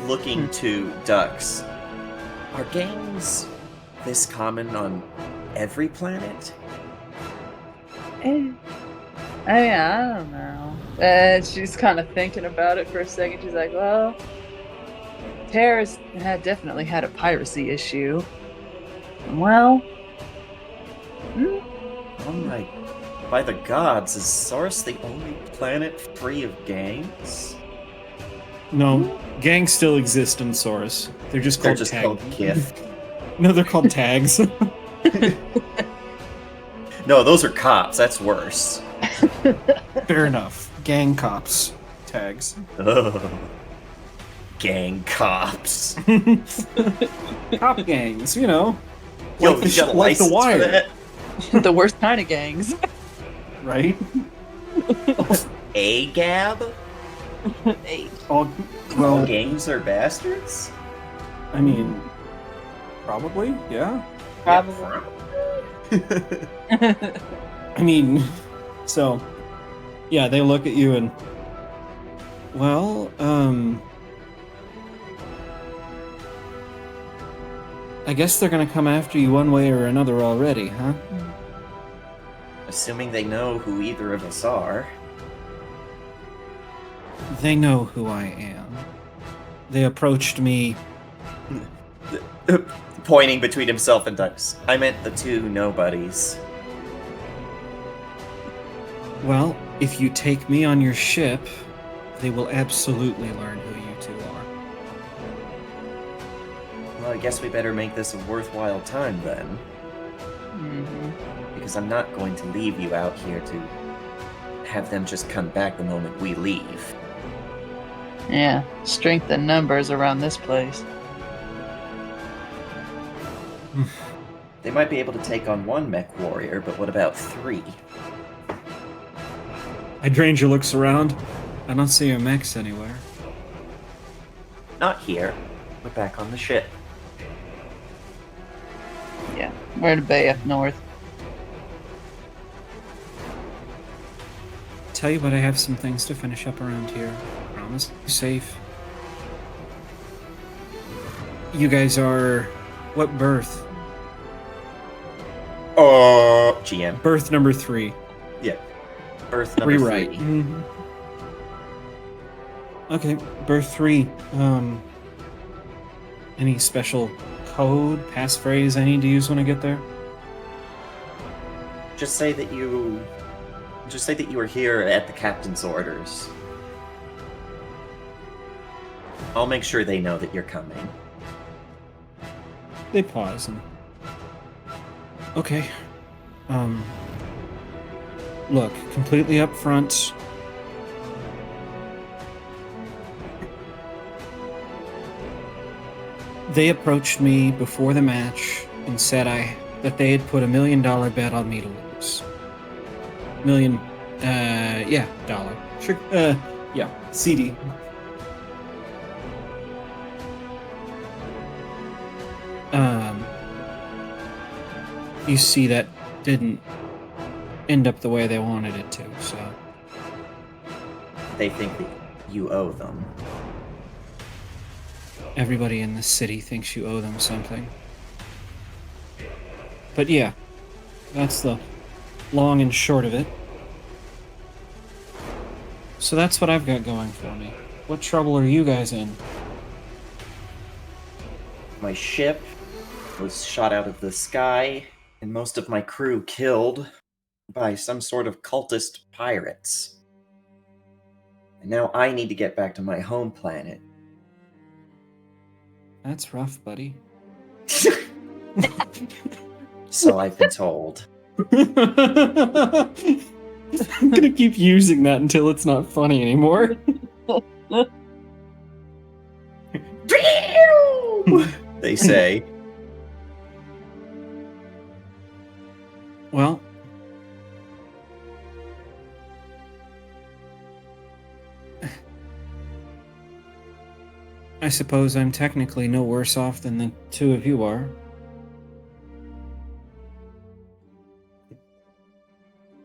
looking to Dux, are gangs this common on every planet? I don't know. She's kind of thinking about it for a second. She's like, well, Terra's had definitely had a piracy issue. Well, Oh my... By the gods, is Source the only planet free of gangs? No, gangs still exist in Source. They're just They're called just tag- called Kith. No, they're called tags. No, those are cops. That's worse. Fair enough. Gang cops. Tags. Ugh. Gang cops. Cop gangs, you know. Yo, Like you the, got a like the license for Wire, that? the worst kind of gangs. right? A-Gab? All, All well, gangs are bastards? I mean, probably, yeah. Probably. I mean, so, yeah, they look at you and, well, I guess they're gonna come after you one way or another already, huh? Assuming they know who either of us are. They know who I am. They approached me. Pointing between himself and Dux. I meant the two nobodies. Well, if you take me on your ship, they will absolutely learn who you two are. Well, I guess we better make this a worthwhile time then. Because I'm not going to leave you out here to have them just come back the moment we leave. Yeah, strength in numbers around this place. They might be able to take on one mech warrior, but what about 3? Hydrangea looks around. I don't see your mechs anywhere. Not here. We're back on the ship. Yeah, we're in a bay up north. Tell you what, I have some things to finish up around here. Promise. Safe. You guys are... What birth? GM. Birth number 3. Yeah. Birth number Rewrite. 3. Mhm. Okay, birth 3. Any special code, passphrase I need to use when I get there? Just say that you were here at the captain's orders. I'll make sure they know that you're coming. They pause and... Okay. Look, completely up front. They approached me before the match and said that they had put $1 million bet on me to lose. Dollar. Sure, yeah, CD. You see, that didn't end up the way they wanted it to, so... They think that you owe them. Everybody in the city thinks you owe them something. But yeah, that's the long and short of it. So that's what I've got going for me. What trouble are you guys in? My ship was shot out of the sky, and most of my crew killed by some sort of cultist pirates. And now I need to get back to my home planet. That's rough, buddy. So I've been told. I'm gonna keep using that until it's not funny anymore. They say. Well, I suppose I'm technically no worse off than the two of you are.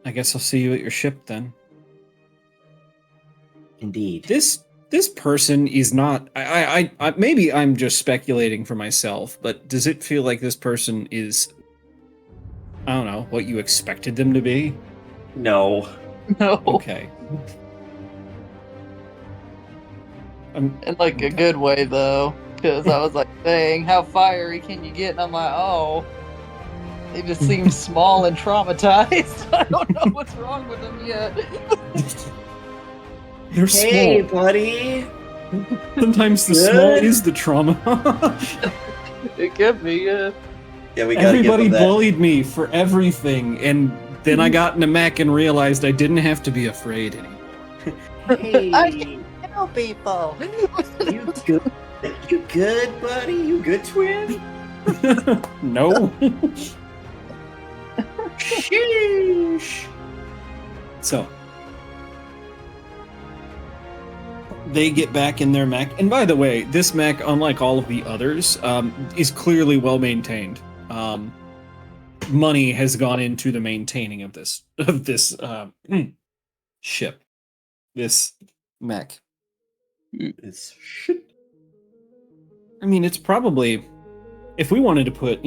I guess I'll see you at your ship then. Indeed. This person is not... I maybe I'm just speculating for myself, but does it feel like this person is... I don't know, what you expected them to be? No. No. Okay. In like a good way though, because I was like, dang, how fiery can you get? And I'm like, oh, they just seem small and traumatized. I don't know what's wrong with them yet. They're Hey, small. buddy. Sometimes the Good. small is the trauma. It could be, yeah. Yeah, we gotta Everybody give them that. bullied me for everything, and then I got in a mech and realized I didn't have to be afraid anymore. Hey, Tell people. you good? You good, buddy? You good, twin? No. Sheesh. So they get back in their mech, and by the way, this mech, unlike all of the others, is clearly well maintained. Money has gone into the maintaining of this ship, this mech. It's shit. I mean, it's probably, if we wanted to put,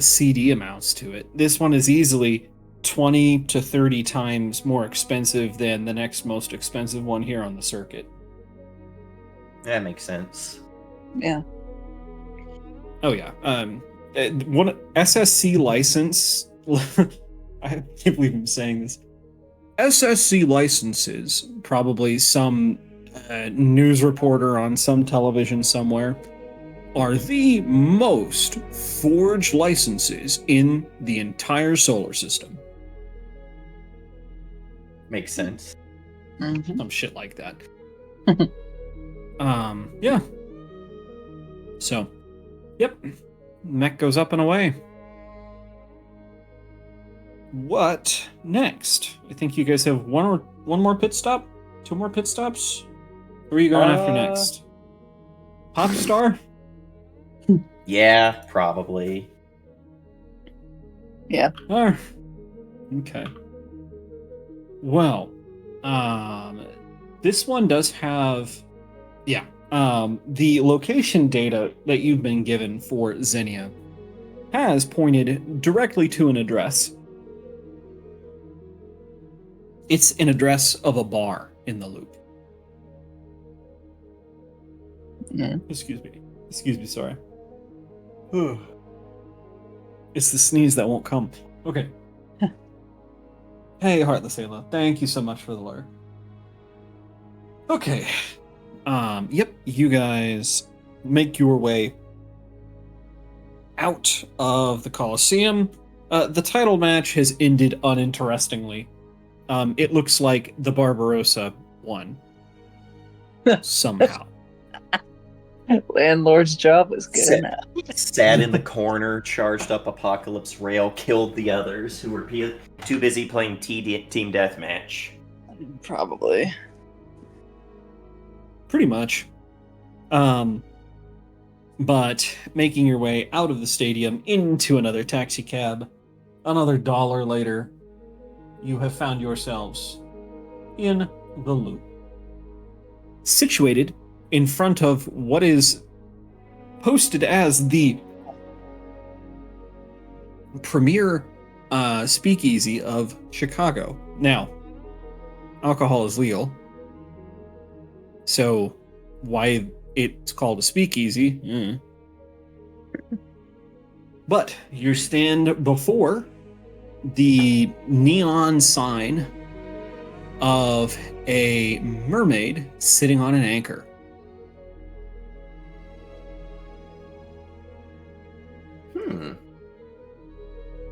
CD amounts to it, this one is easily 20 to 30 times more expensive than the next most expensive one here on the circuit. That makes sense. Yeah. Oh yeah. One SSC license. I can't believe I'm saying this. SSC licenses, probably some news reporter on some television somewhere, are the most forged licenses in the entire solar system. Makes sense. Mm-hmm. Some shit like that. Yeah. So, yep. Mech goes up and away. What next? I think you guys have one more pit stop? 2 more pit stops? Where are you going after next? Pop star? Yeah, probably. Yeah. Oh, okay. Well, this one does have, yeah, the location data that you've been given for Xenia has pointed directly to an address. It's an address of a bar in the loop. Mm. Excuse me, sorry. It's the sneeze that won't come. Okay. Hey, Heartless Ayla. Thank you so much for the lure. Okay. Yep, you guys make your way out of the Coliseum. The title match has ended uninterestingly. It looks like the Barbarossa won. Somehow. Landlord's job was good Sit. enough. Sat in the corner, charged up Apocalypse Rail, killed the others who were too busy playing Team Deathmatch. Probably. Pretty much. But making your way out of the stadium into another taxi cab, another dollar later, you have found yourselves in the loop. Situated in front of what is posted as the premier speakeasy of Chicago. Now, alcohol is legal, so why it's called a speakeasy? But you stand before the neon sign of a mermaid sitting on an anchor.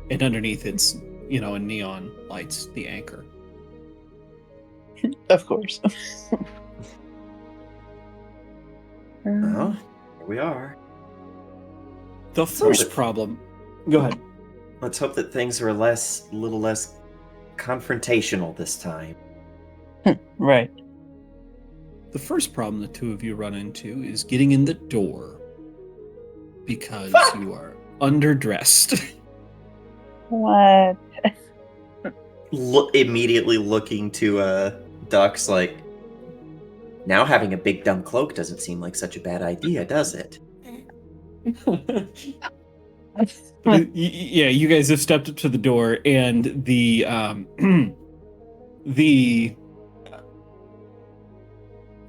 And underneath it's, in neon lights, the anchor. Of course. Well, here we are. The first problem... Go ahead. Let's hope that things are a little less confrontational this time. Right. The first problem the two of you run into is getting in the door. Because you are underdressed. What? Immediately looking to Ducks like, now having a big dumb cloak doesn't seem like such a bad idea, does it? Yeah, you guys have stepped up to the door, and the the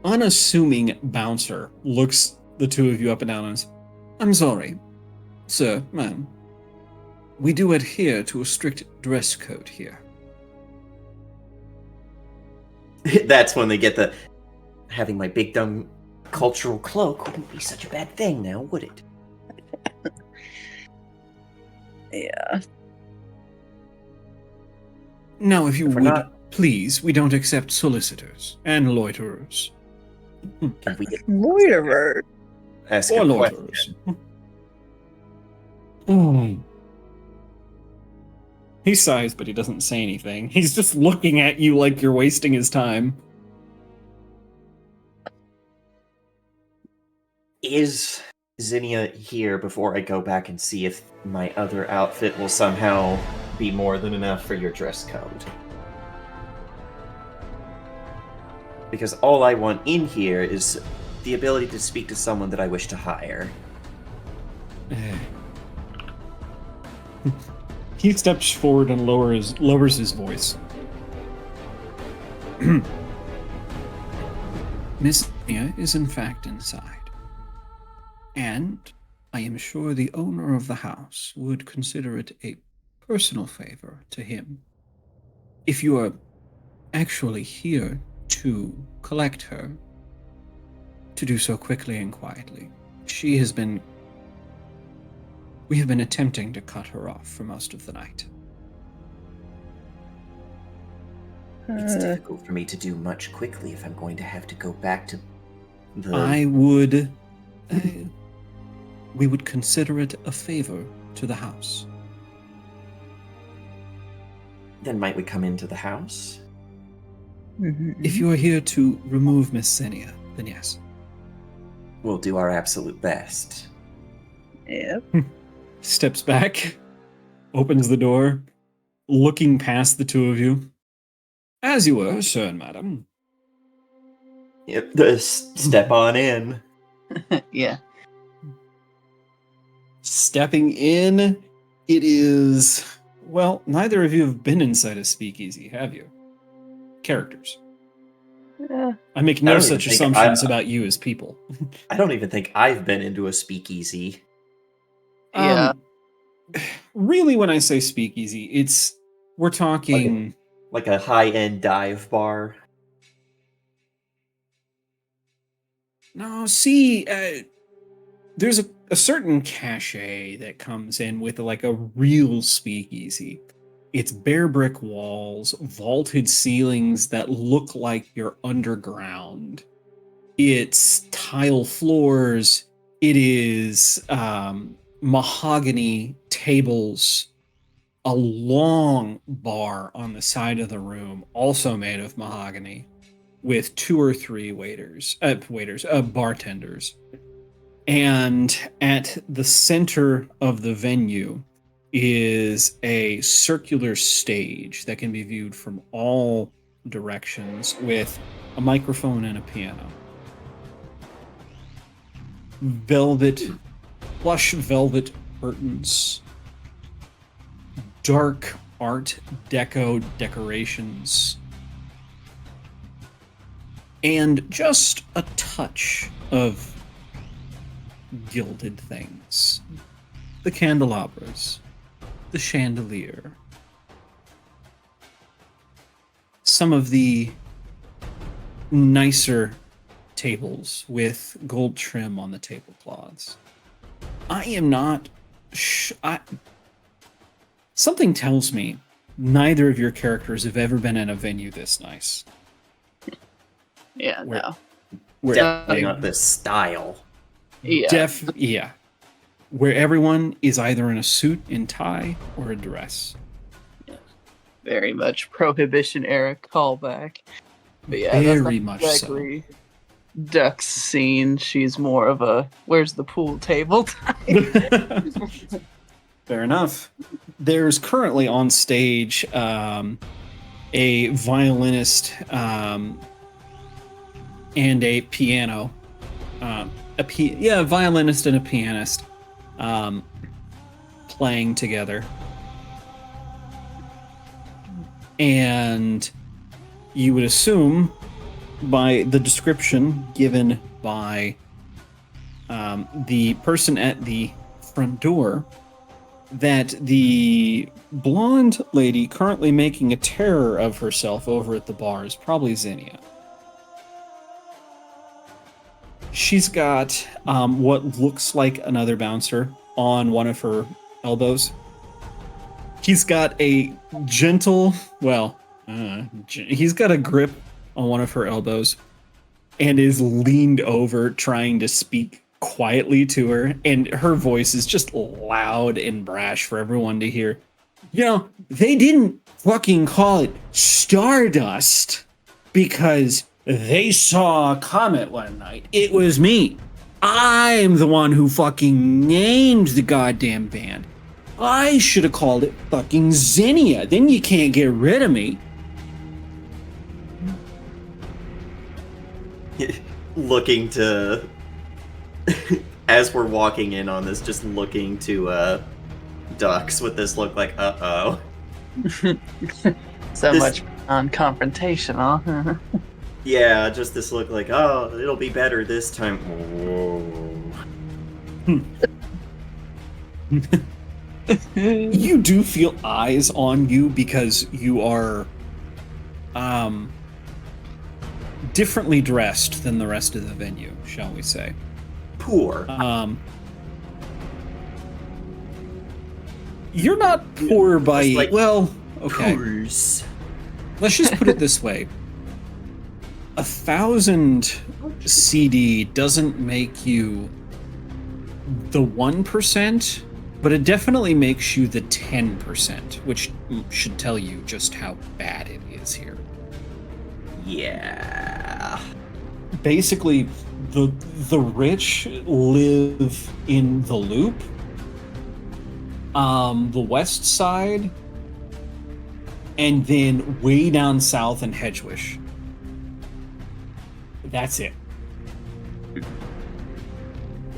unassuming bouncer looks the two of you up and down and says, "I'm sorry, sir, ma'am. We do adhere to a strict dress code here." That's when they get the having my big dumb cultural cloak wouldn't be such a bad thing now, would it? Yeah. Now, if you If we're would, not- please, we don't accept solicitors and loiterers. Can we Loiterer. ask Or a loiterers. question? He sighs, but he doesn't say anything. He's just looking at you like you're wasting his time. Is Zinnia here before I go back and see if my other outfit will somehow be more than enough for your dress code? Because all I want in here is the ability to speak to someone that I wish to hire. He steps forward and lowers his voice. Miss Nia is in fact inside. And I am sure the owner of the house would consider it a personal favor to him if you are actually here to collect her, to do so quickly and quietly. We have been attempting to cut her off for most of the night. It's difficult for me to do much quickly if I'm going to have to go back to the... I would... we would consider it a favor to the house. Then might we come into the house? If you are here to remove Miss Xenia, then yes. We'll do our absolute best. Yep. Steps back, opens the door, looking past the two of you. As you were, sir and madam. Yep, step on in. Yeah. Stepping in, it is... Well, neither of you have been inside a speakeasy, have you? Characters. Yeah. I make I no don't such even think assumptions about you as people. I don't even think I've been into a speakeasy. Yeah. Really, when I say speakeasy, we're talking... Like a high-end dive bar. No, see, there's a certain cachet that comes in with like a real speakeasy. It's bare brick walls, vaulted ceilings that look like you're underground. It's tile floors. It is mahogany tables. A long bar on the side of the room, also made of mahogany, with 2 or 3 bartenders. And at the center of the venue is a circular stage that can be viewed from all directions with a microphone and a piano. Plush velvet curtains, dark art deco decorations, and just a touch of gilded things. The candelabras, the chandelier, some of the nicer tables with gold trim on the tablecloths. I am not... Something tells me neither of your characters have ever been in a venue this nice. Yeah, no. Definitely not this style. Yeah. Where everyone is either in a suit and tie or a dress. Very much Prohibition era callback. But yeah, Very that's much not exactly Duck's scene. She's more of a where's the pool table type. Fair enough. There's currently on stage a violinist and a piano. A violinist and a pianist playing together. And you would assume by the description given by the person at the front door that the blonde lady currently making a terror of herself over at the bar is probably Xenia. She's got what looks like another bouncer on one of her elbows. He's got a gentle, he's got a grip on one of her elbows and is leaned over trying to speak quietly to her, and her voice is just loud and brash for everyone to hear. You know, they didn't fucking call it Stardust because they saw a comet one night. It was me. I'm the one who fucking named the goddamn band. I should have called it fucking Xenia. Then you can't get rid of me. Looking to... as we're walking in on this, just looking to Dux with this look like, uh-oh. So much non-confrontational. Yeah, just this look like, oh, it'll be better this time. Whoa. You do feel eyes on you because you are differently dressed than the rest of the venue, shall we say. Poor. You're not poor by... like well, okay. Poors. Let's just put it this way. 1,000 CD doesn't make you the 1%, but it definitely makes you the 10%, which should tell you just how bad it is here. Yeah. Basically, the rich live in the Loop, the west side, and then way down south in Hedgewish. That's it.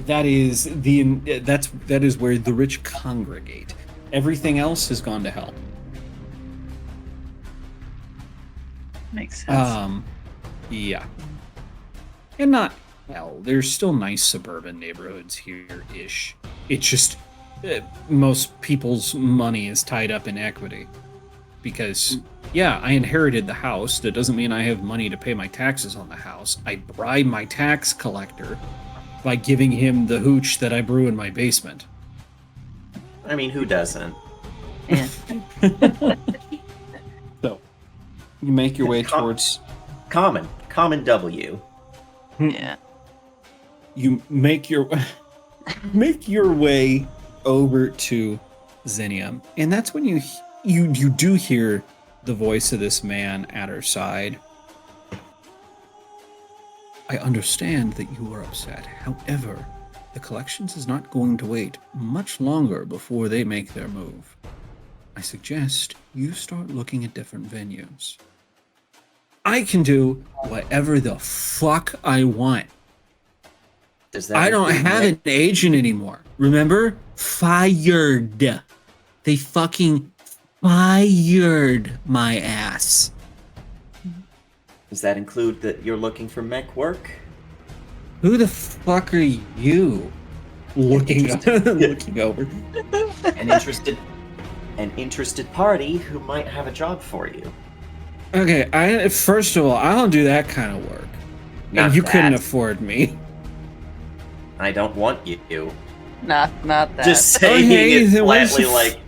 That is that is where the rich congregate. Everything else has gone to hell. Makes sense. Yeah. And not hell. There's still nice suburban neighborhoods here-ish. It's just most people's money is tied up in equity. Because, yeah, I inherited the house. That doesn't mean I have money to pay my taxes on the house. I bribe my tax collector by giving him the hooch that I brew in my basement. I mean, who doesn't? Yeah. So, you make your way It's towards... Common W. Yeah. You make your way over to Xenia, and that's when you do hear the voice of this man at her side. I understand that you are upset. However, the collections is not going to wait much longer before they make their move. I suggest you start looking at different venues. I can do whatever the fuck I want. Does that I don't include have an agent anymore. Remember? Fired. They fucking fired my ass. Does that include that you're looking for mech work? Who the fuck are you? Looking over. An interested party who might have a job for you. Okay, first of all, I don't do that kind of work. Not And you that. couldn't afford me. I don't want you to. Not that. Just saying Okay, it then where's flatly the like,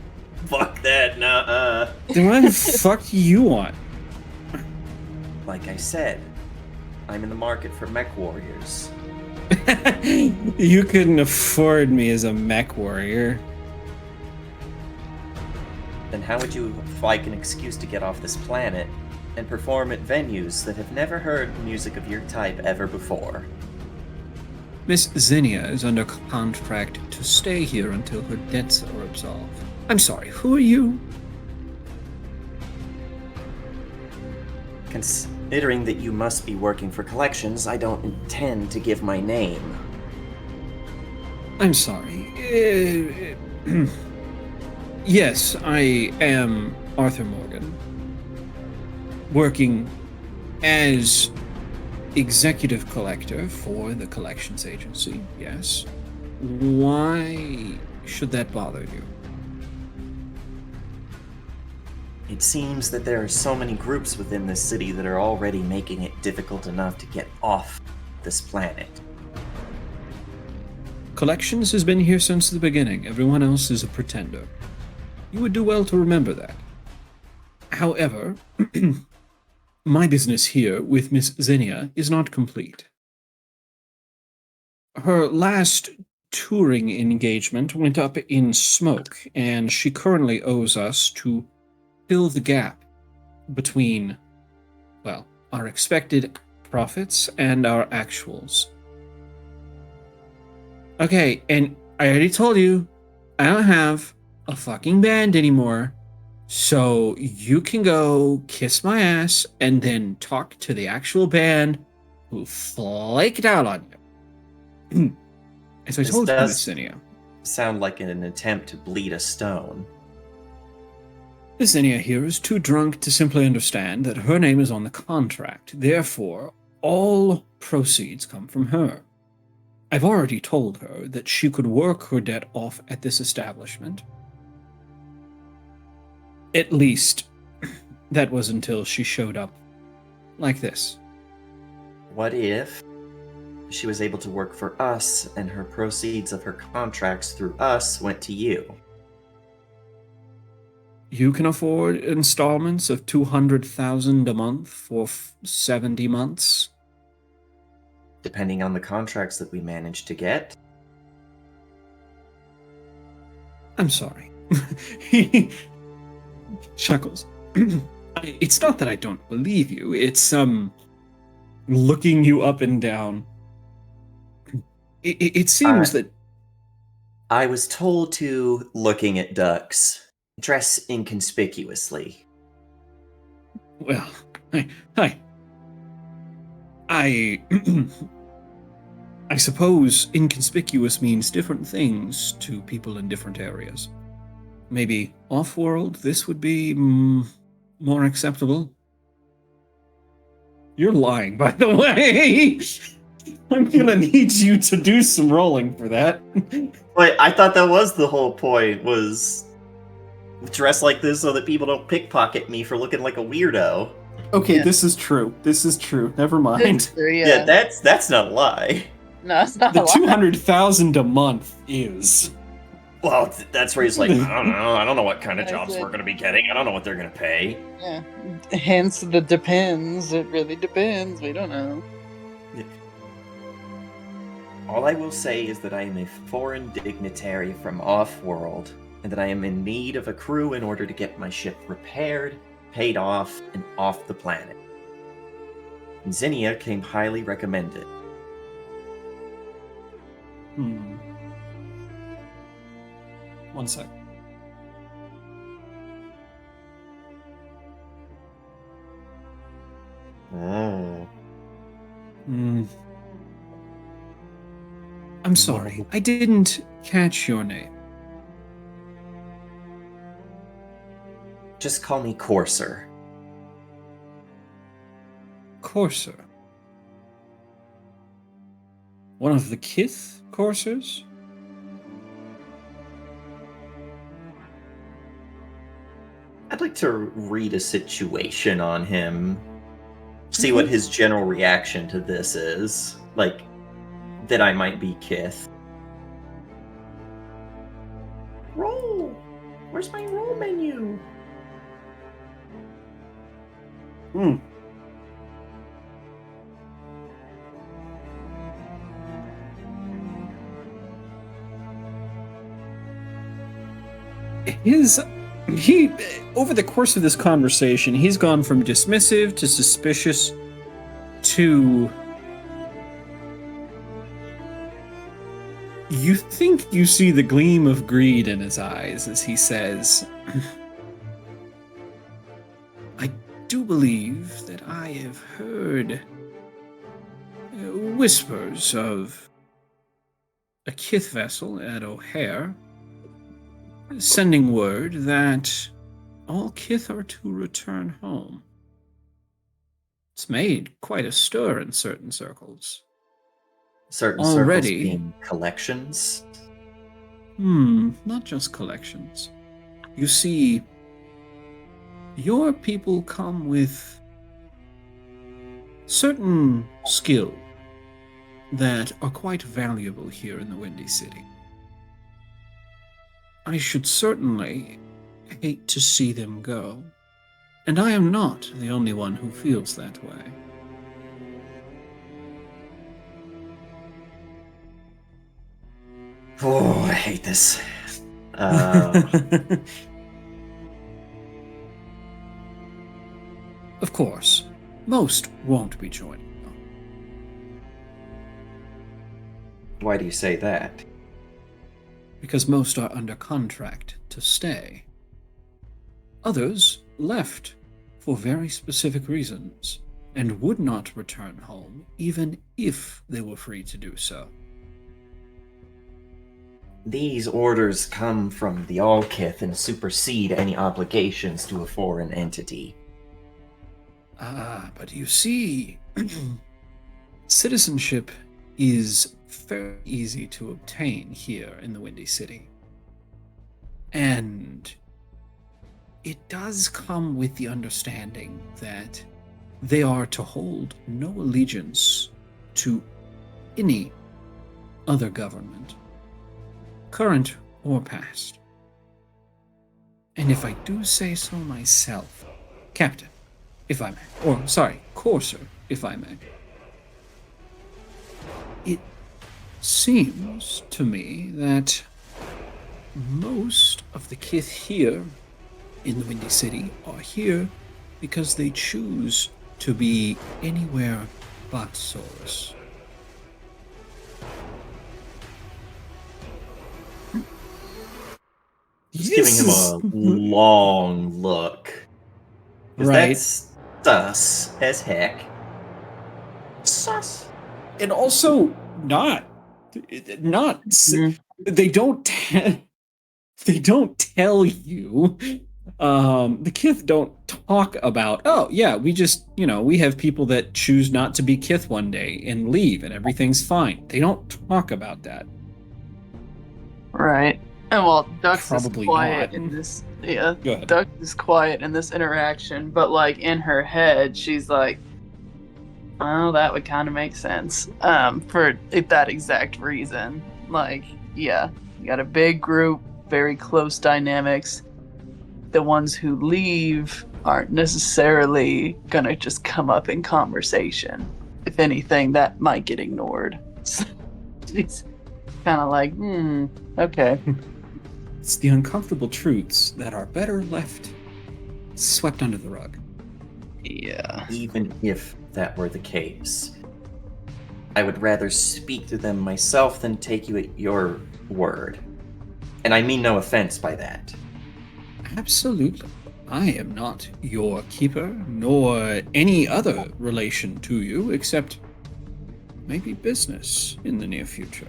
fuck that, nuh-uh. Then what the fuck do you want? Like I said, I'm in the market for mech warriors. You couldn't afford me as a mech warrior. Then how would you like an excuse to get off this planet and perform at venues that have never heard music of your type ever before? Miss Xenia is under contract to stay here until her debts are absolved. I'm sorry, who are you? Considering that you must be working for collections, I don't intend to give my name. I'm sorry. Yes, I am Arthur Morgan. Working as executive collector for the collections agency, yes. Why should that bother you? It seems that there are so many groups within this city that are already making it difficult enough to get off this planet. Collections has been here since the beginning. Everyone else is a pretender. You would do well to remember that. However, my business here with Miss Xenia is not complete. Her last touring engagement went up in smoke, and she currently owes us to fill the gap between, well, our expected profits and our actuals. Okay, and I already told you, I don't have a fucking band anymore, so you can go kiss my ass and then talk to the actual band who flaked out on you. As I This told you, does- Miss Xenia. Sound like an attempt to bleed a stone. Miss Xenia here is too drunk to simply understand that her name is on the contract. Therefore, all proceeds come from her. I've already told her that she could work her debt off at this establishment. At least, that was until she showed up like this. What if she was able to work for us and her proceeds of her contracts through us went to you? You can afford installments of $200,000 a month for 70 months. Depending on the contracts that we manage to get. I'm sorry. He chuckles. It's not that I don't believe you. It's, looking you up and down. It seems that... I was told to, looking at ducks, dress inconspicuously. Well, I I suppose inconspicuous means different things to people in different areas. Maybe off-world, this would be more acceptable. You're lying, by the way. I'm gonna need you to do some rolling for that. But I thought that was the whole point, was dress like this so that people don't pickpocket me for looking like a weirdo. Okay, Yeah. this is true. This is true. Never mind. Yeah, that's not a lie. No, it's not The a lie. 200,000 a month is. Well, that's where he's like, I don't know what kind of That's jobs it. we're going to be getting. I don't know what they're going to pay. Yeah. Hence the depends. It really depends. We don't know. All I will say is that I am a foreign dignitary from off-world, and that I am in need of a crew in order to get my ship repaired, paid off, and off the planet. And Zinnia came highly recommended. One sec. Oh. I'm sorry. I didn't catch your name. Just call me Courser. Courser. One of the Kith coursers? I'd like to read a situation on him. See what his general reaction to this is. Like, that I might be Kith. Roll! Where's my roll menu? He, over the course of this conversation, he's gone from dismissive to suspicious to... You think you see the gleam of greed in his eyes as he says, I do believe that I have heard whispers of a Kith vessel at O'Hare sending word that all Kith are to return home. It's made quite a stir in certain circles. Certain Already. circles being collections. Not just collections. You see, your people come with certain skill that are quite valuable here in the Windy City. I should certainly hate to see them go, and I am not the only one who feels that way. Oh, I hate this. Of course, most won't be joining them. Why do you say that? Because most are under contract to stay. Others left for very specific reasons and would not return home even if they were free to do so. These orders come from the All-Kith and supersede any obligations to a foreign entity. But you see, citizenship is very easy to obtain here in the Windy City. And it does come with the understanding that they are to hold no allegiance to any other government, current or past. And if I do say so myself, Captain, if I may, or sorry, Courser, if I may, it seems to me that Most of the kith here in the Windy City are here because they choose to be anywhere but Saurus. Just giving him a long look. Right. That's sus as heck. Sus. And also not Mhm. they don't they don't tell you, the kith don't talk about, oh yeah, we just, we have people that choose not to be kith one day and leave and everything's fine. They don't talk about that. Right. And well, Dux Probably is quiet not. in this. Yeah, Go ahead. Dux is quiet in this interaction, but like in her head, she's like, "Oh, that would kind of make sense." For that exact reason. Like, yeah, you got a big group, very close dynamics. The ones who leave aren't necessarily gonna just come up in conversation. If anything, that might get ignored. She's kind of like, okay. It's the uncomfortable truths that are better left swept under the rug. Yeah. Even if that were the case, I would rather speak to them myself than take you at your word. And I mean no offense by that. Absolutely. I am not your keeper, nor any other relation to you, except maybe business in the near future.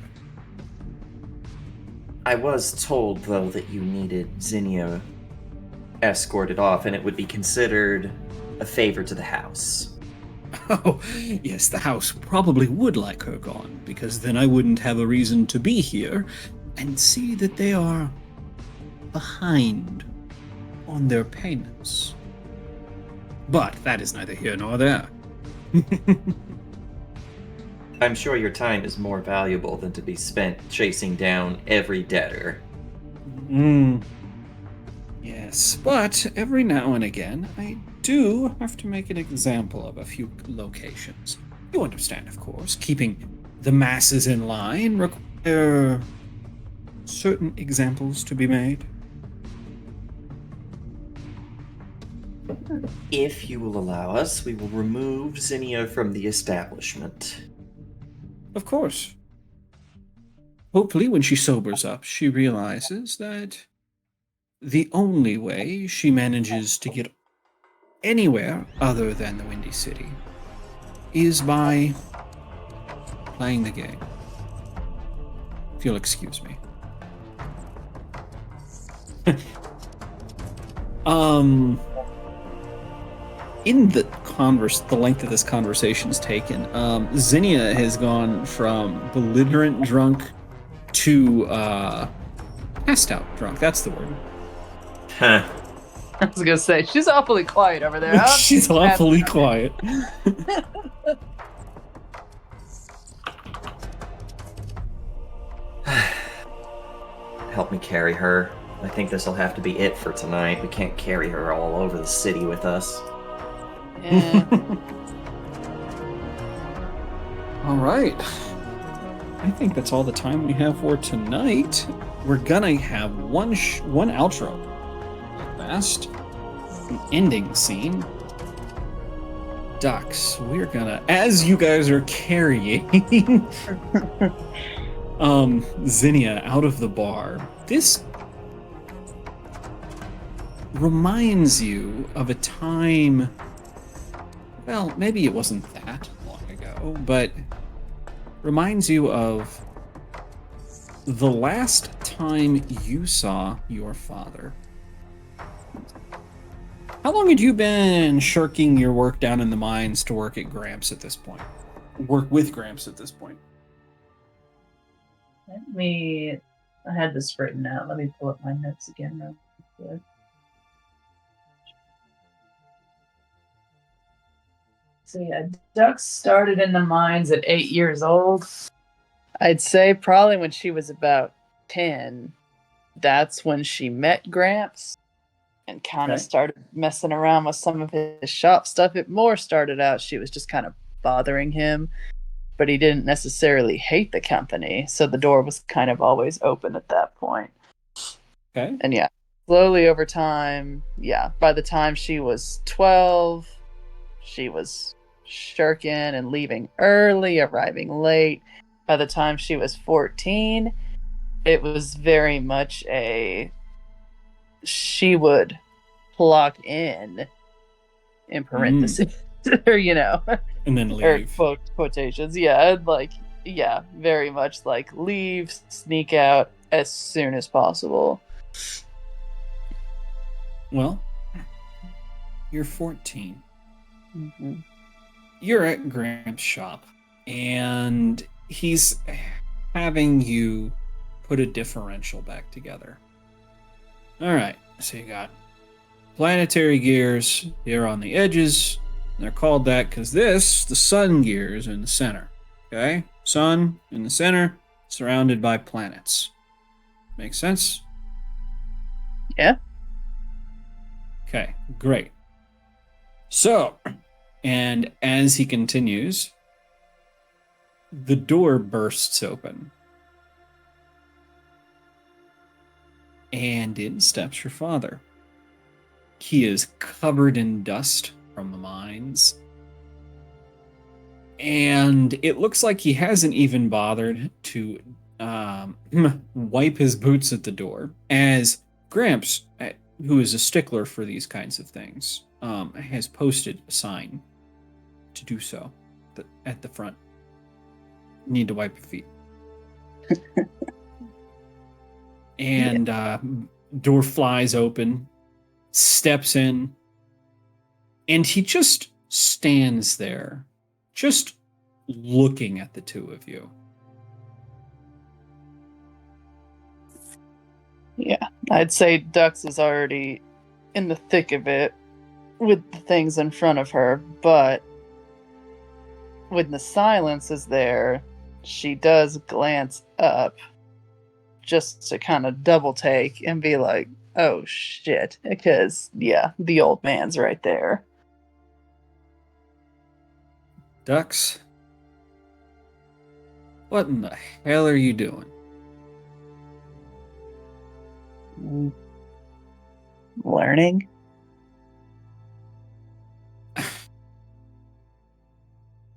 I was told, though, that you needed Zinnia escorted off, and it would be considered a favor to the house. Oh, yes, the house probably would like her gone, because then I wouldn't have a reason to be here and see that they are behind on their payments. But that is neither here nor there. I'm sure your time is more valuable than to be spent chasing down every debtor. Yes, but every now and again, I do have to make an example of a few locations. You understand, of course, keeping the masses in line require certain examples to be made. If you will allow us, we will remove Zinnia from the establishment. Of course. Hopefully, when she sobers up, she realizes that the only way she manages to get anywhere other than the Windy City is by playing the game. If you'll excuse me. In the length that this conversation's taken, Zinnia has gone from belligerent drunk to passed out drunk. That's the word. Huh. I was gonna say she's awfully quiet over there. She's awfully quiet. Help me carry her. I think this will have to be it for tonight. We can't carry her all over the city with us. Yeah. All right. I think that's all the time we have for tonight. We're gonna have one outro at best, an ending scene. Ducks, we're gonna, as you guys are carrying Zinnia out of the bar, this reminds you of a time, well, maybe it wasn't that long ago, but reminds you of the last time you saw your father. How long had you been shirking your work down in the mines to work at Gramps at this point? Work with Gramps at this point? I had this written out. Let me pull up my notes again real quick. So yeah, Duck started in the mines at 8 years old. I'd say probably when she was about 10. That's when she met Gramps and kind of started messing around with some of his shop stuff. It more started out she was just kind of bothering him, but he didn't necessarily hate the company, so the door was kind of always open at that point. Okay. And yeah, slowly over time, yeah, by the time she was 12, she was shirking and leaving early, arriving late. By the time she was 14, it was very much she would clock in parentheses, or, And then or leave. quotations. Yeah, like, yeah, very much like leave, sneak out as soon as possible. Well, you're 14. Mm-hmm. You're at Gramps' shop, and he's having you put a differential back together. All right, so you got planetary gears here on the edges. They're called that because the sun gears, are in the center. Okay? Sun in the center, surrounded by planets. Make sense? Yeah. Okay, great. So, and as he continues, the door bursts open. And in steps your father. He is covered in dust from the mines. And it looks like he hasn't even bothered to wipe his boots at the door, as Gramps, who is a stickler for these kinds of things, has posted a sign to do so at the front. Need to wipe your feet. And door flies open, steps in, and he just stands there, just looking at the two of you. Yeah, I'd say Dux is already in the thick of it with the things in front of her, but when the silence is there, she does glance up just to kind of double take and be like, oh shit, because, yeah, the old man's right there. Dux, what in the hell are you doing? Learning?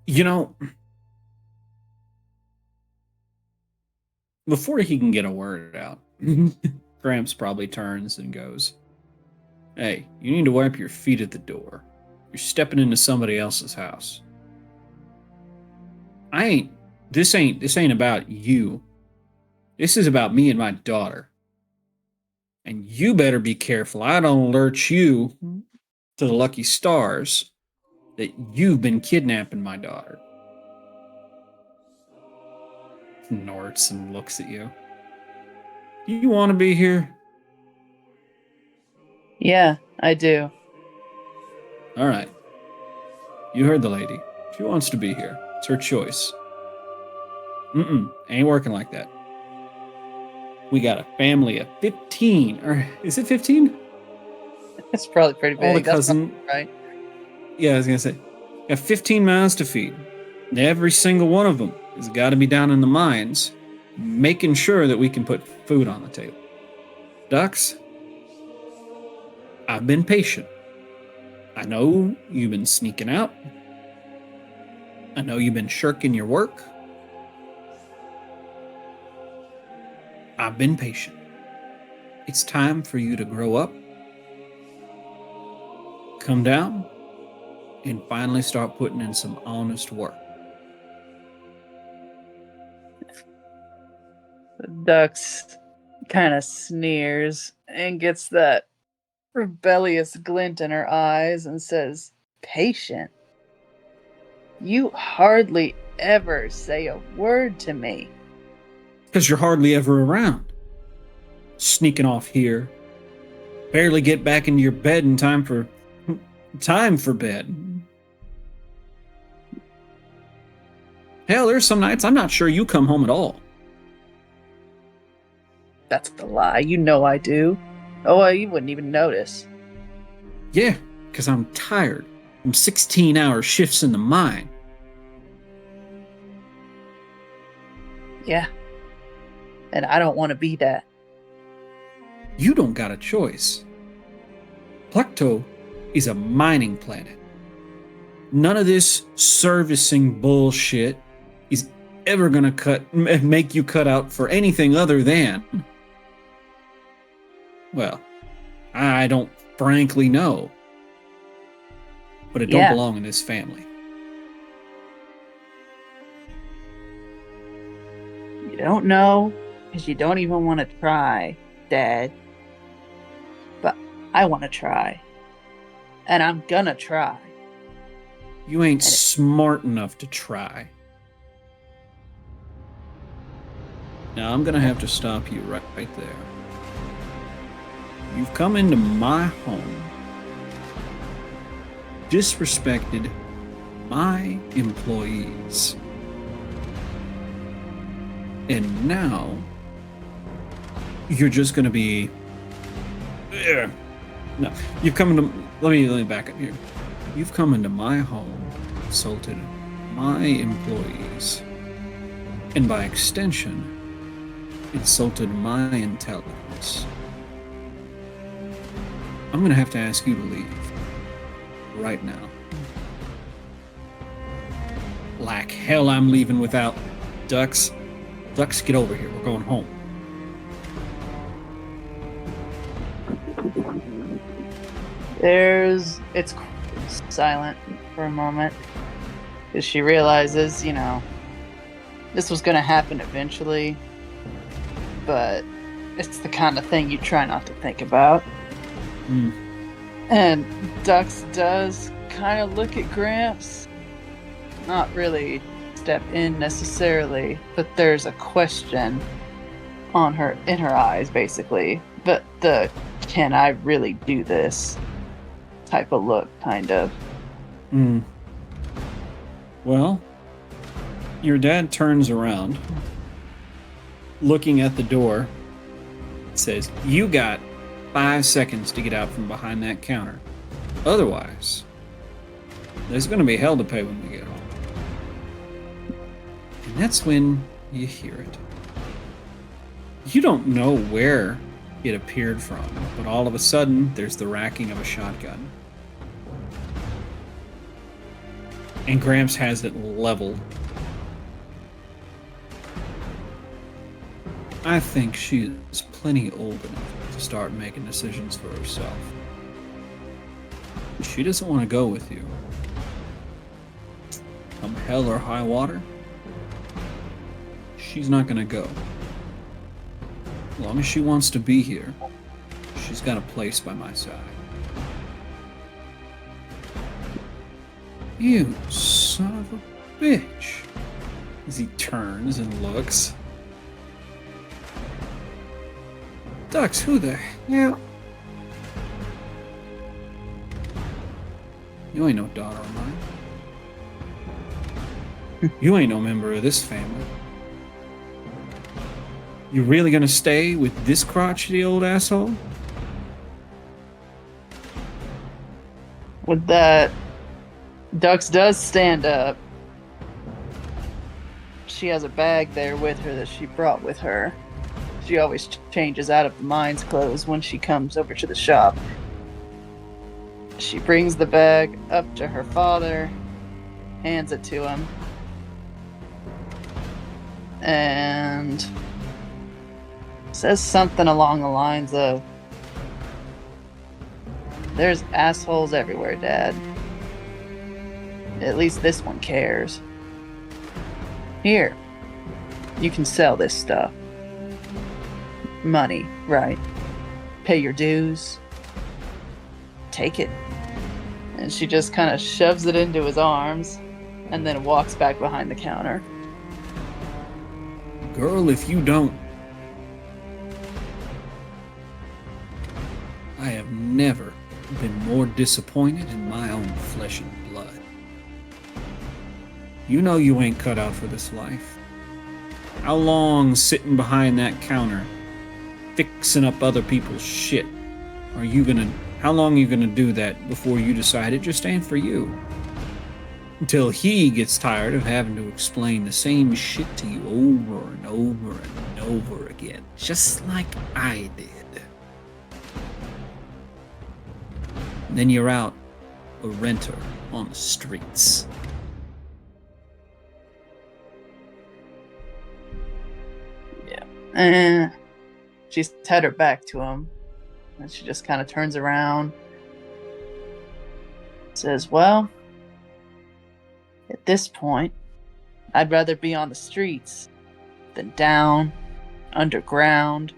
You know, before he can get a word out, Gramps probably turns and goes, "Hey, you need to wipe your feet at the door. You're stepping into somebody else's house. This ain't about you. This is about me and my daughter. And you better be careful I don't alert you to the lucky stars that you've been kidnapping my daughter." Snorts and looks at you. "Do you want to be here?" Yeah, I do. "All right. You heard the lady. She wants to be here. It's her choice." Ain't working like that. We got a family of 15. Or is it 15? It's probably pretty big. All the That's cousin. probably right. Yeah, I was going to say. Got 15 mouths to feed. And every single one of them has got to be down in the mines, making sure that we can put food on the table. Dux, I've been patient. I know you've been sneaking out. I know you've been shirking your work. I've been patient. It's time for you to grow up, come down, and finally start putting in some honest work. Dux kind of sneers and gets that rebellious glint in her eyes and says, patient? You hardly ever say a word to me. Because you're hardly ever around. Sneaking off here. Barely get back into your bed in time for bed. Hell, there's some nights I'm not sure you come home at all. That's the lie. You know I do. Oh, you wouldn't even notice. Yeah, because I'm tired from 16-hour shifts in the mine. Yeah. And I don't want to be that. You don't got a choice. Plecto is a mining planet. None of this servicing bullshit is ever gonna make you cut out for anything other than, well, I don't frankly know. But it don't Yeah. belong in this family. You don't know because you don't even want to try, Dad. But I want to try. And I'm gonna try. You ain't smart enough to try. Now I'm gonna have to stop you right there. You've come into my home, disrespected my employees, and now you're just gonna be. Ugh. No, you've come into. Let me back up here. You've come into my home, insulted my employees, and by extension, insulted my intelligence. I'm gonna have to ask you to leave. Right now. Like hell I'm leaving without Ducks. Ducks, get over here. We're going home. It's silent for a moment because she realizes, this was going to happen eventually, but it's the kind of thing you try not to think about. And Dux does kind of look at Gramps, not really step in necessarily, but there's a question in her eyes, basically. But the "can I really do this" type of look, kind of. Well, your dad turns around, looking at the door, says, "You got 5 seconds to get out from behind that counter. Otherwise, there's going to be hell to pay when we get home." And that's when you hear it. You don't know where it appeared from, but all of a sudden, there's the racking of a shotgun. And Gramps has it leveled. I think she is plenty old enough to start making decisions for herself. She doesn't want to go with you. Come hell or high water, she's not going to go. As long as she wants to be here, she's got a place by my side. You son of a bitch. As he turns and looks. Dux, who the hell? You ain't no daughter of mine. You ain't no member of this family. You really gonna stay with this crotchety old asshole? With that, Dux does stand up. She has a bag there with her that she brought with her. She always changes out of the mine's clothes when she comes over to the shop. She brings the bag up to her father, hands it to him, and says something along the lines of, "There's assholes everywhere, Dad. At least this one cares. Here, you can sell this stuff. Money, right? Pay your dues. Take it." And she just kind of shoves it into his arms and then walks back behind the counter. Girl, if you don't. I have never been more disappointed in my own flesh and blood. You know you ain't cut out for this life. How long sitting behind that counter, fixing up other people's shit, how long are you gonna do that before you decide it just ain't for you? Until he gets tired of having to explain the same shit to you over and over and over again, just like I did. Then you're out, a renter on the streets. And she's had her back to him. And she just kind of turns around. Says, well, at this point, I'd rather be on the streets than down, underground,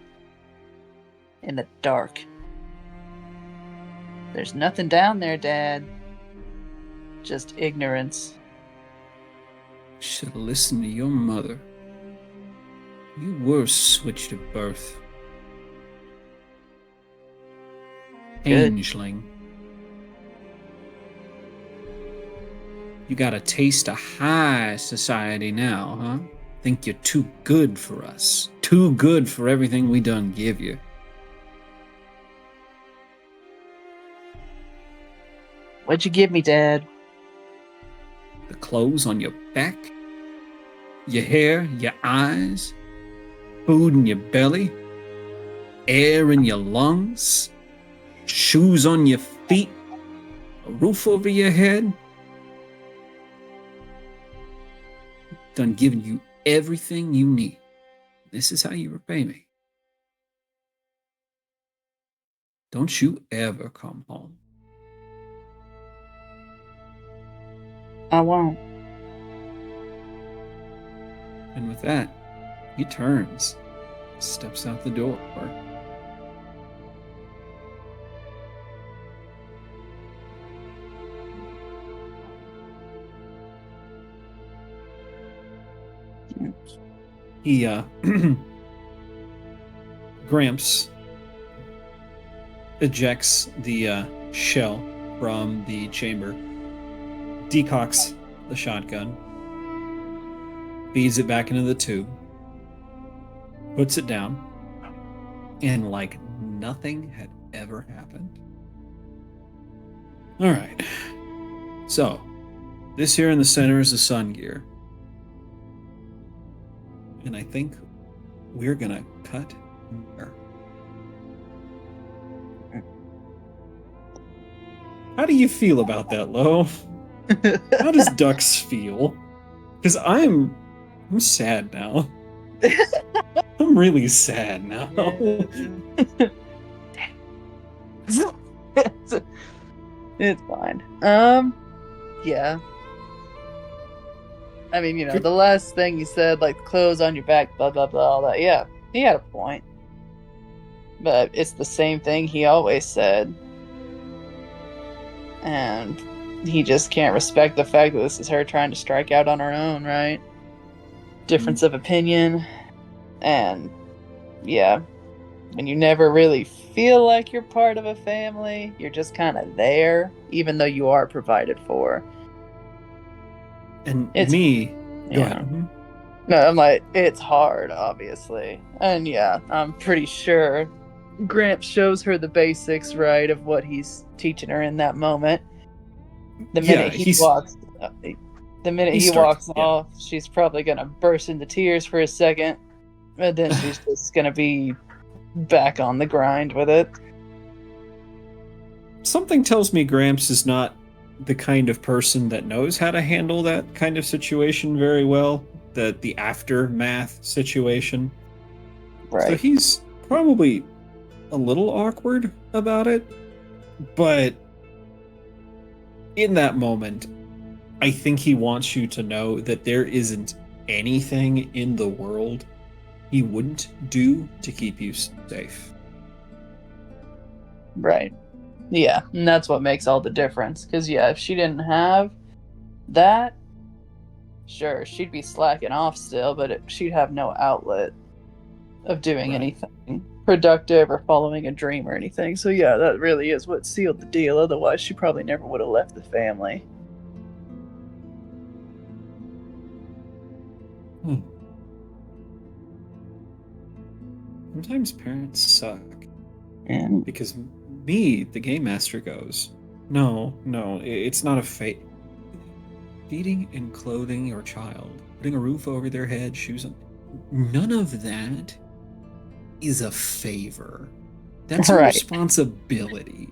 in the dark. There's nothing down there, Dad. Just ignorance. Should have listened to your mother. You were switched at birth. Good. Changeling. You got a taste of high society now, huh? Think you're too good for us. Too good for everything we done give you. What'd you give me, Dad? The clothes on your back, your hair, your eyes, food in your belly, air in your lungs, shoes on your feet, a roof over your head. Done giving you everything you need. This is how you repay me. Don't you ever come home. I won't. And with that, he turns, steps out the door. He, Gramps ejects the shell from the chamber, decocks the shotgun, feeds it back into the tube, puts it down, and like nothing had ever happened. All right. So, this here in the center is the sun gear. And I think we're gonna cut there. How do you feel about that, Lo? How does Dux feel? Because I'm sad now. I'm really sad now. It's fine. Yeah. I mean, the last thing you said, like clothes on your back, blah blah blah, all that. Yeah, he had a point. But it's the same thing he always said. And he just can't respect the fact that this is her trying to strike out on her own, right? Difference of opinion. And yeah, when you never really feel like you're part of a family, you're just kind of there, even though you are provided for. And It's, me, go yeah. ahead. No, I'm like, it's hard, obviously. And yeah, I'm pretty sure Gramps shows her the basics, right, of what he's teaching her in that moment. The minute he walks off, she's probably gonna burst into tears for a second, and then she's just gonna be back on the grind with it. Something tells me Gramps is not the kind of person that knows how to handle that kind of situation very well, the aftermath situation. Right. So he's probably a little awkward about it, but in that moment, I think he wants you to know that there isn't anything in the world he wouldn't do to keep you safe. Right. Yeah, and that's what makes all the difference. Because, yeah, if she didn't have that, sure, she'd be slacking off still, but she'd have no outlet of doing anything productive or following a dream or anything. So, yeah, that really is what sealed the deal. Otherwise, she probably never would have left the family. Sometimes parents suck. And Because me, the game master, goes, no, it's not a fate. Feeding and clothing your child, putting a roof over their head, shoes on, none of that is a favor. That's a Right. responsibility.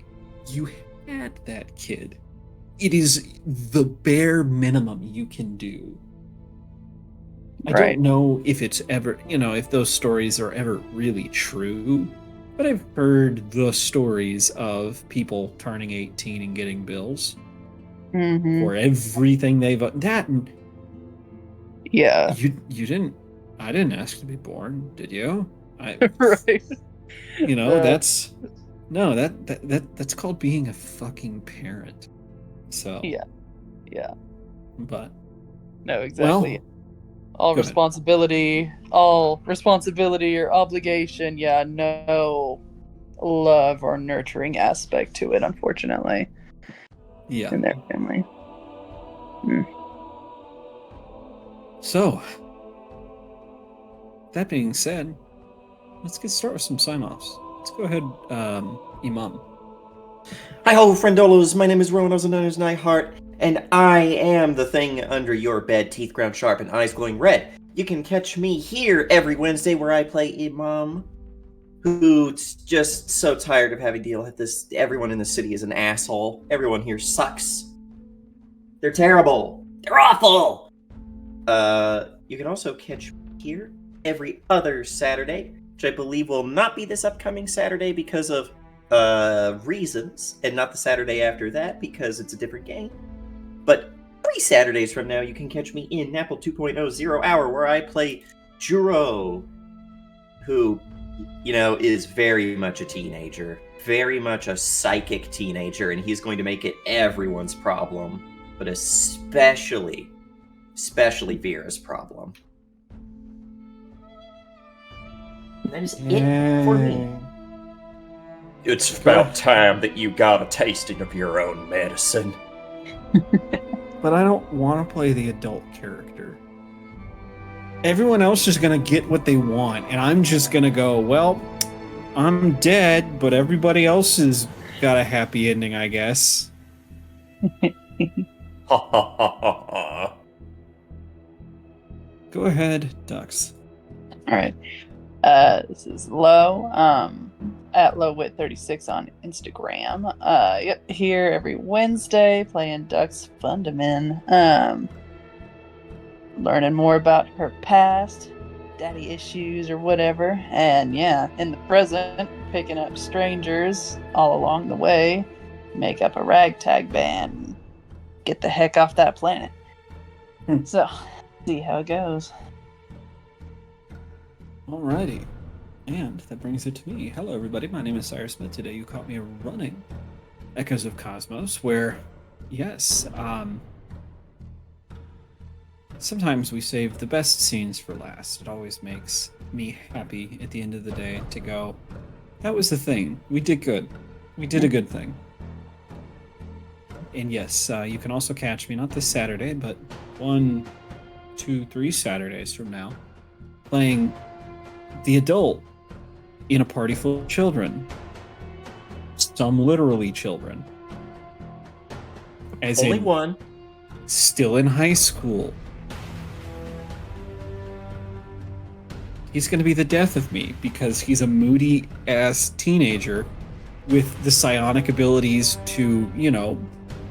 at that kid. It is the bare minimum you can do. I Right. don't know if it's ever, if those stories are ever really true, but I've heard the stories of people turning 18 and getting bills Mm-hmm. for everything they've Yeah. I didn't ask to be born, did you? Right. That's that's called being a fucking parent. So Yeah. but No, exactly. well, all go ahead. responsibility or obligation. Yeah, no love or nurturing aspect to it, unfortunately, Yeah. in their family. So that being said, let's get started with some sign-offs. Let's go ahead, Imam. Hi ho, friendolos. My name is Rowan, also known as Nightheart, and I am the thing under your bed, teeth ground sharp and eyes glowing red. You can catch me here every Wednesday where I play Imam, who's just so tired of having to deal with this. Everyone in the city is an asshole. Everyone here sucks. They're terrible. They're awful. You can also catch me here every other Saturday, which I believe will not be this upcoming Saturday because of reasons, and not the Saturday after that because it's a different game. But 3 Saturdays from now, you can catch me in Napple 2.0 0 Hour, where I play Juro, who, is very much a teenager, very much a psychic teenager, and he's going to make it everyone's problem, but especially Vera's problem. And that is it for me. It's about time that you got a tasting of your own medicine. But I don't want to play the adult character. Everyone else is going to get what they want, and I'm just going to go, well, I'm dead, but everybody else has got a happy ending, I guess. Ha ha ha ha ha. Go ahead, Ducks. All right. This is Low. At LowWit36 on Instagram. Yep, here every Wednesday playing Ducks Fundamin. Learning more about her past, daddy issues or whatever, and yeah, in the present, picking up strangers all along the way, make up a ragtag band, and get the heck off that planet. So, see how it goes. Alrighty. And that brings it to me. Hello, everybody. My name is Cyrus Smith. Today you caught me running Echoes of Kosmos, where, yes, sometimes we save the best scenes for last. It always makes me happy at the end of the day to go, that was the thing. We did good. We did a good thing. And yes, you can also catch me, not this Saturday, but 1, 2, 3 Saturdays from now, playing the adult in a party full of children. Some literally children. As Only in, one. still in high school. He's going to be the death of me because he's a moody ass teenager with the psionic abilities to,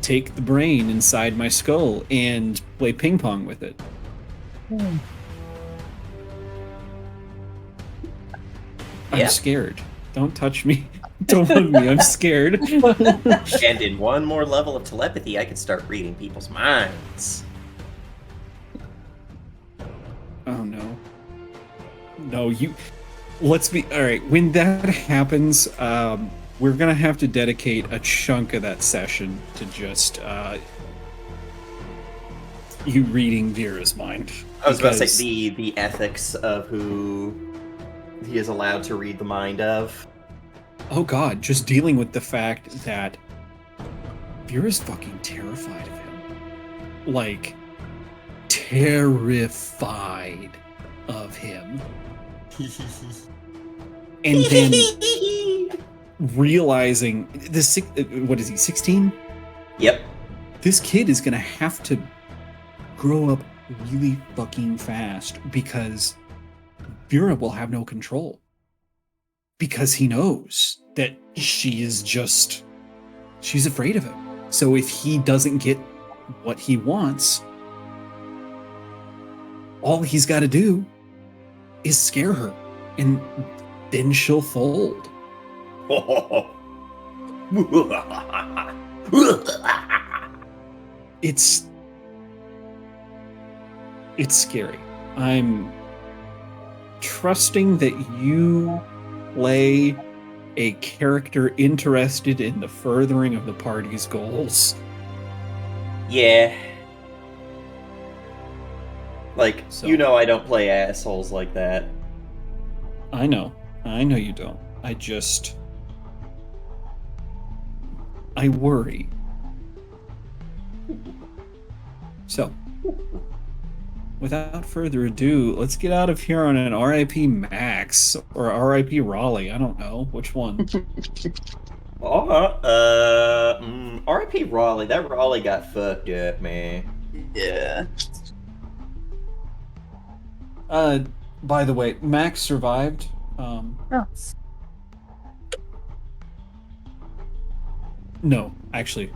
take the brain inside my skull and play ping pong with it. I'm scared. Don't touch me. Don't hug me. I'm scared. And in one more level of telepathy, I can start reading people's minds. Oh no. No, let's be all right. When that happens, we're gonna have to dedicate a chunk of that session to just you reading Vera's mind. I was about to say the ethics of who he is allowed to read the mind of. Oh god, just dealing with the fact that Vera's fucking terrified of him. Like, terrified of him. And then realizing this, what is he, 16? Yep. This kid is gonna have to grow up really fucking fast because Vera will have no control. Because he knows that she is just she's afraid of him. So if he doesn't get what he wants, all he's got to do is scare her, and then she'll fold. It's scary. I'm trusting that you play a character interested in the furthering of the party's goals. Yeah. Like, So- you know I don't play assholes like that. I know you don't. I worry. So, without further ado, let's get out of here on an RIP Max or RIP Raleigh. I don't know which one. RIP Raleigh. That Raleigh got fucked up, man. Yeah. By the way, Max survived. Oh. No, actually,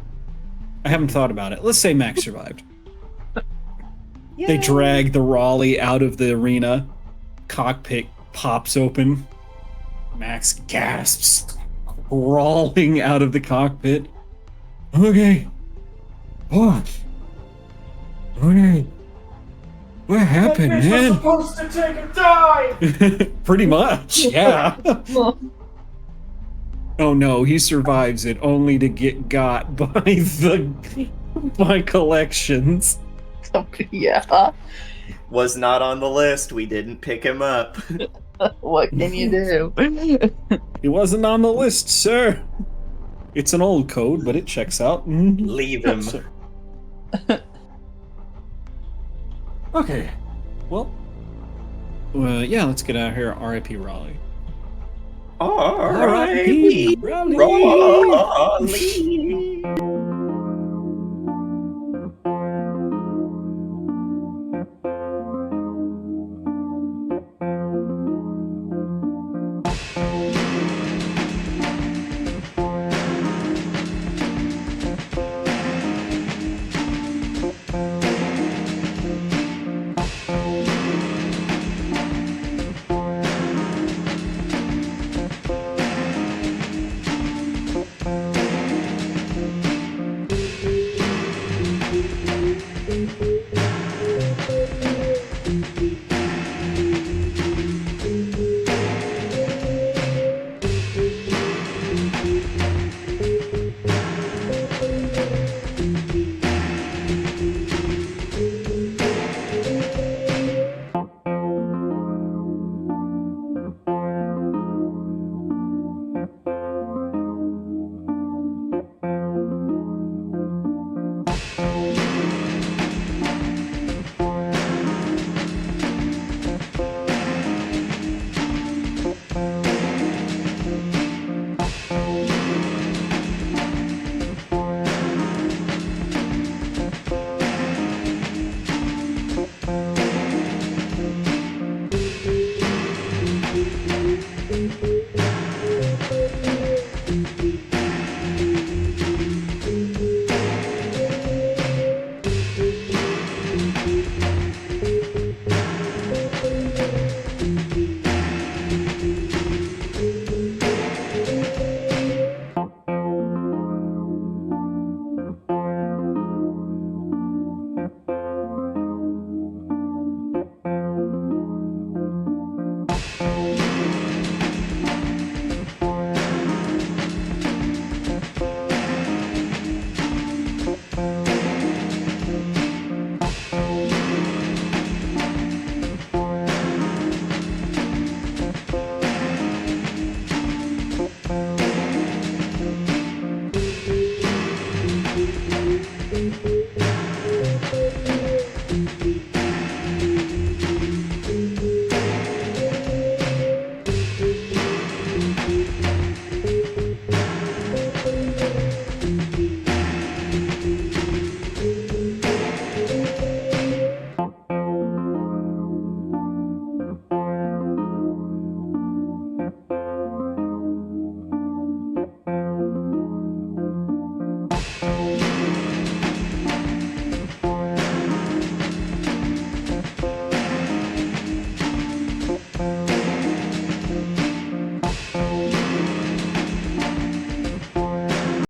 I haven't thought about it. Let's say Max survived. They drag the Raleigh out of the arena. Cockpit pops open. Max gasps, crawling out of the cockpit. Okay. What? Okay. What happened, man? supposed to take a dive! Pretty much, yeah. Oh no, he survives it only to get got by collections. Yeah. Was not on the list. We didn't pick him up. What can you do? He wasn't on the list, sir. It's an old code, but it checks out. Leave him. Sir. Okay. Well, yeah, let's get out of here. R.I.P. Raleigh. R.I.P. Raleigh. Raleigh.